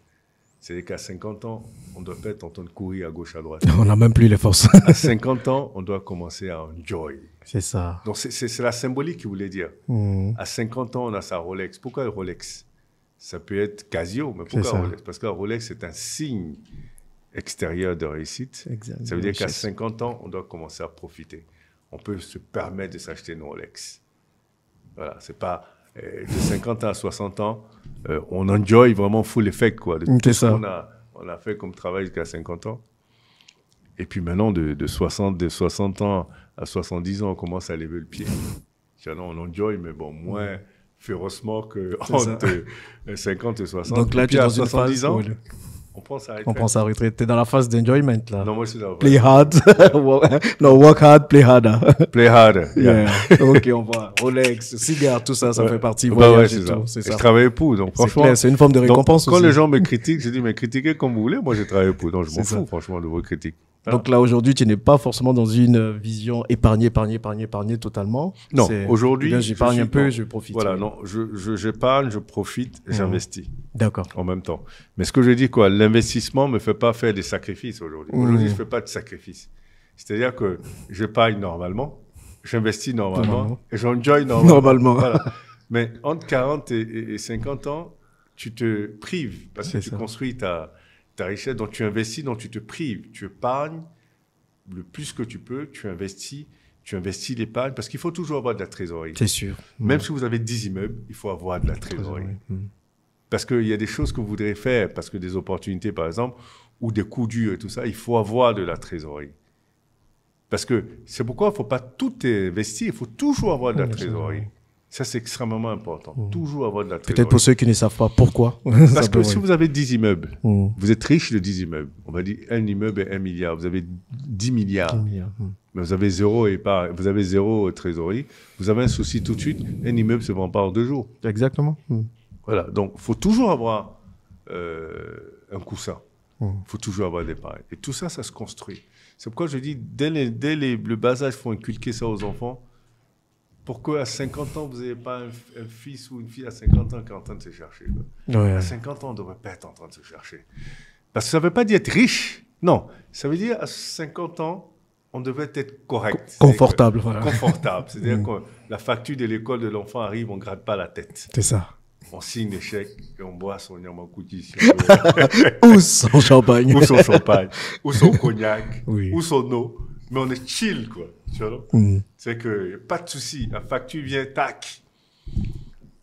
C'est-à-dire qu'à 50 ans, on ne doit pas être en train de courir à gauche, à droite. On n'a même plus les forces. À 50 ans, on doit commencer à enjoy. C'est ça. Donc, c'est la symbolique qu'il voulait dire. À 50 ans, on a sa Rolex. Pourquoi Rolex? Ça peut être Casio, mais pourquoi Rolex? Parce que la Rolex, c'est un signe extérieur de réussite. Exactement. Ça veut dire qu'à 50 ans, on doit commencer à profiter. On peut se permettre de s'acheter une Rolex. Voilà, c'est pas... de 50 ans à 60 ans, on enjoy vraiment full effect, quoi. De tout ce qu'on a fait comme travail jusqu'à 50 ans. Et puis maintenant, de 60 ans à 70 ans, on commence à lever le pied. On enjoy, mais bon, moins férocement que entre 50 et 60. Donc là, tu es dans une 70 phase ans, où on pense à on pense à retraite. T'es dans la phase d'enjoyment, là. Non, moi, je suis dans la Play hard. No, work hard, play harder. Play harder. Yeah. Ok, on voit. Rolex, cigare, tout ça, ça fait partie. Voyage et tout. C'est ça. Je travaille pour, donc franchement. C'est une forme de récompense donc, aussi. Quand les gens me critiquent, je dis, mais critiquez comme vous voulez. Moi, j'ai travaillé pour. Donc, je m'en fous, franchement, de vos critiques. Donc là, aujourd'hui, tu n'es pas forcément dans une vision épargner totalement. Non, aujourd'hui, j'épargne un peu, je profite. Voilà, non, j'épargne, je profite, j'investis. D'accord. En même temps. Mais ce que je dis, quoi, l'investissement me fait pas faire des sacrifices aujourd'hui. Aujourd'hui, je fais pas de sacrifices. C'est-à-dire que j'épargne normalement, j'investis normalement et j'enjoy normalement. Voilà. Mais entre 40 et 50 ans, tu te prives parce que tu construis ta richesse, donc tu investis, donc tu te prives. Tu épargnes le plus que tu peux, tu investis l'épargne, parce qu'il faut toujours avoir de la trésorerie. C'est sûr. Même si vous avez 10 immeubles, il faut avoir de la trésorerie. Parce qu'il y a des choses que vous voudrez faire, parce que des opportunités, par exemple, ou des coups durs et tout ça, il faut avoir de la trésorerie. Parce que c'est pourquoi il ne faut pas tout investir, il faut toujours avoir de la trésorerie. Ça, c'est extrêmement important. Toujours avoir de la trésorerie. Peut-être pour ceux qui ne savent pas pourquoi. Parce que si vous avez 10 immeubles, vous êtes riche de 10 immeubles. On va dire un immeuble est 1 milliard. Vous avez 10 milliards. Mais vous avez zéro épargne, vous avez zéro trésorerie. Vous avez un souci tout de suite. Un immeuble se vend pas en 2 jours. Exactement. Voilà. Donc, il faut toujours avoir un coussin. Il faut toujours avoir l'épargne. Et tout ça, ça se construit. C'est pourquoi je dis, dès le bas âge, il faut inculquer ça aux enfants. Pourquoi à 50 ans, vous n'avez pas un fils ou une fille à 50 ans qui est en train de se chercher? À 50 ans, on ne devrait pas être en train de se chercher. Parce que ça ne veut pas dire être riche. Non, ça veut dire à 50 ans, on devrait être correct. Confortable. Confortable. C'est-à-dire que la facture de l'école de l'enfant arrive, on ne gratte pas la tête. C'est ça. On signe les chèques et on boit son yamakouti. Ou son champagne. Ou son champagne. Ou son cognac. Ou son eau. Mais on est chill, quoi. Tu vois, c'est que y a pas de souci. La facture vient, tac.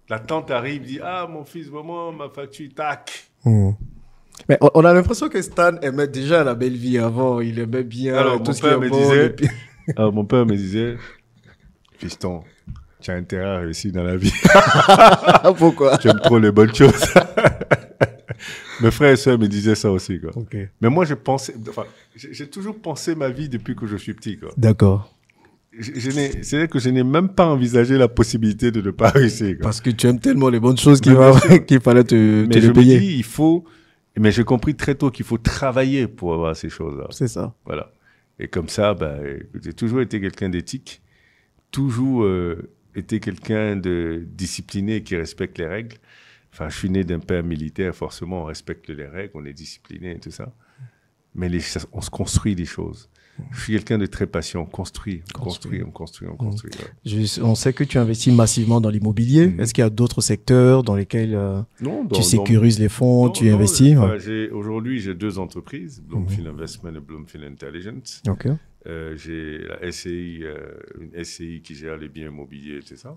La tante arrive, dit, ah, mon fils, maman, ma facture, tac. Mais on a l'impression que Stan aimait déjà la belle vie avant. Il aimait bien tout ce qui est bon. Alors, mon père me disait, fiston, tu as intérêt à réussir dans la vie. Pourquoi? Tu aimes trop les bonnes choses. Mes frères et sœurs me disaient ça aussi, quoi. Mais moi, j'ai toujours pensé ma vie depuis que je suis petit, quoi. D'accord. C'est-à-dire que je n'ai même pas envisagé la possibilité de ne pas réussir, quoi. Parce que tu aimes tellement les bonnes choses qu'il fallait te les payer. Me dis, mais j'ai compris très tôt qu'il faut travailler pour avoir ces choses-là. C'est ça. Voilà. Et comme ça, j'ai toujours été quelqu'un d'éthique, toujours été quelqu'un de discipliné qui respecte les règles. Enfin, je suis né d'un père militaire, forcément, on respecte les règles, on est discipliné et tout ça. Mais on se construit des choses. Je suis quelqu'un de très patient. On construit. Ouais. On sait que tu investis massivement dans l'immobilier. Est-ce qu'il y a d'autres secteurs dans lesquels tu sécurises les fonds, tu investis? Aujourd'hui, j'ai 2 entreprises, Bloomfield Investment et Bloomfield Intelligence. J'ai la SCI, une SCI qui gère les biens immobiliers, c'est ça.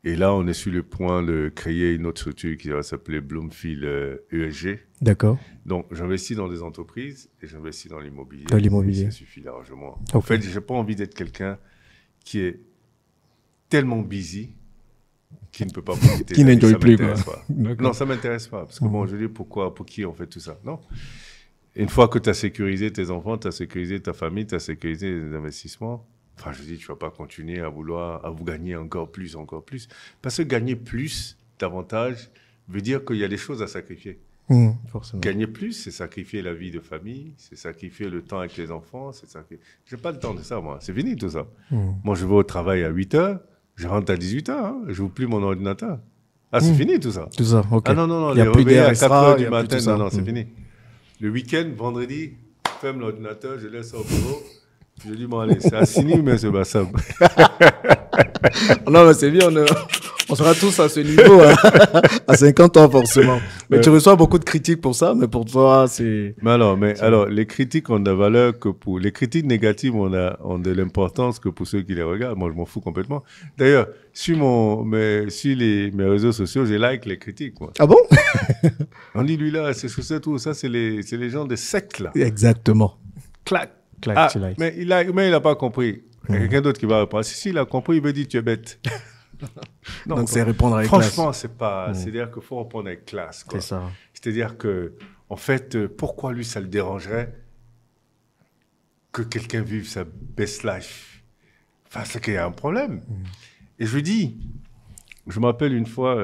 Et là, on est sur le point de créer une autre structure qui va s'appeler Bloomfield ESG. D'accord. Donc, j'investis dans des entreprises et j'investis dans l'immobilier. Dans l'immobilier. Ça suffit largement. En fait, je n'ai pas envie d'être quelqu'un qui est tellement busy qu'il ne peut pas profiter. Qui n'enjoy plus, quoi. Non, ça ne m'intéresse pas. Parce que bon, je dis pour qui on fait tout ça? Non. Une fois que tu as sécurisé tes enfants, tu as sécurisé ta famille, tu as sécurisé les investissements, enfin, je dis, tu ne vas pas continuer à vous gagner encore plus. Parce que gagner plus, davantage, veut dire qu'il y a des choses à sacrifier. Forcément. Gagner plus, c'est sacrifier la vie de famille, c'est sacrifier le temps avec les enfants, j'ai pas le temps de ça, moi. C'est fini, tout ça. Moi, je vais au travail à 8 heures, je rentre à 18 heures, hein. Je n'ouvre plus mon ordinateur. Ah, c'est fini, tout ça. Tout ça, ok. Ah non, il y a les plus réveils à 4 heures du matin, non, c'est fini. Le week-end, vendredi, je ferme l'ordinateur, je laisse ça au bureau. Je dis, bon, allez, c'est assigné, mais c'est pas ça. Non, mais c'est bien, on sera tous à ce niveau, hein, à 50 ans, forcément. Mais tu reçois beaucoup de critiques pour ça, mais pour toi, c'est... Alors, les critiques ont de la valeur que pour... Les critiques négatives ont de l'importance que pour ceux qui les regardent. Moi, je m'en fous complètement. D'ailleurs, sur mes réseaux sociaux, j'ai like les critiques, moi. Ah bon? On dit, lui, là, c'est tout ça, c'est les gens des sectes, là. Exactement. Clac. Ah, mais il a pas compris. Il y a quelqu'un d'autre qui va répondre, si, il a compris, il veut dire, tu es bête. Non, donc, c'est répondre avec classe. Franchement, c'est pas... C'est-à-dire qu'il faut répondre avec classe, quoi. C'est ça. C'est-à-dire que, en fait, pourquoi lui, ça le dérangerait que quelqu'un vive sa best life? Enfin, c'est qu'il y a un problème. Et je lui dis, je me rappelle une fois,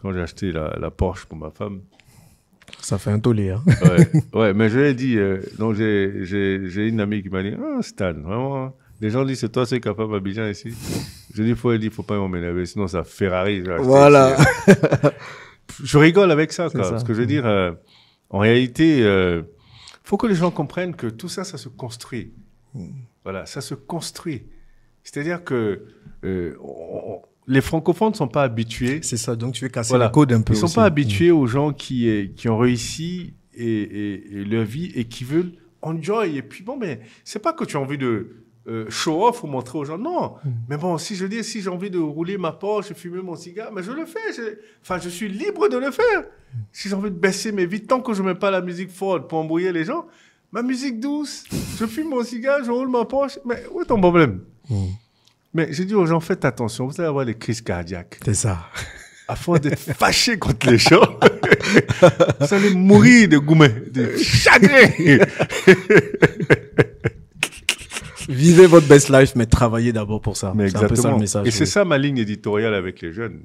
quand j'ai acheté la Porsche pour ma femme. Ça fait un tollé, hein. Ouais, mais je lui ai dit, donc j'ai une amie qui m'a dit, ah, Stan, vraiment, les gens disent, c'est toi, c'est capable d'Abidjan ici. Je lui ai dit, faut pas m'énerver, sinon ça Ferrari. Voilà. Ici. Je rigole avec ça, quoi, parce que je veux dire, en réalité, faut que les gens comprennent que tout ça, ça se construit. Voilà, ça se construit. C'est-à-dire que les francophones ne sont pas habitués. C'est ça, donc tu veux casser le code un peu. Ils ne sont pas habitués aux gens qui ont réussi et leur vie et qui veulent enjoy. Et puis bon, mais c'est pas que tu as envie de show off ou montrer aux gens. Non. Mais bon, si j'ai envie de rouler ma Porsche, fumer mon cigare, mais je le fais. Je suis libre de le faire. Si j'ai envie de baisser mes vitres, tant que je ne mets pas la musique forte pour embrouiller les gens, ma musique douce, je fume mon cigare, je roule ma Porsche. Mais où est ton problème? Mais j'ai dit aux gens, faites attention, vous allez avoir des crises cardiaques. C'est ça. À force d'être fâché contre les gens, vous allez mourir de gourmet, de chagrin. Vivez votre best life, mais travaillez d'abord pour ça. Mais exactement. C'est un peu ça le message. Et c'est ça ma ligne éditoriale avec les jeunes.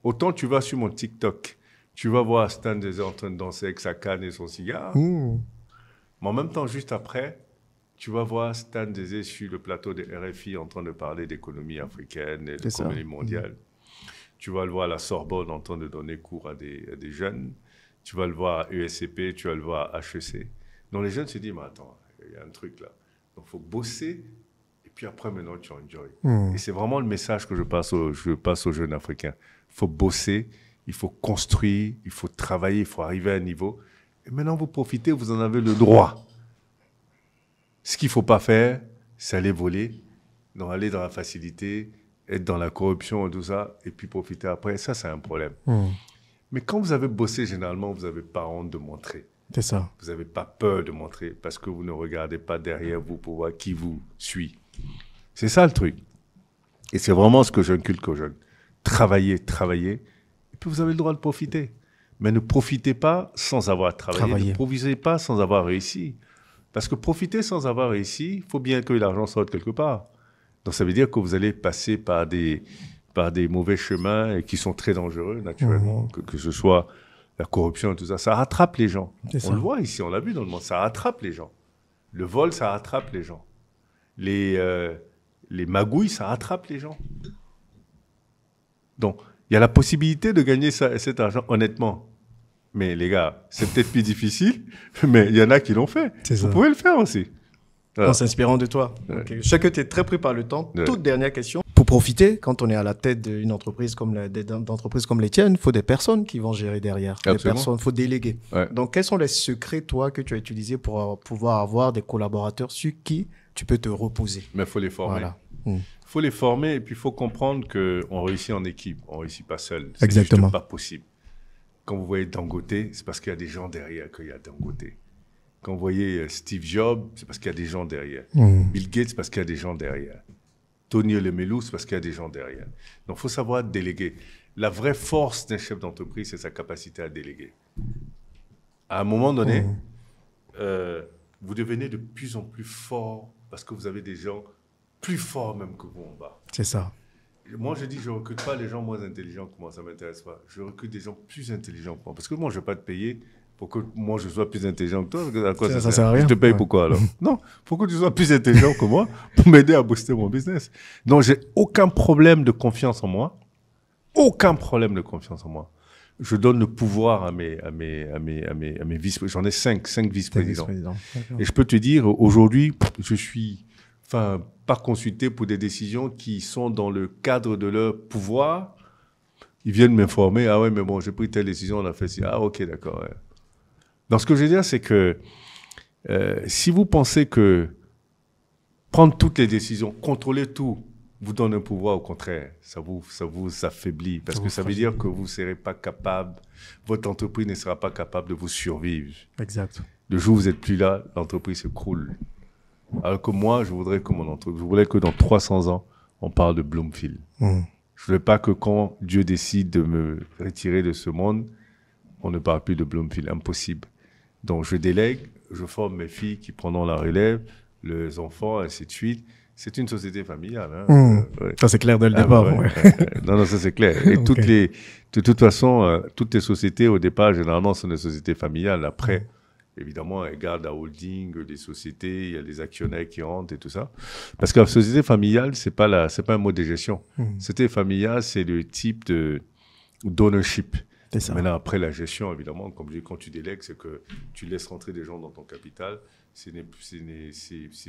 Autant tu vas sur mon TikTok, tu vas voir Stan Zézé en train de danser avec sa canne et son cigare. Mais en même temps, juste après, tu vas voir Stan Zézé sur le plateau de RFI en train de parler d'économie africaine et d'économie mondiale. Tu vas le voir à la Sorbonne en train de donner cours à des jeunes. Tu vas le voir à ESCP, tu vas le voir à HEC. Donc les jeunes se disent, mais attends, il y a un truc là. Donc il faut bosser et puis après maintenant tu enjoy. Et c'est vraiment le message que je passe aux jeunes Africains. Il faut bosser, il faut construire, il faut travailler, il faut arriver à un niveau. Et maintenant vous profitez, vous en avez le droit. Ce qu'il ne faut pas faire, c'est aller voler, donc aller dans la facilité, être dans la corruption et tout ça, et puis profiter après. Ça, c'est un problème. Mais quand vous avez bossé, généralement, vous n'avez pas honte de montrer. C'est ça. Vous n'avez pas peur de montrer parce que vous ne regardez pas derrière vous pour voir qui vous suit. C'est ça le truc. Et c'est vraiment ce que j'inculque aux jeunes. Travaillez, et puis vous avez le droit de profiter. Mais ne profitez pas sans avoir travaillé. Ne profitez pas sans avoir réussi. Parce que profiter sans avoir réussi, il faut bien que l'argent sorte quelque part. Donc ça veut dire que vous allez passer par des mauvais chemins et qui sont très dangereux, naturellement, que ce soit la corruption et tout ça. Ça rattrape les gens. On le voit ici, on l'a vu dans le monde, ça rattrape les gens. Le vol, ça rattrape les gens. Les magouilles, ça rattrape les gens. Donc, il y a la possibilité de gagner cet argent honnêtement. Mais les gars, c'est peut-être plus difficile, mais il y en a qui l'ont fait. Vous pouvez le faire aussi. Voilà. En s'inspirant de toi. Okay. Je sais que tu es très pris par le temps. Toute dernière question. Pour profiter, quand on est à la tête d'une entreprise comme d'entreprises comme les tiennes, il faut des personnes qui vont gérer derrière. Il faut déléguer. Donc, quels sont les secrets, toi, que tu as utilisés pour pouvoir avoir des collaborateurs sur qui tu peux te reposer? Mais il faut les former. Voilà. Il faut les former et puis il faut comprendre qu'on réussit en équipe. On ne réussit pas seul. C'est juste pas possible. Quand vous voyez Dangote, c'est parce qu'il y a des gens derrière qu'il y a Dangote. Quand vous voyez Steve Jobs, c'est parce qu'il y a des gens derrière. Bill Gates, c'est parce qu'il y a des gens derrière. Tony Lemelou, c'est parce qu'il y a des gens derrière. Donc, il faut savoir déléguer. La vraie force d'un chef d'entreprise, c'est sa capacité à déléguer. À un moment donné, vous devenez de plus en plus fort parce que vous avez des gens plus forts même que vous en bas. C'est ça. Moi, je dis, je ne recrute pas les gens moins intelligents que moi, ça ne m'intéresse pas. Je recrute des gens plus intelligents que moi. Parce que moi, je ne vais pas te payer pour que moi, je sois plus intelligent que toi. À quoi ça sert à rien. Je te paye pourquoi alors? Non, pour que tu sois plus intelligent que moi, pour m'aider à booster mon business. Donc, j'ai aucun problème de confiance en moi. Aucun problème de confiance en moi. Je donne le pouvoir à mes vice-présidents. J'en ai 5 vice-présidents. Et je peux te dire, aujourd'hui, je suis... pas consultés pour des décisions qui sont dans le cadre de leur pouvoir. Ils viennent m'informer, ah ouais, mais bon, j'ai pris telle décision, on a fait ci. Ah ok, d'accord. Ouais. Donc ce que je veux dire, c'est que si vous pensez que prendre toutes les décisions, contrôler tout, vous donne un pouvoir, au contraire, ça vous affaiblit. Parce que ça veut dire que vous ne serez pas capable, votre entreprise ne sera pas capable de vous survivre. Exact. Le jour où vous n'êtes plus là, l'entreprise se croule. Alors que moi, je voudrais que je voulais que dans 300 ans, on parle de Bloomfield. Je ne voulais pas que quand Dieu décide de me retirer de ce monde, on ne parle plus de Bloomfield. Impossible. Donc, je délègue, je forme mes filles qui prendront la relève, les enfants, ainsi de suite. C'est une société familiale. Hein. Ouais. Ça, c'est clair dès le départ. Ouais. Non, ça, c'est clair. Et okay. De toute façon, toutes les sociétés, au départ, généralement, sont des sociétés familiales. Après, évidemment, elles gardent la holding des sociétés, il y a les actionnaires qui rentrent et tout ça. Parce que la société familiale, c'est pas un mode de gestion. Société familiale, c'est le type d'ownership. Maintenant, après la gestion, évidemment, comme je dis, quand tu délègues, c'est que tu laisses rentrer des gens dans ton capital. C'est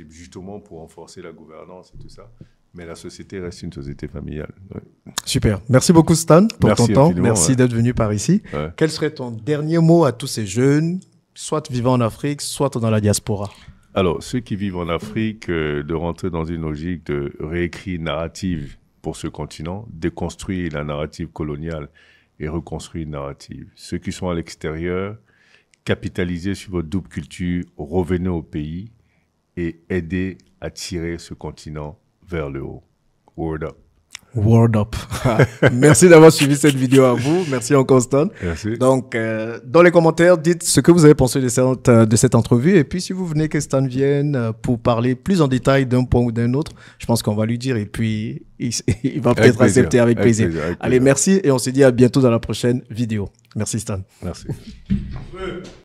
justement pour renforcer la gouvernance et tout ça. Mais la société reste une société familiale. Ouais. Super. Merci beaucoup, Stan, pour ton temps. Merci d'être venu par ici. Ouais. Quel serait ton dernier mot à tous ces jeunes, soit vivant en Afrique, soit dans la diaspora? Alors, ceux qui vivent en Afrique, de rentrer dans une logique de réécrire une narrative pour ce continent, déconstruire la narrative coloniale et reconstruire une narrative. Ceux qui sont à l'extérieur, capitaliser sur votre double culture, revenez au pays et aider à tirer ce continent vers le haut. Word up. Word up. Merci d'avoir suivi cette vidéo à vous. Merci encore, Stan. Merci. Donc, dans les commentaires, dites ce que vous avez pensé de cette entrevue. Et puis, si vous venez que Stan vienne pour parler plus en détail d'un point ou d'un autre, je pense qu'on va lui dire. Et puis, il va peut-être accepter avec plaisir. Allez, merci. Et on se dit à bientôt dans la prochaine vidéo. Merci, Stan. Merci.